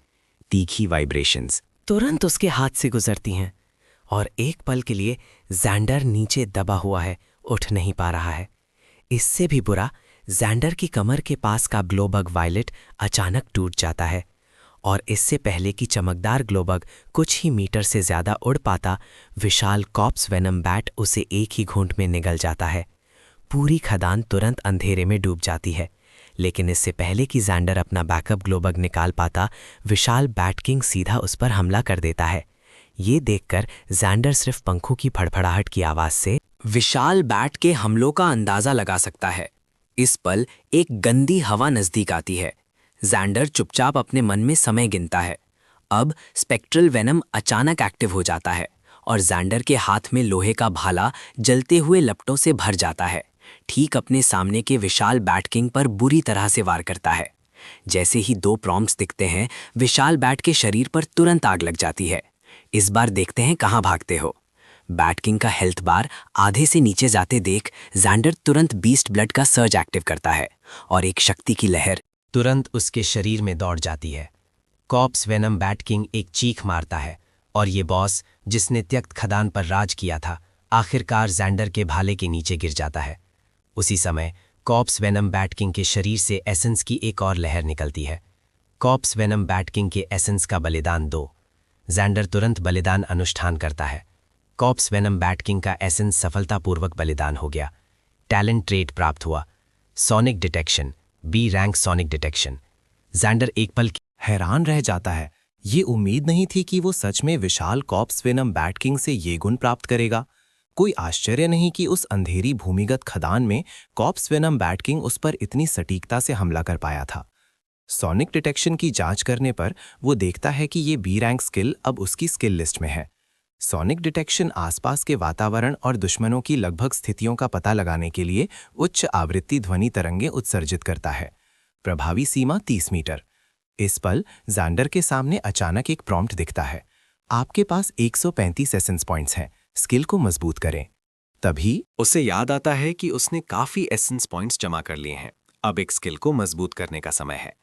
तीखी वाइब्रेशंस तुरंत उसके हाथ से गुजरती हैं और एक पल के लिए जैंडर नीचे दबा हुआ है, उठ नहीं पा रहा है। इससे भी बुरा, जैंडर की कमर के पास का ग्लोबग वायलेट अचानक टूट जाता है और इससे पहले कि चमकदार ग्लोबग कुछ ही मीटर से ज्यादा उड़ पाता, विशाल कॉप्स वेनम बैट उसे एक ही घूंट में निगल जाता है। पूरी खदान तुरंत अंधेरे में डूब जाती है, लेकिन इससे पहले कि जैंडर अपना बैकअप ग्लोबग निकाल पाता, विशाल बैट किंग सीधा उस पर हमला कर देता है। ये देखकर जैंडर सिर्फ पंखों की फड़फड़ाहट की आवाज से विशाल बैट के हमलों का अंदाजा लगा सकता है। इस पल एक गंदी हवा नजदीक आती है। जैंडर चुपचाप अपने मन में समय गिनता है। अब स्पेक्ट्रल वेनम अचानक एक्टिव हो जाता है और जैंडर के हाथ में लोहे का भाला जलते हुए लपटों से भर जाता है। ठीक अपने सामने के विशाल बैट किंग पर बुरी तरह से वार करता है। जैसे ही 2 प्रॉम्प्ट्स दिखते हैं, विशाल बैट के शरीर पर तुरंत आग लग जाती है। इस बार देखते हैं कहां भागते हो। बैट किंग का हेल्थ बार आधे से नीचे जाते देख जैंडर तुरंत बीस्ट ब्लड का सर्ज एक्टिव करता है और एक शक्ति की लहर तुरंत उसके शरीर में दौड़ जाती है। कॉप्स वेनम बैट किंग एक चीख मारता है और ये बॉस जिसने त्यक्त खदान पर राज किया था, आखिरकार जैंडर के भाले के नीचे गिर जाता है। उसी समय कॉप्स वेनम बैट किंग के शरीर से एसेंस की एक और लहर निकलती है। कॉप्स वेनम बैट किंग के एसेंस का बलिदान दो। जैंडर तुरंत बलिदान अनुष्ठान करता है। कॉप्स वेनम बैट किंग का एसेंस सफलतापूर्वक बलिदान हो गया। टैलेंट ट्रेट प्राप्त हुआ, sonic detection, B rank sonic detection. Zander एक पल हैरान रह जाता है। ये उम्मीद नहीं थी कि वो सच में विशाल कॉप्स वेनम बैट किंग से ये गुण प्राप्त करेगा। कोई आश्चर्य नहीं कि उस अंधेरी भूमिगत खदान में कॉप्स वेनम बैट किंग उस पर इतनी सटीकता से हमला कर पाया था। सोनिक डिटेक्शन की जांच करने पर वो देखता है कि ये बी रैंक स्किल अब उसकी स्किल लिस्ट में है। सोनिक डिटेक्शन आसपास के वातावरण और दुश्मनों की लगभग स्थितियों का पता लगाने के लिए उच्च आवृत्ति ध्वनि तरंगें उत्सर्जित करता है। प्रभावी सीमा 30 मीटर। इस पल जैंडर के सामने अचानक एक प्रॉम्प्ट दिखता है। आपके पास 135 एसेंस पॉइंट्स हैं, स्किल को मजबूत करें। तभी उसे याद आता है कि उसने काफी एसेंस पॉइंट्स जमा कर लिए हैं। अब एक स्किल को मजबूत करने का समय है।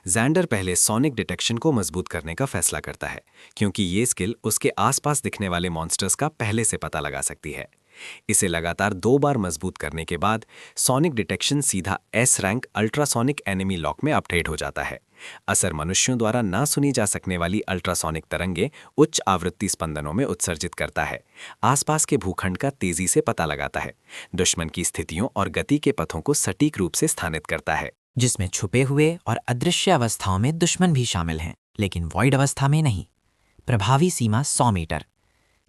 जैंडर पहले सोनिक डिटेक्शन को मजबूत करने का फैसला करता है, क्योंकि ये स्किल उसके आसपास दिखने वाले मॉन्स्टर्स का पहले से पता लगा सकती है। इसे लगातार 2 बार मजबूत करने के बाद सोनिक डिटेक्शन सीधा S rank ultrasonic enemy lock में अपडेट हो जाता है। असर मनुष्यों द्वारा ना सुनी जा सकने वाली अल्ट्रासोनिक तरंगे उच्च आवृत्ति स्पंदनों में उत्सर्जित करता है। आसपास के भूखंड का तेजी से पता लगाता है। दुश्मन की स्थितियों और गति के पथों को सटीक रूप से स्थानित करता है, जिसमें छुपे हुए और अदृश्य अवस्थाओं में दुश्मन भी शामिल हैं, लेकिन वॉइड अवस्था में नहीं। प्रभावी सीमा 100 मीटर।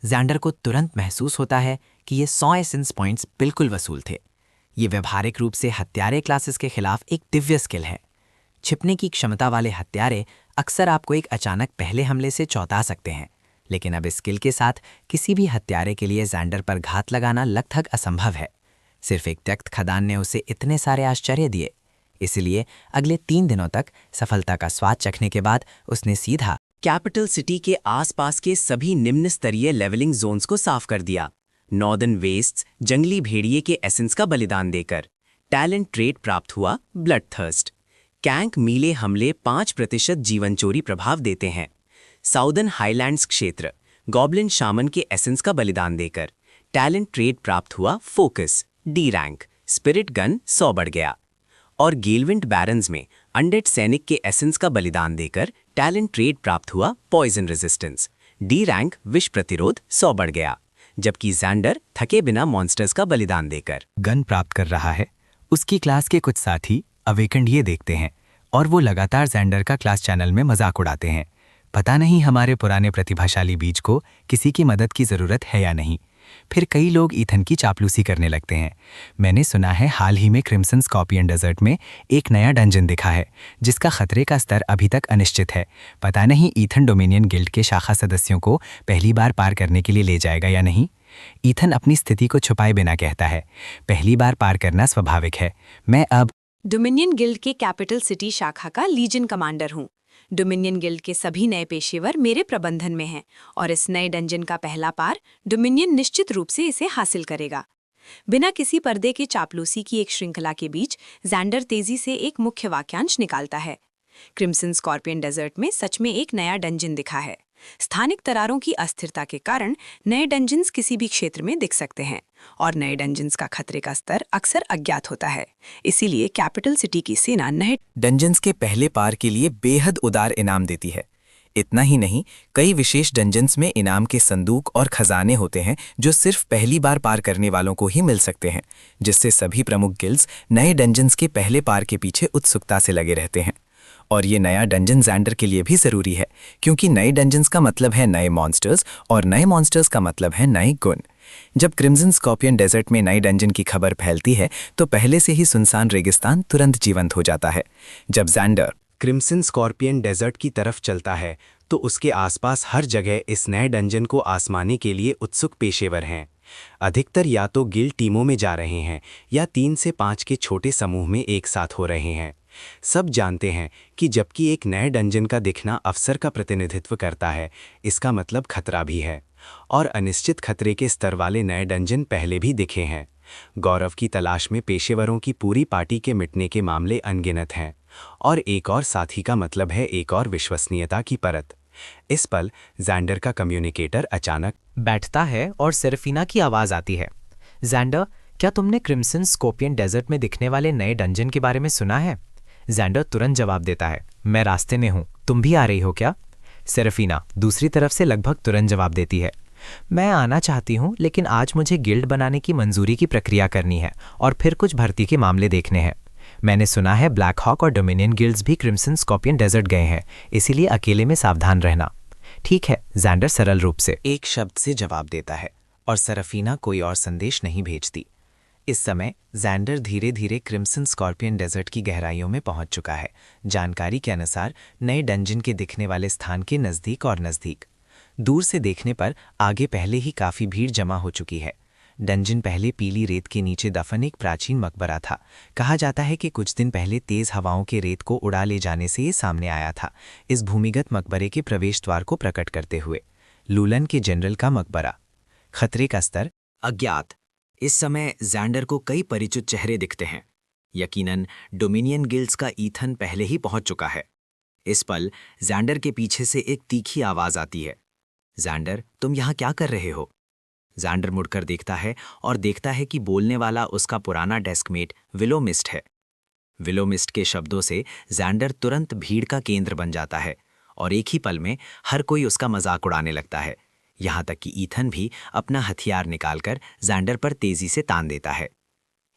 जैंडर को तुरंत महसूस होता है कि ये 100 एसेंस पॉइंट्स बिल्कुल वसूल थे। ये व्यवहारिक रूप से हत्यारे क्लासेस के खिलाफ एक दिव्य स्किल है। छिपने की क्षमता वाले हत्यारे अक्सर आपको एक अचानक पहले हमले से चौंका सकते हैं, लेकिन अब इस स्किल के साथ किसी भी हत्यारे के लिए जैंडर पर घात लगाना लगभग असंभव है। सिर्फ एक त्यक्त खदान ने उसे इतने सारे आश्चर्य दिए। इसलिए अगले 3 दिनों तक सफलता का स्वाद चखने के बाद उसने सीधा कैपिटल सिटी के आसपास के सभी निम्न स्तरीय लेवलिंग जोन्स को साफ कर दिया। नॉर्दर्न वेस्ट्स जंगली भेड़िए के एसेंस का बलिदान देकर। टैलेंट ट्रेट प्राप्त हुआ ब्लड थर्स्ट। कैंक मीले हमले 5% जीवन चोरी प्रभाव देते हैं। साउदर्न हाईलैंड्स क्षेत्र गॉब्लिन शामन के एसेंस का बलिदान देकर। टैलेंट ट्रेट प्राप्त हुआ focus D rank. Spirit gun 100 बढ़ गया। और गेलविंड बैरन्स में अनडेड सैनिक के एसेंस का बलिदान देकर टैलेंट ट्रेट प्राप्त हुआ पॉइजन रेजिस्टेंस डी रैंक विष प्रतिरोध 100 बढ़ गया। जबकि जैंडर थके बिना मॉन्स्टर्स का बलिदान देकर गन प्राप्त कर रहा है। उसकी क्लास के कुछ साथी अवेकेंड ये देखते हैं और वो लगातार जैंडर का क्लास चैनल में मजाक उड़ाते हैं। पता नहीं हमारे पुराने प्रतिभाशाली बीज को किसी की मदद की ज़रूरत है या नहीं। फिर कई लोग ईथन की चापलूसी करने लगते हैं। मैंने सुना है हाल ही में क्रिम्सन स्कॉर्पियन डेजर्ट में एक नया डंजन दिखा है जिसका खतरे का स्तर अभी तक अनिश्चित है। पता नहीं ईथन डोमिनियन गिल्ड के शाखा सदस्यों को पहली बार पार करने के लिए ले जाएगा या नहीं। ईथन अपनी स्थिति को छुपाए बिना कहता है, पहली बार पार करना स्वाभाविक है। मैं अब डोमिनियन गिल्ड के कैपिटल सिटी शाखा का लीजन कमांडर हूँ। डोमिनियन गिल्ड के सभी नए पेशेवर मेरे प्रबंधन में हैं और इस नए डंजन का पहला पार डोमिनियन निश्चित रूप से इसे हासिल करेगा। बिना किसी पर्दे के चापलूसी की एक श्रृंखला के बीच जैंडर तेजी से एक मुख्य वाक्यांश निकालता है। क्रिम्सन स्कॉर्पियन डेजर्ट में सच में एक नया डंजन दिखा है। स्थानिक दरारों की अस्थिरता के कारण नए डंजन्स किसी भी क्षेत्र में दिख सकते हैं और नए डंजन्स का खतरे का स्तर अक्सर अज्ञात होता है। इसीलिए कैपिटल सिटी की सेना नए डंजन्स के पहले पार के लिए बेहद उदार इनाम देती है। इतना ही नहीं, कई विशेष डंजन्स में इनाम के संदूक और खजाने होते हैं जो सिर्फ पहली बार पार करने वालों को ही मिल सकते हैं, जिससे सभी प्रमुख गिल्ड्स नए डंजन्स के पहले पार के पीछे उत्सुकता से लगे रहते हैं। और ये नया डंजन जैंडर के लिए भी ज़रूरी है, क्योंकि नए डंजन्स का मतलब है नए मॉन्स्टर्स और नए मॉन्स्टर्स का मतलब है नए गुण। जब क्रिम्सन स्कॉर्पियन डेजर्ट में नए डंजन की खबर फैलती है तो पहले से ही सुनसान रेगिस्तान तुरंत जीवंत हो जाता है। जब जैंडर क्रिम्सन स्कॉर्पियन डेजर्ट की तरफ चलता है तो उसके आसपास हर जगह इस नए डंजन को आजमाने के लिए उत्सुक पेशेवर हैं। अधिकतर या तो गिल्ड टीमों में जा रहे हैं या 3 से 5 के छोटे समूह में एक साथ हो रहे हैं। सब जानते हैं कि जबकि एक नए डंजन का दिखना अवसर का प्रतिनिधित्व करता है, इसका मतलब खतरा भी है। और अनिश्चित खतरे के स्तर वाले नए डंजन पहले भी दिखे हैं। गौरव की तलाश में पेशेवरों की पूरी पार्टी के मिटने के मामले अनगिनत हैं। और एक और साथी का मतलब है एक और विश्वसनीयता की परत। इस पल जैंडर का कम्युनिकेटर अचानक बैठता है और सेरेफिना की आवाज़ आती है। जैंडर, क्या तुमने क्रिम्सन स्कॉर्पियन डेजर्ट में दिखने वाले नए डंजन के बारे में सुना है? जैंडर तुरंत जवाब देता है, मैं रास्ते में हूँ, तुम भी आ रही हो क्या? सेरेफिना दूसरी तरफ से लगभग तुरंत जवाब देती है, मैं आना चाहती हूँ, लेकिन आज मुझे गिल्ड बनाने की मंजूरी की प्रक्रिया करनी है और फिर कुछ भर्ती के मामले देखने हैं। मैंने सुना है ब्लैक हॉक और डोमिनियन गिल्ड्स भी क्रिम्सन स्कॉर्पियन डेजर्ट गए हैं, इसीलिए अकेले में सावधान रहना। ठीक है, जैंडर सरल रूप से एक शब्द से जवाब देता है और सेरेफिना कोई और संदेश नहीं भेजती। इस समय जैंडर धीरे धीरे क्रिम्सन स्कॉर्पियन डेजर्ट की गहराइयों में पहुंच चुका है। जानकारी के अनुसार नए डंजन के दिखने वाले स्थान के नज़दीक और नज़दीक। दूर से देखने पर आगे पहले ही काफ़ी भीड़ जमा हो चुकी है। डंजन पहले पीली रेत के नीचे दफन एक प्राचीन मकबरा था। कहा जाता है कि कुछ दिन पहले तेज़ हवाओं के रेत को उड़ा ले जाने से ये सामने आया था, इस भूमिगत मकबरे के प्रवेश द्वार को प्रकट करते हुए। लूलन के जनरल का मकबरा। खतरे का स्तर अज्ञात। इस समय जैंडर को कई परिचित चेहरे दिखते हैं। यकीनन डोमिनियन गिल्ड्स का ईथन पहले ही पहुंच चुका है। इस पल जैंडर के पीछे से एक तीखी आवाज आती है, जैंडर, तुम यहाँ क्या कर रहे हो? जैंडर मुड़कर देखता है और देखता है कि बोलने वाला उसका पुराना डेस्कमेट विलो मिस्ट है। विलो मिस्ट के शब्दों से जैंडर तुरंत भीड़ का केंद्र बन जाता है और एक ही पल में हर कोई उसका मजाक उड़ाने लगता है। यहाँ तक कि ईथन भी अपना हथियार निकालकर जैंडर पर तेजी से तान देता है।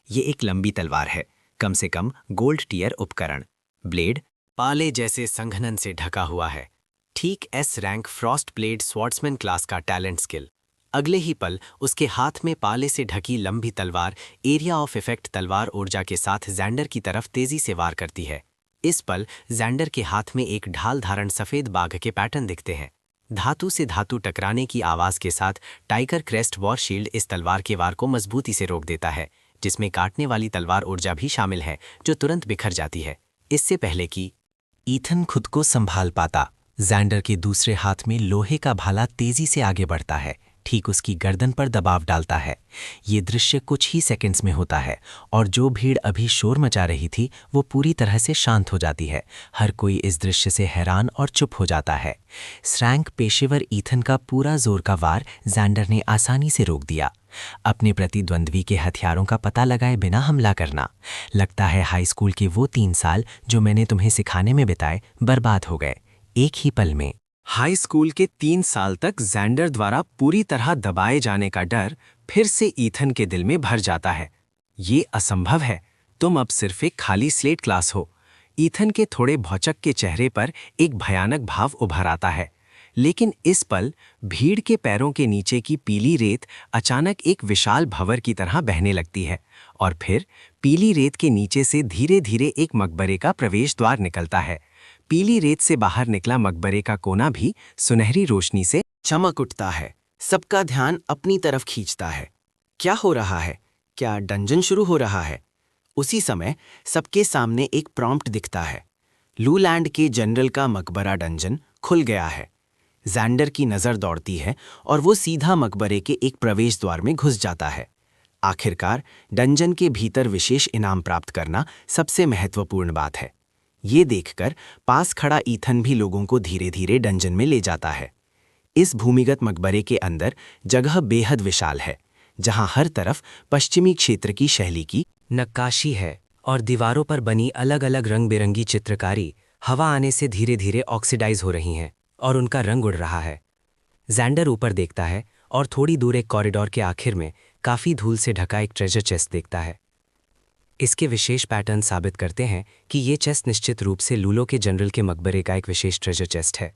ये एक लंबी तलवार है, कम से कम गोल्ड टियर उपकरण। ब्लेड पाले जैसे संघनन से ढका हुआ है, ठीक S rank Frost blade swordsman class का टैलेंट स्किल। अगले ही पल उसके हाथ में पाले से ढकी लंबी तलवार एरिया ऑफ इफेक्ट तलवार ऊर्जा के साथ जैंडर की तरफ तेजी से वार करती है। इस पल जैंडर के हाथ में एक ढाल धारण सफेद बाघ के पैटर्न दिखते हैं। धातु से धातु टकराने की आवाज के साथ टाइगर क्रेस्ट वॉर शील्ड इस तलवार के वार को मजबूती से रोक देता है, जिसमें काटने वाली तलवार ऊर्जा भी शामिल है जो तुरंत बिखर जाती है। इससे पहले कि ईथन खुद को संभाल पाता, जैंडर के दूसरे हाथ में लोहे का भाला तेजी से आगे बढ़ता है, ठीक उसकी गर्दन पर दबाव डालता है। ये दृश्य कुछ ही सेकंड्स में होता है और जो भीड़ अभी शोर मचा रही थी वो पूरी तरह से शांत हो जाती है। हर कोई इस दृश्य से हैरान और चुप हो जाता है। श्रैंक पेशेवर ईथन का पूरा जोर का वार जैंडर ने आसानी से रोक दिया। अपने प्रतिद्वंद्वी के हथियारों का पता लगाए बिना हमला करना। लगता है हाई स्कूल के वो 3 साल जो मैंने तुम्हें सिखाने में बिताए बर्बाद हो गए, एक ही पल में। हाई स्कूल के 3 साल तक जैंडर द्वारा पूरी तरह दबाए जाने का डर फिर से ईथन के दिल में भर जाता है। ये असंभव है, तुम अब सिर्फ एक खाली स्लेट क्लास हो। ईथन के थोड़े भौचक के चेहरे पर एक भयानक भाव उभर आता है। लेकिन इस पल भीड़ के पैरों के नीचे की पीली रेत अचानक एक विशाल भंवर की तरह बहने लगती है और फिर पीली रेत के नीचे से धीरे धीरे एक मकबरे का प्रवेश द्वार निकलता है। पीली रेत से बाहर निकला मकबरे का कोना भी सुनहरी रोशनी से चमक उठता है। सबका ध्यान अपनी तरफ खींचता है। क्या हो रहा है? क्या डंजन शुरू हो रहा है? उसी समय सबके सामने एक प्रॉम्प्ट दिखता है। लूलैंड के जनरल का मकबरा डंजन खुल गया है। जैंडर की नज़र दौड़ती है और वो सीधा मकबरे के एक प्रवेश द्वार में घुस जाता है। आखिरकार डंजन के भीतर विशेष इनाम प्राप्त करना सबसे महत्वपूर्ण बात है। ये देखकर पास खड़ा ईथन भी लोगों को धीरे धीरे डंजन में ले जाता है। इस भूमिगत मकबरे के अंदर जगह बेहद विशाल है, जहां हर तरफ पश्चिमी क्षेत्र की शैली की नक्काशी है और दीवारों पर बनी अलग अलग रंग बिरंगी चित्रकारी हवा आने से धीरे धीरे ऑक्सीडाइज हो रही हैं और उनका रंग उड़ रहा है। जैंडर ऊपर देखता है और थोड़ी दूर एक कॉरिडोर के आखिर में काफ़ी धूल से ढका एक ट्रेजर चेस्ट देखता है। इसके विशेष पैटर्न साबित करते हैं कि ये चेस्ट निश्चित रूप से लूलो के जनरल के मकबरे का एक विशेष ट्रेजर चेस्ट है।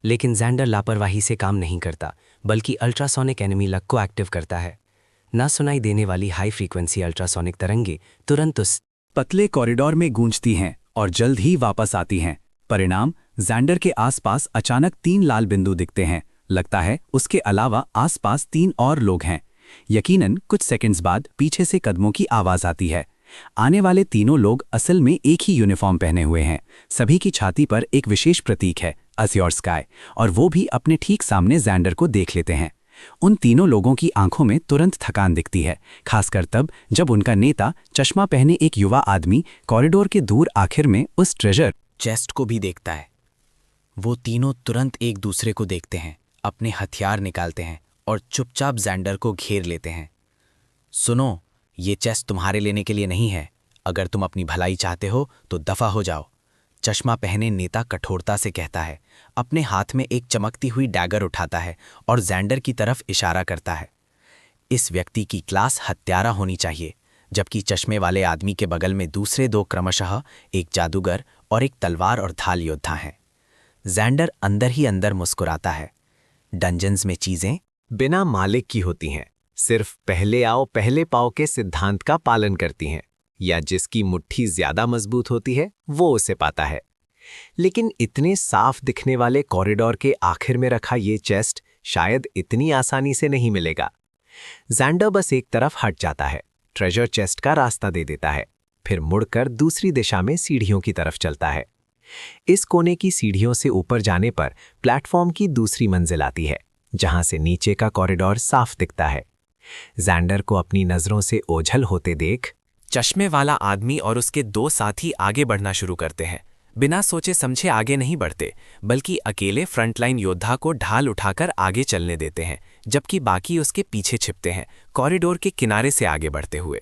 लेकिन जैंडर लापरवाही से काम नहीं करता, बल्कि अल्ट्रासोनिक एनिमी लग को एक्टिव करता है। ना सुनाई देने वाली हाई फ्रीक्वेंसी अल्ट्रासोनिक तरंगे तुरंत उस पतले कॉरिडोर में गूंजती हैं और जल्द ही वापस आती हैं। परिणाम, जैंडर के आसपास अचानक 3 लाल बिंदु दिखते हैं। लगता है उसके अलावा आसपास 3 और लोग हैं। यकीनन कुछ सेकंड्स बाद पीछे से कदमों की आवाज आती है। आने वाले तीनों लोग असल में एक ही यूनिफॉर्म पहने हुए हैं। सभी की छाती पर एक विशेश प्रतीक है, अस्योर स्काई, और वो भी अपने ठीक सामने जैंडर को देख लेते हैं। उन तीनों लोगों की आंखों में तुरंत थकान दिखती है, खासकर तब जब उनका नेता चश्मा पहने एक युवा आदमी कॉरिडोर के दूर आखिर में उस ट्रेजर चेस्ट को भी देखता है। वो तीनों तुरंत एक दूसरे को देखते हैं, अपने हथियार निकालते हैं और चुपचाप जैंडर को घेर लेते हैं। सुनो, ये चेस्ट तुम्हारे लेने के लिए नहीं है। अगर तुम अपनी भलाई चाहते हो तो दफा हो जाओ। चश्मा पहने नेता कठोरता से कहता है। अपने हाथ में एक चमकती हुई डैगर उठाता है और जैंडर की तरफ इशारा करता है। इस व्यक्ति की क्लास हत्यारा होनी चाहिए, जबकि चश्मे वाले आदमी के बगल में दूसरे 2 क्रमशः एक जादूगर और एक तलवार और ढाल योद्धा हैं। जैंडर अंदर ही अंदर मुस्कुराता है। डंजन्स में चीजें बिना मालिक की होती हैं, सिर्फ पहले आओ पहले पाओ के सिद्धांत का पालन करती हैं, या जिसकी मुट्ठी ज्यादा मजबूत होती है वो उसे पाता है। लेकिन इतने साफ दिखने वाले कॉरिडोर के आखिर में रखा ये चेस्ट शायद इतनी आसानी से नहीं मिलेगा। जैंडर बस एक तरफ हट जाता है, ट्रेजर चेस्ट का रास्ता दे देता है, फिर मुड़कर दूसरी दिशा में सीढ़ियों की तरफ चलता है। इस कोने की सीढ़ियों से ऊपर जाने पर प्लेटफॉर्म की दूसरी मंजिल आती है, जहां से नीचे का कॉरिडोर साफ दिखता है। जैंडर को अपनी नजरों से ओझल होते देख चश्मे वाला आदमी और उसके 2 साथी आगे बढ़ना शुरू करते हैं। बिना सोचे समझे आगे नहीं बढ़ते, बल्कि अकेले फ्रंटलाइन योद्धा को ढाल उठाकर आगे चलने देते हैं, जबकि बाकी उसके पीछे छिपते हैं, कॉरिडोर के किनारे से आगे बढ़ते हुए।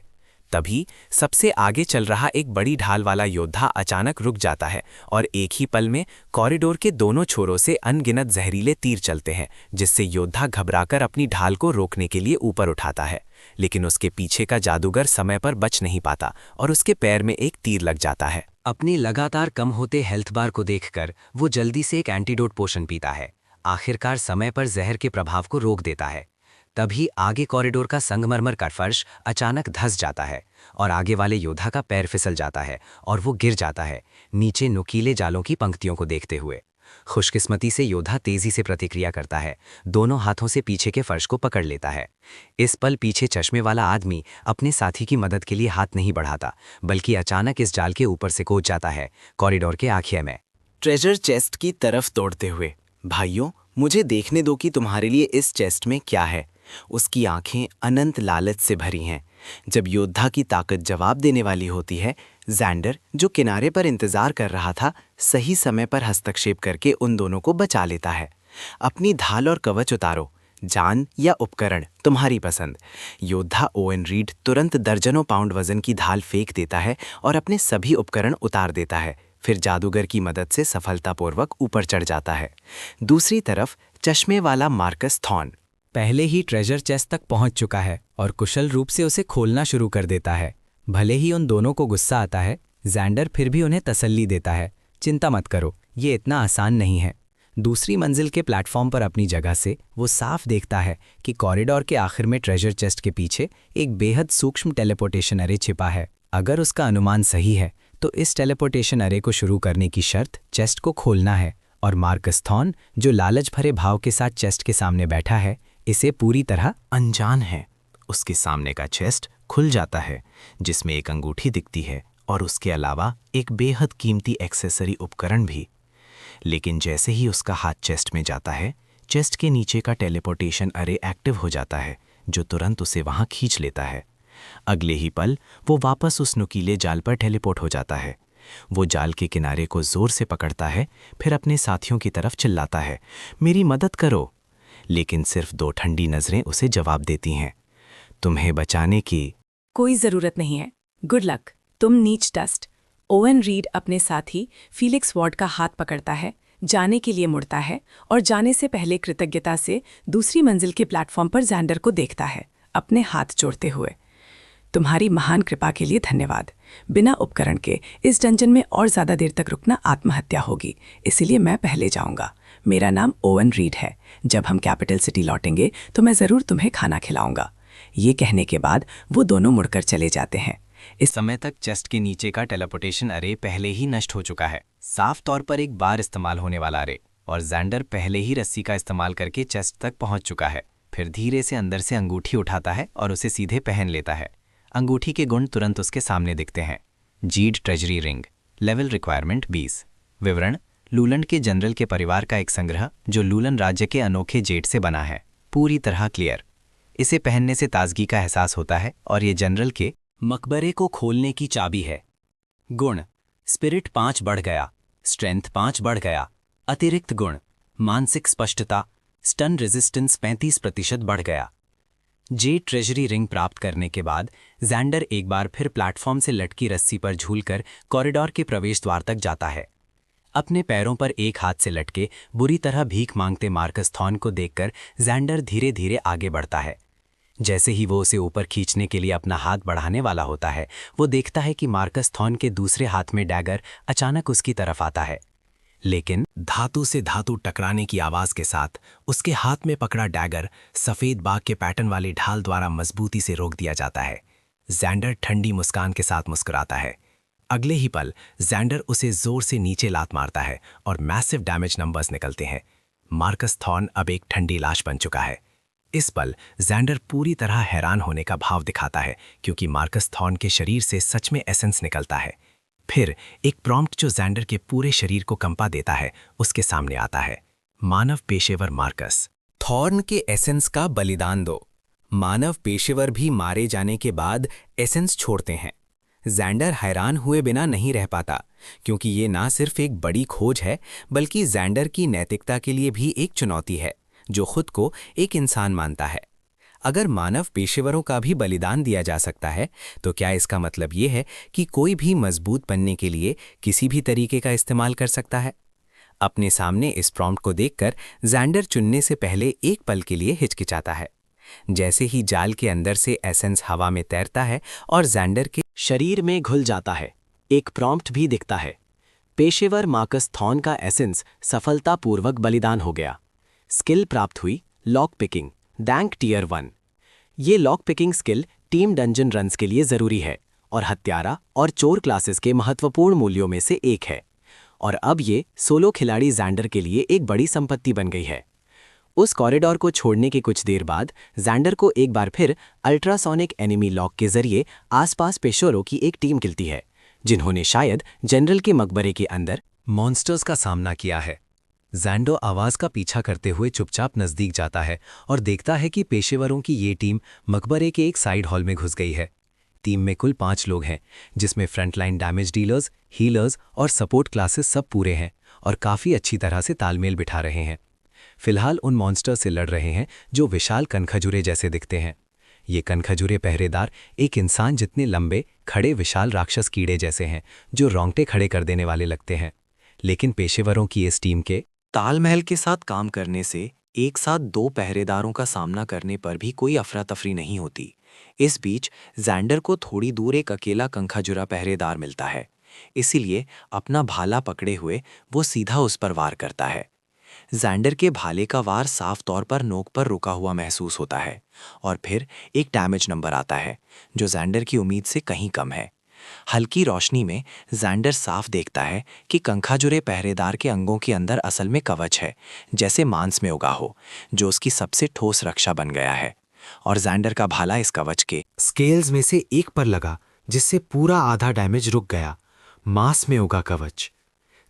तभी सबसे आगे चल रहा एक बड़ी ढाल वाला योद्धा अचानक रुक जाता है और एक ही पल में कॉरिडोर के दोनों छोरों से अनगिनत जहरीले तीर चलते हैं, जिससे योद्धा घबराकर अपनी ढाल को रोकने के लिए ऊपर उठाता है। लेकिन उसके पीछे का जादूगर समय पर बच नहीं पाता और उसके पैर में एक तीर लग जाता है। अपने लगातार कम होते हेल्थ बार को देखकर वो जल्दी से एक एंटीडोट पोशन पीता है। आखिरकार समय पर जहर के प्रभाव को रोक देता है। तभी आगे कॉरिडोर का संगमरमर का फर्श अचानक धंस जाता है और आगे वाले योद्धा का पैर फिसल जाता है और वो गिर जाता है, नीचे नुकीले जालों की पंक्तियों को देखते हुए। खुशकिस्मती से योद्धा तेजी से प्रतिक्रिया करता है, दोनों हाथों से पीछे के फर्श को पकड़ लेता है। इस पल पीछे चश्मे वाला आदमी अपने साथी की मदद के लिए हाथ नहीं बढ़ाता, बल्कि अचानक इस जाल के ऊपर से कूद जाता है, कॉरिडोर के आखिर में। ट्रेजर चेस्ट की तरफ दौड़ते हुए, भाइयों, मुझे देखने दो कि तुम्हारे लिए इस चेस्ट में क्या है। उसकी आंखें अनंत लालच से भरी हैं। जब योद्धा की ताकत जवाब देने वाली होती है, ज़ैंडर, जो किनारे पर इंतजार कर रहा था, सही समय पर हस्तक्षेप करके उन दोनों को बचा लेता है। अपनी ढाल और कवच उतारो, जान या उपकरण तुम्हारी पसंद। योद्धा ओवेन रीड तुरंत दर्जनों पाउंड वजन की ढाल फेंक देता है और अपने सभी उपकरण उतार देता है। फिर जादूगर की मदद से सफलतापूर्वक ऊपर चढ़ जाता है। दूसरी तरफ चश्मे वाला मार्कस थॉर्न पहले ही ट्रेजर चेस्ट तक पहुंच चुका है और कुशल रूप से उसे खोलना शुरू कर देता है। भले ही उन दोनों को गुस्सा आता है, ज़ैंडर फिर भी उन्हें तसल्ली देता है, चिंता मत करो, ये इतना आसान नहीं है। दूसरी मंजिल के प्लेटफॉर्म पर अपनी जगह से वो साफ देखता है कि कॉरिडोर के आखिर में ट्रेजर चेस्ट के पीछे एक बेहद सूक्ष्म टेलीपोर्टेशन अरे छिपा है। अगर उसका अनुमान सही है तो इस टेलीपोर्टेशन अरे को शुरू करने की शर्त चेस्ट को खोलना है, और मार्कस थॉर्न, जो लालच भरे भाव के साथ चेस्ट के सामने बैठा है, इसे पूरी तरह अनजान है। उसके सामने का चेस्ट खुल जाता है, जिसमें एक अंगूठी दिखती है और उसके अलावा एक बेहद कीमती एक्सेसरी उपकरण भी। लेकिन जैसे ही उसका हाथ चेस्ट में जाता है, चेस्ट के नीचे का टेलीपोर्टेशन अरे एक्टिव हो जाता है, जो तुरंत उसे वहां खींच लेता है। अगले ही पल वो वापस उस नुकीले जाल पर टेलीपोर्ट हो जाता है। वो जाल के किनारे को जोर से पकड़ता है, फिर अपने साथियों की तरफ चिल्लाता है, मेरी मदद करो। लेकिन सिर्फ 2 ठंडी नजरें उसे जवाब देती हैं, तुम्हें बचाने की कोई जरूरत नहीं है, गुड लक, तुम नीच डस्ट। ओवेन रीड अपने साथी फीलिक्स वॉर्ड का हाथ पकड़ता है, जाने के लिए मुड़ता है और जाने से पहले कृतज्ञता से दूसरी मंजिल के प्लेटफॉर्म पर ज़ैंडर को देखता है, अपने हाथ जोड़ते हुए। तुम्हारी महान कृपा के लिए धन्यवाद। बिना उपकरण के इस डंजन में और ज़्यादा देर तक रुकना आत्महत्या होगी, इसीलिए मैं पहले जाऊंगा। मेरा नाम ओवेन रीड है। जब हम कैपिटल सिटी लौटेंगे तो मैं ज़रूर तुम्हें खाना खिलाऊंगा। ये कहने के बाद वो दोनों मुड़कर चले जाते हैं। इस समय तक चेस्ट के नीचे का टेलीपोर्टेशन अरे पहले ही नष्ट हो चुका है, साफ तौर पर एक बार इस्तेमाल होने वाला अरे, और ज़ैंडर पहले ही रस्सी का इस्तेमाल करके चेस्ट तक पहुंच चुका है। फिर धीरे से अंदर से अंगूठी उठाता है और उसे सीधे पहन लेता है। अंगूठी के गुण तुरंत उसके सामने दिखते हैं। Geed treasury ring, level requirement 20। विवरण: लूलैंड के जनरल के परिवार का एक संग्रह जो लूलन राज्य के अनोखे जेड से बना है, पूरी तरह क्लियर। इसे पहनने से ताजगी का एहसास होता है और ये जनरल के मकबरे को खोलने की चाबी है। गुण: स्पिरिट 5 बढ़ गया, स्ट्रेंथ 5 बढ़ गया। अतिरिक्त गुण: मानसिक स्पष्टता, स्टन रेजिस्टेंस 35% बढ़ गया। जेड ट्रेजरी रिंग प्राप्त करने के बाद ज़ैंडर एक बार फिर प्लेटफॉर्म से लटकी रस्सी पर झूलकर कॉरिडोर के प्रवेश द्वार तक जाता है। अपने पैरों पर एक हाथ से लटके बुरी तरह भीख मांगते मार्कस थॉर्न को देखकर ज़ैंडर धीरे धीरे आगे बढ़ता है। जैसे ही वो उसे ऊपर खींचने के लिए अपना हाथ बढ़ाने वाला होता है, वो देखता है कि मार्कस थॉर्न के दूसरे हाथ में डैगर अचानक उसकी तरफ आता है। लेकिन धातु से धातु टकराने की आवाज के साथ उसके हाथ में पकड़ा डैगर सफेद बाग के पैटर्न वाली ढाल द्वारा मजबूती से रोक दिया जाता है। ज़ैंडर ठंडी मुस्कान के साथ मुस्कुराता है। अगले ही पल ज़ैंडर उसे जोर से नीचे लात मारता है और मैसिव डैमेज नंबर्स निकलते हैं। मार्कस थॉर्न अब एक ठंडी लाश बन चुका है। इस पल ज़ैंडर पूरी तरह हैरान होने का भाव दिखाता है, क्योंकि मार्कस थॉर्न के शरीर से सच में एसेंस निकलता है। फिर एक प्रॉम्प्ट जो ज़ैंडर के पूरे शरीर को कंपा देता है उसके सामने आता है। मानव पेशेवर मार्कस। थॉर्न के एसेंस का बलिदान दो। मानव पेशेवर भी मारे जाने के बाद एसेंस छोड़ते हैं। ज़ैंडर हैरान हुए बिना नहीं रह पाता, क्योंकि ये ना सिर्फ एक बड़ी खोज है, बल्कि ज़ैंडर की नैतिकता के लिए भी एक चुनौती है, जो खुद को एक इंसान मानता है। अगर मानव पेशेवरों का भी बलिदान दिया जा सकता है, तो क्या इसका मतलब ये है कि कोई भी मजबूत बनने के लिए किसी भी तरीके का इस्तेमाल कर सकता है? अपने सामने इस प्रॉम्प्ट को देखकर ज़ैंडर चुनने से पहले एक पल के लिए हिचकिचाता है। जैसे ही जाल के अंदर से एसेंस हवा में तैरता है और ज़ैंडर के शरीर में घुल जाता है, एक प्रॉम्प्ट भी दिखता है। पेशेवर मार्कस थॉर्न का एसेंस सफलतापूर्वक बलिदान हो गया। स्किल प्राप्त हुई, लॉक पिकिंग, रैंक टियर 1। ये lock picking skill team dungeon runs के लिए ज़रूरी है और हत्यारा और चोर क्लासेस के महत्वपूर्ण मूल्यों में से एक है। और अब ये सोलो खिलाड़ी ज़ैंडर के लिए एक बड़ी संपत्ति बन गई है। उस कॉरिडोर को छोड़ने के कुछ देर बाद ज़ैंडर को एक बार फिर अल्ट्रासोनिक एनिमी लॉक के जरिए आसपास पेशोरों की एक टीम मिलती है, जिन्होंने शायद जनरल के मकबरे के अंदर मॉन्स्टर्स का सामना किया है। जैंडो आवाज का पीछा करते हुए चुपचाप नजदीक जाता है और देखता है कि पेशेवरों की ये टीम मकबरे के एक साइड हॉल में घुस गई है। टीम में कुल 5 लोग हैं, जिसमें फ्रंटलाइन डैमेज डीलर्स, हीलर्स और सपोर्ट क्लासेस सब पूरे हैं और काफी अच्छी तरह से तालमेल बिठा रहे हैं। फिलहाल उन मॉन्स्टर से लड़ रहे हैं जो विशाल कनखजूरे जैसे दिखते हैं। ये कनखजूरे पहरेदार एक इंसान जितने लंबे, खड़े विशाल राक्षस कीड़े जैसे हैं जो रोंगटे खड़े कर देने वाले लगते हैं। लेकिन पेशेवरों की इस टीम के तालमेल के साथ काम करने से एक साथ 2 पहरेदारों का सामना करने पर भी कोई अफरा तफरी नहीं होती। इस बीच जैंडर को थोड़ी दूर एक अकेला कंखाजुरा पहरेदार मिलता है, इसीलिए अपना भाला पकड़े हुए वो सीधा उस पर वार करता है। जैंडर के भाले का वार साफ तौर पर नोक पर रुका हुआ महसूस होता है और फिर एक डैमेज नंबर आता है जो जैंडर की उम्मीद से कहीं कम है। हल्की रोशनी में जैंडर साफ देखता है कि कंखाजुरे पहरेदार के अंगों के अंदर असल में कवच है, जैसे मांस में उगा हो, जो उसकी सबसे ठोस रक्षा बन गया है। और जैंडर का भाला इस कवच के स्केल्स में से एक पर लगा, जिससे पूरा आधा डैमेज रुक गया। मांस में उगा कवच।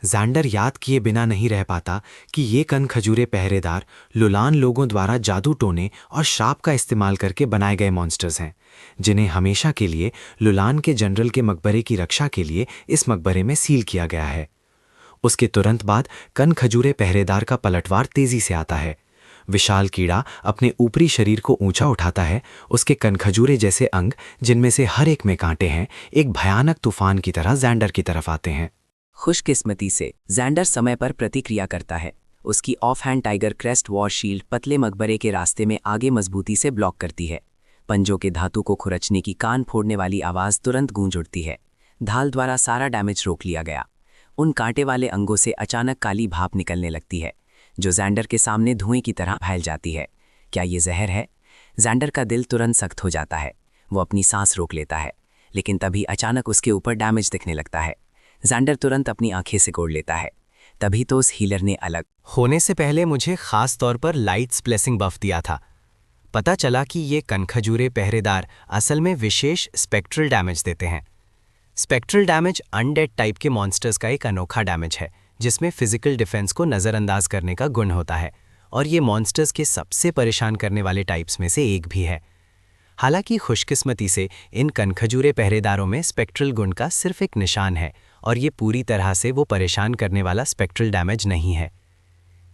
जैंडर याद किए बिना नहीं रह पाता कि ये कनखजूरे पहरेदार लुलान लोगों द्वारा जादू टोने और श्राप का इस्तेमाल करके बनाए गए मॉन्स्टर्स हैं, जिन्हें हमेशा के लिए लुलान के जनरल के मकबरे की रक्षा के लिए इस मकबरे में सील किया गया है। उसके तुरंत बाद कनखजूरे पहरेदार का पलटवार तेजी से आता है। विशाल कीड़ा अपने ऊपरी शरीर को ऊंचा उठाता है। उसके कनखजूरे जैसे अंग, जिनमें से हर एक में कांटे हैं, एक भयानक तूफान की तरह जैंडर की तरफ आते हैं। खुशकिस्मती से जैंडर समय पर प्रतिक्रिया करता है। उसकी of hand tiger crest war shield पतले मकबरे के रास्ते में आगे मजबूती से ब्लॉक करती है। पंजों के धातु को खुरचने की कान फोड़ने वाली आवाज तुरंत गूंज उठती है। ढाल द्वारा सारा डैमेज रोक लिया गया। उन कांटे वाले अंगों से अचानक काली भाप निकलने लगती है, जो जैंडर के सामने धुएं की तरह फैल जाती है। क्या ये जहर है? जैंडर का दिल तुरंत सख्त हो जाता है। वो अपनी सांस रोक लेता है, लेकिन तभी अचानक उसके ऊपर डैमेज दिखने लगता है। जैंडर तुरंत अपनी आंखें सिकोड़ लेता है। तभी तो उस हीलर ने अलग होने से पहले मुझे खास तौर पर लाइट्स ब्लेसिंग बफ दिया था। पता चला कि ये कनखजूरे पहरेदार असल में विशेष स्पेक्ट्रल डैमेज देते हैं। स्पेक्ट्रल डैमेज अनडेड टाइप के मॉन्स्टर्स का एक अनोखा डैमेज है, जिसमें फिजिकल डिफेंस को नज़रअंदाज करने का गुण होता है, और ये मॉन्स्टर्स के सबसे परेशान करने वाले टाइप्स में से एक भी है। हालांकि खुशकिस्मती से इन कनखजूरे पहरेदारों में स्पेक्ट्रल गुण का सिर्फ एक निशान है, और ये पूरी तरह से वो परेशान करने वाला स्पेक्ट्रल डैमेज नहीं है।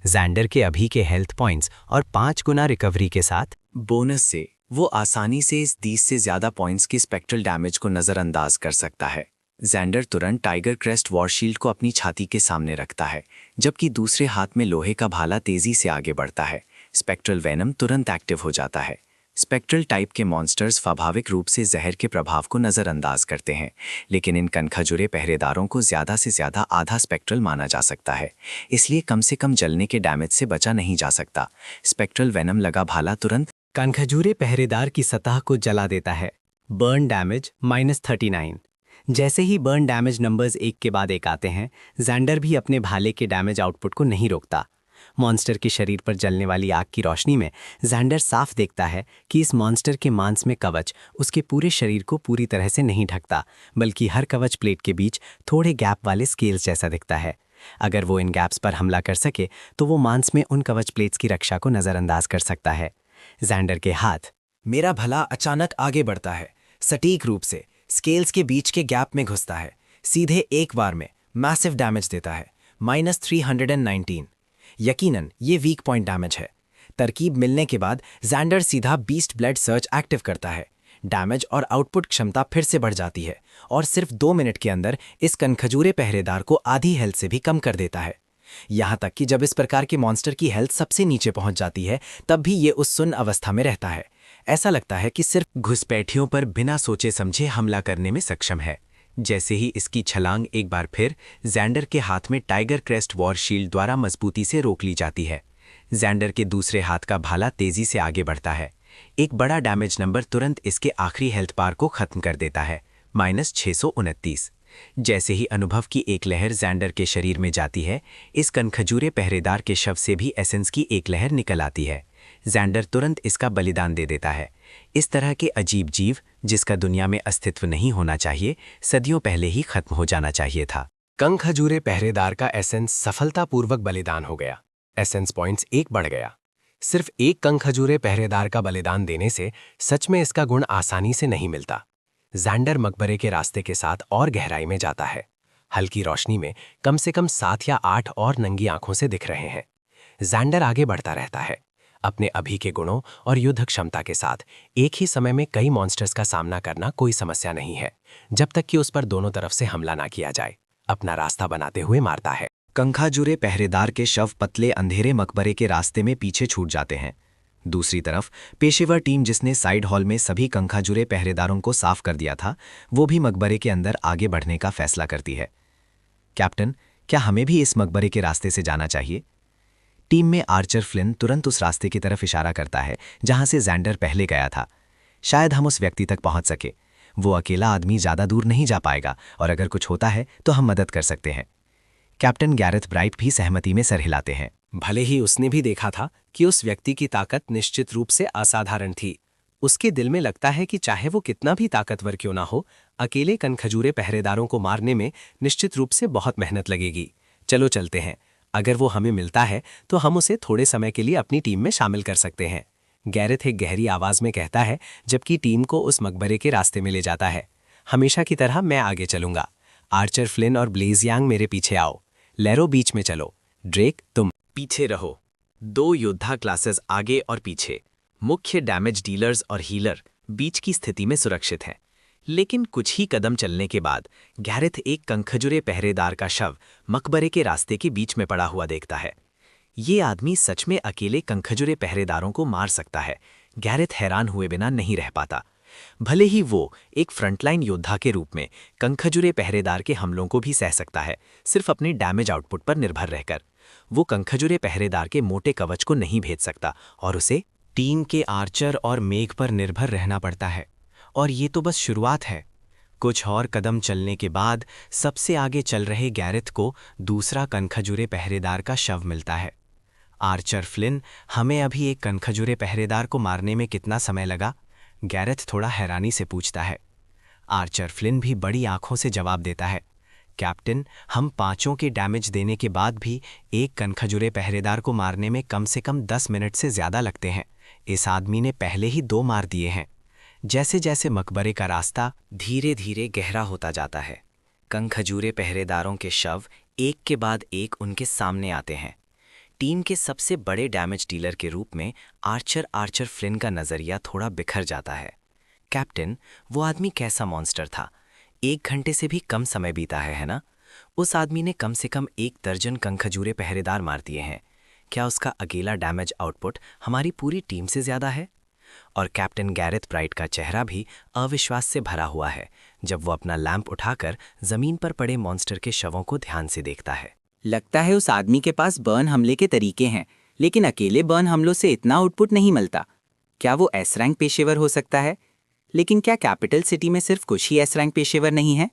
जैंडर के अभी के हेल्थ पॉइंट्स और 5 गुना रिकवरी के साथ बोनस से वो आसानी से इस 20 से ज्यादा पॉइंट्स के स्पेक्ट्रल डैमेज को नजरअंदाज कर सकता है। जैंडर तुरंत टाइगर क्रेस्ट वॉरशील्ड को अपनी छाती के सामने रखता है, जबकि दूसरे हाथ में लोहे का भाला तेजी से आगे बढ़ता है। स्पेक्ट्रल वेनम तुरंत एक्टिव हो जाता है। स्पेक्ट्रल टाइप के मॉन्स्टर्स स्वाभाविक रूप से जहर के प्रभाव को नज़रअंदाज करते हैं, लेकिन इन कनखजूरे पहरेदारों को ज़्यादा से ज़्यादा आधा स्पेक्ट्रल माना जा सकता है, इसलिए कम से कम जलने के डैमेज से बचा नहीं जा सकता। स्पेक्ट्रल वेनम लगा भाला तुरंत कनखजूरे पहरेदार की सतह को जला देता है। Burn damage -39। जैसे ही बर्न डैमेज नंबर्स एक के बाद एक आते हैं, जैंडर भी अपने भाले के डैमेज आउटपुट को नहीं रोकता। मॉन्स्टर के शरीर पर जलने वाली आग की रोशनी में जैंडर साफ देखता है कि इस मॉन्स्टर के मांस में कवच उसके पूरे शरीर को पूरी तरह से नहीं ढकता, बल्कि हर कवच प्लेट के बीच थोड़े गैप वाले स्केल्स जैसा दिखता है। अगर वो इन गैप्स पर हमला कर सके तो वो मांस में उन कवच प्लेट्स की रक्षा को नज़रअंदाज कर सकता है। जैंडर के हाथ मेरा भला अचानक आगे बढ़ता है, सटीक रूप से स्केल्स के बीच के गैप में घुसता है, सीधे एक बार में मैसिव डैमेज देता है। -319। यकीनन ये वीक पॉइंट डैमेज है। तरकीब मिलने के बाद जैंडर सीधा बीस्ट ब्लड सर्च एक्टिव करता है। डैमेज और आउटपुट क्षमता फिर से बढ़ जाती है और सिर्फ 2 मिनट के अंदर इस कनखजूरे पहरेदार को आधी हेल्थ से भी कम कर देता है। यहाँ तक कि जब इस प्रकार के मॉन्स्टर की हेल्थ सबसे नीचे पहुंच जाती है, तब भी ये उस सुन्न अवस्था में रहता है। ऐसा लगता है कि सिर्फ घुसपैठियों पर बिना सोचे समझे हमला करने में सक्षम है। जैसे ही इसकी छलांग एक बार फिर जैंडर के हाथ में टाइगर क्रेस्ट वॉर शील्ड द्वारा मजबूती से रोक ली जाती है। जैंडर के दूसरे हाथ का भाला तेजी से आगे बढ़ता है। एक बड़ा डैमेज नंबर तुरंत इसके आखिरी हेल्थ बार को खत्म कर देता है, -629। जैसे ही अनुभव की एक लहर जैंडर के शरीर में जाती है, इस कनखजूरे पहरेदार के शव से भी एसेंस की एक लहर निकल आती है। जैंडर तुरंत इसका बलिदान दे देता है। इस तरह के अजीब जीव, जिसका दुनिया में अस्तित्व नहीं होना चाहिए, सदियों पहले ही खत्म हो जाना चाहिए था। कंखजूरे पहरेदार का एसेंस सफलतापूर्वक बलिदान हो गया। एसेंस पॉइंट्स 1 बढ़ गया। सिर्फ एक कंखजूरे पहरेदार का बलिदान देने से सच में इसका गुण आसानी से नहीं मिलता। जैंडर मकबरे के रास्ते के साथ और गहराई में जाता है। हल्की रोशनी में कम से कम 7 या 8 और नंगी आंखों से दिख रहे हैं। जैंडर आगे बढ़ता रहता है, अपने अभी के गुणों और युद्ध क्षमता के साथ। एक ही समय में कई मॉन्स्टर्स का सामना करना कोई समस्या नहीं है, जब तक कि उस पर दोनों तरफ से हमला ना किया जाए। अपना रास्ता बनाते हुए मारता है। कंखाजुरे पहरेदार के शव पतले अंधेरे मकबरे के रास्ते में पीछे छूट जाते हैं। दूसरी तरफ पेशेवर टीम, जिसने साइड हॉल में सभी कंखाजुरे पहरेदारों को साफ कर दिया था, वो भी मकबरे के अंदर आगे बढ़ने का फैसला करती है। कैप्टन, क्या हमें भी इस मकबरे के रास्ते से जाना चाहिए? टीम में आर्चर फ्लिन तुरंत उस रास्ते की तरफ इशारा करता है जहां से जैंडर पहले गया था। शायद हम उस व्यक्ति तक पहुंच सके। वो अकेला आदमी ज्यादा दूर नहीं जा पाएगा, और अगर कुछ होता है तो हम मदद कर सकते हैं। कैप्टन गैरेथ ब्राइट भी सहमति में सर हिलाते हैं। भले ही उसने भी देखा था कि उस व्यक्ति की ताकत निश्चित रूप से असाधारण थी, उसके दिल में लगता है कि चाहे वो कितना भी ताकतवर क्यों ना हो, अकेले कनखजूरे पहरेदारों को मारने में निश्चित रूप से बहुत मेहनत लगेगी। चलो चलते हैं। अगर वो हमें मिलता है तो हम उसे थोड़े समय के लिए अपनी टीम में शामिल कर सकते हैं, गैरेथ एक गहरी आवाज में कहता है, जबकि टीम को उस मकबरे के रास्ते में ले जाता है। हमेशा की तरह मैं आगे चलूंगा। आर्चर फ्लिन और ब्लेज यांग मेरे पीछे आओ। लेरो बीच में चलो। ड्रेक तुम पीछे रहो। 2 योद्धा क्लासेस आगे और पीछे। मुख्य डैमेज डीलर्स और हीलर बीच की स्थिति में सुरक्षित हैं। लेकिन कुछ ही कदम चलने के बाद गैरेथ एक कंखजुरे पहरेदार का शव मकबरे के रास्ते के बीच में पड़ा हुआ देखता है। ये आदमी सच में अकेले कंखजुरे पहरेदारों को मार सकता है। गैरेथ हैरान हुए बिना नहीं रह पाता। भले ही वो एक फ्रंटलाइन योद्धा के रूप में कंखजुरे पहरेदार के हमलों को भी सह सकता है, सिर्फ अपने डैमेज आउटपुट पर निर्भर रहकर। वो कंखजुरे पहरेदार के मोटे कवच को नहीं भेज सकता, और उसे टीम के आर्चर और मेघ पर निर्भर रहना पड़ता है। और ये तो बस शुरुआत है। कुछ और कदम चलने के बाद सबसे आगे चल रहे गैरेथ को दूसरा कनखजुरे पहरेदार का शव मिलता है। आर्चर फ्लिन, हमें अभी एक कनखजुरे पहरेदार को मारने में कितना समय लगा? गैरेथ थोड़ा हैरानी से पूछता है। आर्चर फ्लिन भी बड़ी आंखों से जवाब देता है, कैप्टन, हम 5 के डैमेज देने के बाद भी एक कनखजुरे पहरेदार को मारने में कम से कम 10 मिनट से ज्यादा लगते हैं। इस आदमी ने पहले ही 2 मार दिए हैं। जैसे जैसे मकबरे का रास्ता धीरे धीरे गहरा होता जाता है, कंखजूरे पहरेदारों के शव एक के बाद एक उनके सामने आते हैं। टीम के सबसे बड़े डैमेज डीलर के रूप में आर्चर फ्लिन का नजरिया थोड़ा बिखर जाता है। कैप्टन, वो आदमी कैसा मॉन्स्टर था? 1 घंटे से भी कम समय बीता है ना? उस आदमी ने कम से कम 1 दर्जन कंखजूरे पहरेदार मार दिए हैं। क्या उसका अकेला डैमेज आउटपुट हमारी पूरी टीम से ज्यादा है? और कैप्टन गैरेथ ब्राइट का चेहरा भी अविश्वास से भरा हुआ है जब वो अपना लैंप उठाकर जमीन पर पड़े मॉन्स्टर के शवों को ध्यान से देखता है। लगता है उस आदमी के पास बर्न हमले के तरीके हैं, लेकिन अकेले बर्न हमलों से इतना आउटपुट नहीं मिलता। क्या वो एस रैंक पेशेवर हो सकता है? लेकिन क्या कैपिटल सिटी में सिर्फ कुछ ही एस रैंक पेशेवर नहीं है?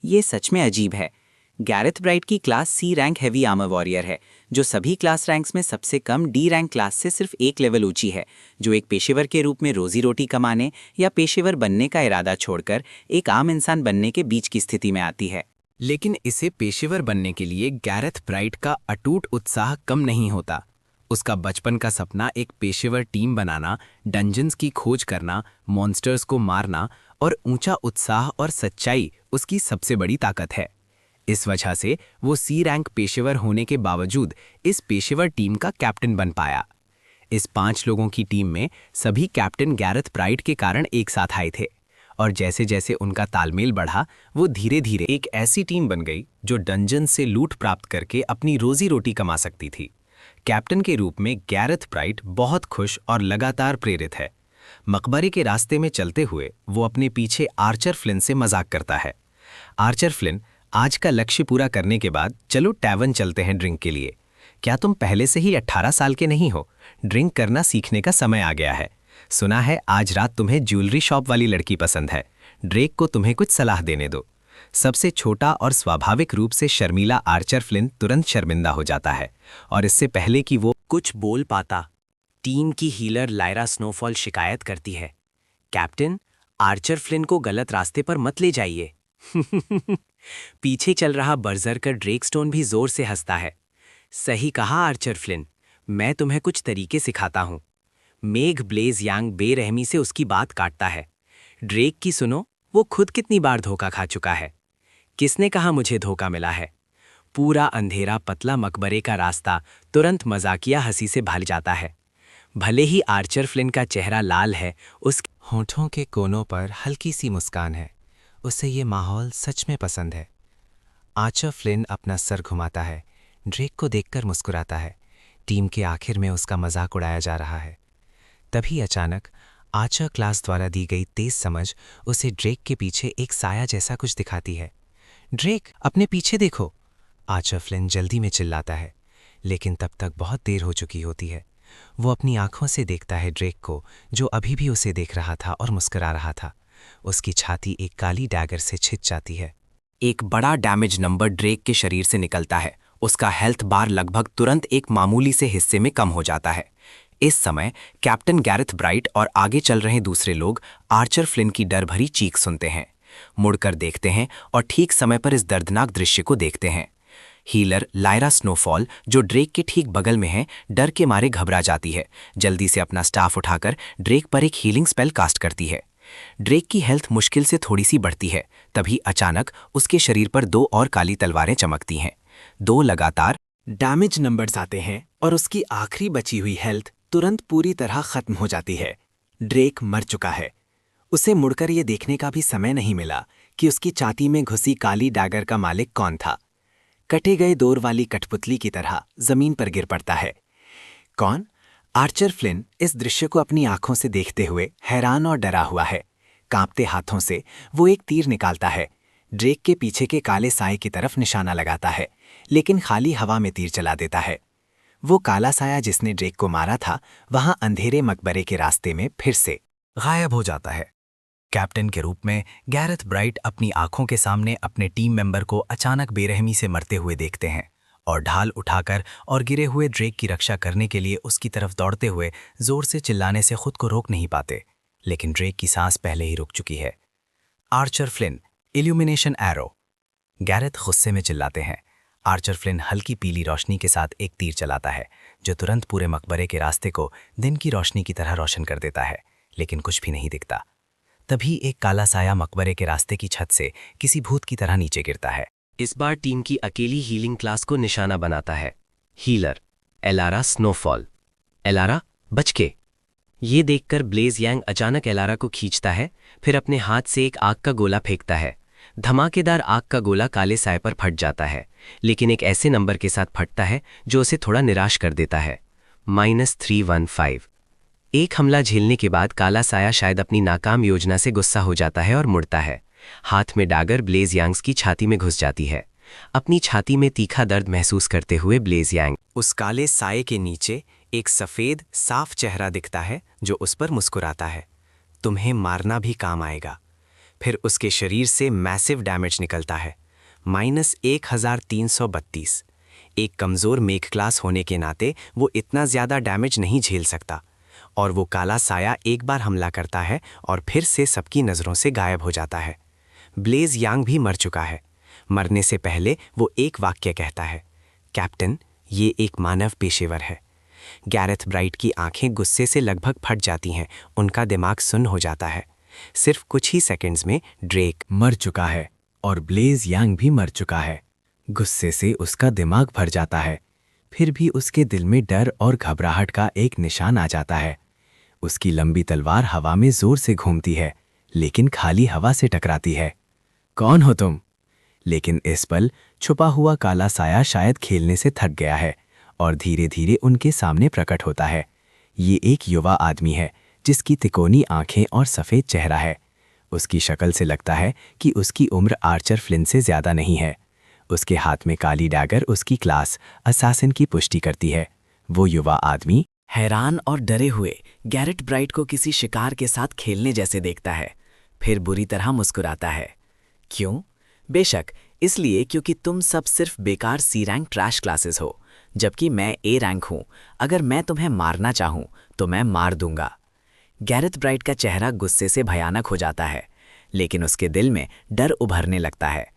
ये सच में अजीब है। गैरेथ ब्राइट की class C rank heavy armour warrior है, जो सभी क्लास रैंक्स में सबसे कम डी रैंक क्लास से सिर्फ 1 लेवल ऊंची है, जो एक पेशेवर के रूप में रोजी रोटी कमाने या पेशेवर बनने का इरादा छोड़कर एक आम इंसान बनने के बीच की स्थिति में आती है। लेकिन इसे पेशेवर बनने के लिए गैरेथ ब्राइट का अटूट उत्साह कम नहीं होता। उसका बचपन का सपना एक पेशेवर टीम बनाना, डंजन्स की खोज करना, मॉन्स्टर्स को मारना और ऊंचा उत्साह और सच्चाई उसकी सबसे बड़ी ताकत है। इस वजह से वो सी रैंक पेशेवर होने के बावजूद इस पेशेवर टीम का कैप्टन बन पाया। इस 5 लोगों की टीम में सभी कैप्टन गैरेथ ब्राइट के कारण एक साथ आए थे, और जैसे जैसे उनका तालमेल बढ़ा, वो धीरे धीरे एक ऐसी टीम बन गई जो डंजन से लूट प्राप्त करके अपनी रोजी रोटी कमा सकती थी। कैप्टन के रूप में गैरेथ ब्राइट बहुत खुश और लगातार प्रेरित है। मकबरे के रास्ते में चलते हुए वो अपने पीछे आर्चर फ्लिन से मजाक करता है। आर्चर फ्लिन, आज का लक्ष्य पूरा करने के बाद चलो टैवर्न चलते हैं ड्रिंक के लिए। क्या तुम पहले से ही 18 साल के नहीं हो? ड्रिंक करना सीखने का समय आ गया है। सुना है आज रात तुम्हें ज्वेलरी शॉप वाली लड़की पसंद है। ड्रेक को तुम्हें कुछ सलाह देने दो। सबसे छोटा और स्वाभाविक रूप से शर्मीला आर्चर फ्लिन तुरंत शर्मिंदा हो जाता है, और इससे पहले कि वो कुछ बोल पाता, टीम की हीलर लायरा स्नोफॉल शिकायत करती है, कैप्टन, आर्चर फ्लिन को गलत रास्ते पर मत ले जाइए। पीछे चल रहा बर्जरकर ड्रेकस्टोन भी जोर से हंसता है। सही कहा आर्चर फ्लिन, मैं तुम्हें कुछ तरीके सिखाता हूं। मेघ ब्लेज यांग बेरहमी से उसकी बात काटता है। ड्रेक की सुनो, वो खुद कितनी बार धोखा खा चुका है। किसने कहा मुझे धोखा मिला है? पूरा अंधेरा पतला मकबरे का रास्ता तुरंत मजाकिया हंसी से भर जाता है। भले ही आर्चर फ्लिन का चेहरा लाल है, उसके होठों के कोनों पर हल्की सी मुस्कान है। उसे ये माहौल सच में पसंद है। आर्चर फ्लिन अपना सर घुमाता है, ड्रेक को देखकर मुस्कुराता है। टीम के आखिर में उसका मजाक उड़ाया जा रहा है। तभी अचानक आर्चर क्लास द्वारा दी गई तेज समझ उसे ड्रेक के पीछे एक साया जैसा कुछ दिखाती है। ड्रेक, अपने पीछे देखो! आर्चर फ्लिन जल्दी में चिल्लाता है, लेकिन तब तक बहुत देर हो चुकी होती है। वो अपनी आंखों से देखता है ड्रेक को, जो अभी भी उसे देख रहा था और मुस्कुरा रहा था। उसकी छाती एक काली डैगर से छिद जाती है। एक बड़ा डैमेज नंबर ड्रेक के शरीर से निकलता है। उसका हेल्थ बार लगभग तुरंत एक मामूली से हिस्से में कम हो जाता है। इस समय कैप्टन गैरेथ ब्राइट और आगे चल रहे दूसरे लोग आर्चर फ्लिन की डर भरी चीख सुनते हैं, मुड़कर देखते हैं और ठीक समय पर इस दर्दनाक दृश्य को देखते हैं। हीलर लायरा स्नोफॉल, जो ड्रेक के ठीक बगल में है, डर के मारे घबरा जाती है। जल्दी से अपना स्टाफ उठाकर ड्रेक पर एक हीलिंग स्पेल कास्ट करती है। ड्रेक की हेल्थ मुश्किल से थोड़ी सी बढ़ती है। तभी अचानक उसके शरीर पर 2 और काली तलवारें चमकती हैं। 2 लगातार डैमेज नंबर्स आते हैं और उसकी आखिरी बची हुई हेल्थ तुरंत पूरी तरह खत्म हो जाती है। ड्रेक मर चुका है। उसे मुड़कर ये देखने का भी समय नहीं मिला कि उसकी छाती में घुसी काली डैगर का मालिक कौन था। कटे गए दौर वाली कठपुतली की तरह जमीन पर गिर पड़ता है। कौन? आर्चर फ्लिन इस दृश्य को अपनी आंखों से देखते हुए हैरान और डरा हुआ है। कांपते हाथों से वो एक तीर निकालता है। ड्रेक के पीछे के काले साए की तरफ निशाना लगाता है, लेकिन खाली हवा में तीर चला देता है। वो काला साया जिसने ड्रेक को मारा था, वहां अंधेरे मकबरे के रास्ते में फिर से गायब हो जाता है। कैप्टन के रूप में गैरेथ ब्राइट अपनी आंखों के सामने अपने टीम मेंबर को अचानक बेरहमी से मरते हुए देखते हैं और ढाल उठाकर और गिरे हुए ड्रेक की रक्षा करने के लिए उसकी तरफ दौड़ते हुए जोर से चिल्लाने से खुद को रोक नहीं पाते, लेकिन ड्रेक की सांस पहले ही रुक चुकी है। Archer Flint, illumination arrow! Gareth गुस्से में चिल्लाते हैं। आर्चर फ्लिन हल्की पीली रोशनी के साथ एक तीर चलाता है, जो तुरंत पूरे मकबरे के रास्ते को दिन की रोशनी की तरह रोशन कर देता है, लेकिन कुछ भी नहीं दिखता। तभी एक काला साया मकबरे के रास्ते की छत से किसी भूत की तरह नीचे गिरता है। इस बार टीम की अकेली हीलिंग क्लास को निशाना बनाता है। Healer Elara snowfall. एलारा, बच के! ये देखकर ब्लेज यांग अचानक एलारा को खींचता है, फिर अपने हाथ से एक आग का गोला फेंकता है। धमाकेदार आग का गोला काले साए पर फट जाता है, लेकिन एक ऐसे नंबर के साथ फटता है जो उसे थोड़ा निराश कर देता है। -315। एक हमला झेलने के बाद काला साया शायद अपनी नाकाम योजना से गुस्सा हो जाता है और मुड़ता है। हाथ में डागर ब्लेज यांग्स की छाती में घुस जाती है। अपनी छाती में तीखा दर्द महसूस करते हुए ब्लेज यांग उस काले साए के नीचे एक सफेद साफ चेहरा दिखता है, जो उस पर मुस्कुराता है। तुम्हें मारना भी काम आएगा। फिर उसके शरीर से मैसिव डैमेज निकलता है, -1332। एक कमज़ोर मेघ क्लास होने के नाते वो इतना ज़्यादा डैमेज नहीं झेल सकता, और वो काला साया एक बार हमला करता है और फिर से सबकी नज़रों से गायब हो जाता है। ब्लेज यांग भी मर चुका है। मरने से पहले वो एक वाक्य कहता है, कैप्टन, ये एक मानव पेशेवर है। गैरेथ ब्राइट की आंखें गुस्से से लगभग फट जाती हैं, उनका दिमाग सुन्न हो जाता है। सिर्फ कुछ ही सेकंड्स में ड्रेक मर चुका है और ब्लेज यांग भी मर चुका है। गुस्से से उसका दिमाग भर जाता है। फिर भी उसके दिल में डर और घबराहट का एक निशान आ जाता है। उसकी लंबी तलवार हवा में जोर से घूमती है, लेकिन खाली हवा से टकराती है। कौन हो तुम? लेकिन इस पल छुपा हुआ काला साया शायद खेलने से थक गया है और धीरे धीरे उनके सामने प्रकट होता है। ये एक युवा आदमी है जिसकी तिकोनी आंखें और सफ़ेद चेहरा है। उसकी शक्ल से लगता है कि उसकी उम्र आर्चर फ्लिन से ज़्यादा नहीं है। उसके हाथ में काली डैगर उसकी क्लास असासिन की पुष्टि करती है। वो युवा आदमी हैरान और डरे हुए गैरेट ब्राइट को किसी शिकार के साथ खेलने जैसे देखता है, फिर बुरी तरह मुस्कुराता है। क्यों? बेशक इसलिए क्योंकि तुम सब सिर्फ बेकार सी रैंक ट्रैश क्लासेस हो, जबकि मैं ए रैंक हूं। अगर मैं तुम्हें मारना चाहूं तो मैं मार दूंगा। गैरेथ ब्राइट का चेहरा गुस्से से भयानक हो जाता है, लेकिन उसके दिल में डर उभरने लगता है।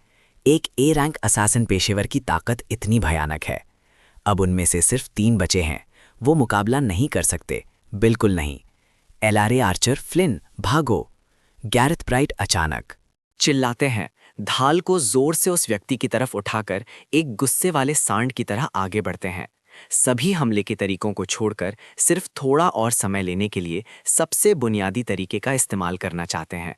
एक ए रैंक असासिन पेशेवर की ताकत इतनी भयानक है। अब उनमें से सिर्फ 3 बचे हैं। वो मुकाबला नहीं कर सकते, बिल्कुल नहीं। एलआरए आर्चर फ्लिन, भागो। गैरेथ ब्राइट अचानक चिल्लाते हैं, ढाल को जोर से उस व्यक्ति की तरफ उठाकर एक गुस्से वाले सांड की तरह आगे बढ़ते हैं। सभी हमले के तरीकों को छोड़कर सिर्फ थोड़ा और समय लेने के लिए सबसे बुनियादी तरीके का इस्तेमाल करना चाहते हैं।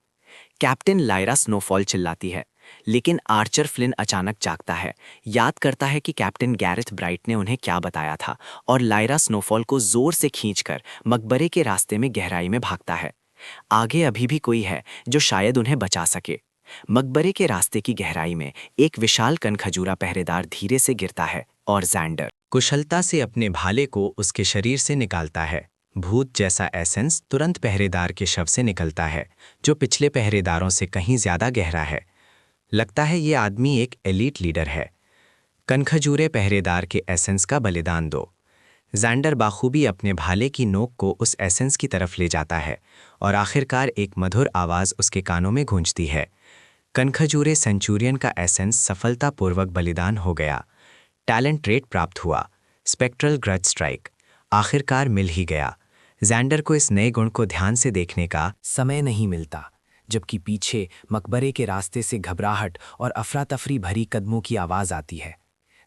कैप्टन लायरा स्नोफॉल चिल्लाती है, लेकिन आर्चर फ्लिन अचानक जागता है, याद करता है कि कैप्टन गैरेथ ब्राइट ने उन्हें क्या बताया था और लायरा स्नोफॉल को जोर से खींचकर मकबरे के रास्ते में गहराई में भागता है। आगे अभी भी कोई है जो शायद उन्हें बचा सके। मकबरे के रास्ते की गहराई में एक विशाल कनखजूरा पहरेदार धीरे से गिरता है और जैंडर कुशलता से अपने भाले को उसके शरीर से निकालता है। भूत जैसा एसेंस तुरंत पहरेदार के शव से निकलता है, जो पिछले पहरेदारों से कहीं ज्यादा गहरा है। लगता है ये आदमी एक एलीट लीडर है। कनखजूरे पहरेदार के एसेंस का बलिदान दो। जैंडर बाखूबी अपने भाले की नोक को उस एसेंस की तरफ ले जाता है और आखिरकार एक मधुर आवाज उसके कानों में गूंजती है। कनखजूरे सेंचुरियन का एसेंस सफलतापूर्वक बलिदान हो गया। टैलेंट रेट प्राप्त हुआ। स्पेक्ट्रल ग्रज स्ट्राइक आखिरकार मिल ही गया। जैंडर को इस नए गुण को ध्यान से देखने का समय नहीं मिलता, जबकि पीछे मकबरे के रास्ते से घबराहट और अफरा तफरी भरी कदमों की आवाज आती है।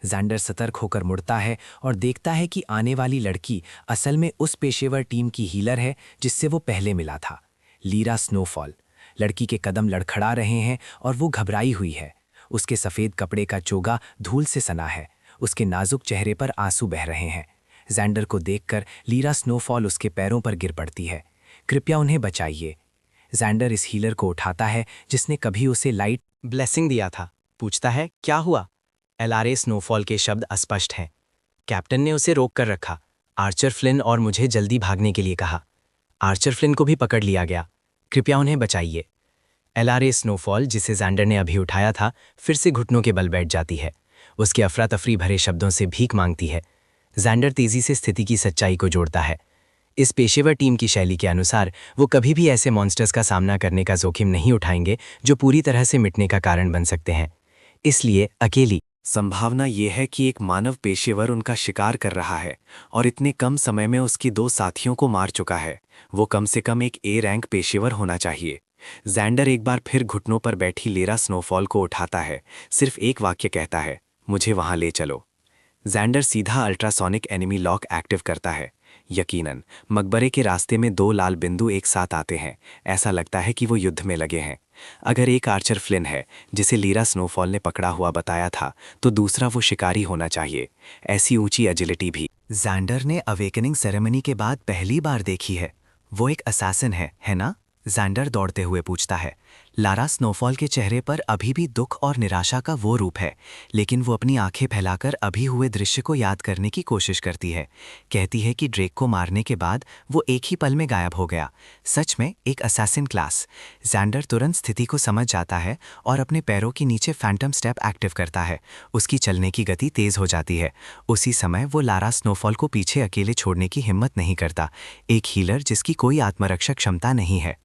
जैंडर सतर्क होकर मुड़ता है और देखता है कि आने वाली लड़की असल में उस पेशेवर टीम की हीलर है जिससे वो पहले मिला था, लीरा स्नोफॉल। लड़की के कदम लड़खड़ा रहे हैं और वो घबराई हुई है। उसके सफ़ेद कपड़े का चोगा धूल से सना है। उसके नाजुक चेहरे पर आंसू बह रहे हैं। जैंडर को देखकर लीरा स्नोफॉल उसके पैरों पर गिर पड़ती है। कृपया उन्हें बचाइए। जैंडर इस हीलर को उठाता है जिसने कभी उसे लाइट ब्लेसिंग दिया था। पूछता है, क्या हुआ? एलआरए स्नोफॉल के शब्द अस्पष्ट हैं। कैप्टन ने उसे रोक कर रखा, आर्चर फ्लिन और मुझे जल्दी भागने के लिए कहा। आर्चर फ्लिन को भी पकड़ लिया गया। कृपया उन्हें बचाइए। एलआरए स्नोफॉल, जिसे जैंडर ने अभी उठाया था, फिर से घुटनों के बल बैठ जाती है। उसके अफरा तफरी भरे शब्दों से भीख मांगती है। जैंडर तेजी से स्थिति की सच्चाई को जोड़ता है। इस पेशेवर टीम की शैली के अनुसार वो कभी भी ऐसे मॉन्स्टर्स का सामना करने का जोखिम नहीं उठाएंगे जो पूरी तरह से मिटने का कारण बन सकते हैं। इसलिए अकेली संभावना ये है कि एक मानव पेशेवर उनका शिकार कर रहा है और इतने कम समय में उसकी 2 साथियों को मार चुका है। वो कम से कम एक ए रैंक पेशेवर होना चाहिए। जैंडर एक बार फिर घुटनों पर बैठी लीरा स्नोफॉल को उठाता है। सिर्फ एक वाक्य कहता है, मुझे वहां ले चलो। जैंडर सीधा अल्ट्रासोनिक एनिमी लॉक एक्टिव करता है। यकीनन मकबरे के रास्ते में 2 लाल बिंदु एक साथ आते हैं। ऐसा लगता है कि वो युद्ध में लगे हैं। अगर एक आर्चर फ्लिन है, जिसे लीरा स्नोफॉल ने पकड़ा हुआ बताया था, तो दूसरा वो शिकारी होना चाहिए। ऐसी ऊंची एजिलिटी भी जैंडर ने अवेकनिंग सेरेमनी के बाद पहली बार देखी है। वो एक असैसिन है ना? जैंडर दौड़ते हुए पूछता है। लारा स्नोफॉल के चेहरे पर अभी भी दुख और निराशा का वो रूप है, लेकिन वो अपनी आंखें फैलाकर अभी हुए दृश्य को याद करने की कोशिश करती है। कहती है कि ड्रेक को मारने के बाद वो एक ही पल में गायब हो गया। सच में एक असैसिन क्लास। जैंडर तुरंत स्थिति को समझ जाता है और अपने पैरों के नीचे फैंटम स्टेप एक्टिव करता है। उसकी चलने की गति तेज हो जाती है। उसी समय वो लारा स्नोफॉल को पीछे अकेले छोड़ने की हिम्मत नहीं करता। एक हीलर जिसकी कोई आत्मरक्षक क्षमता नहीं है।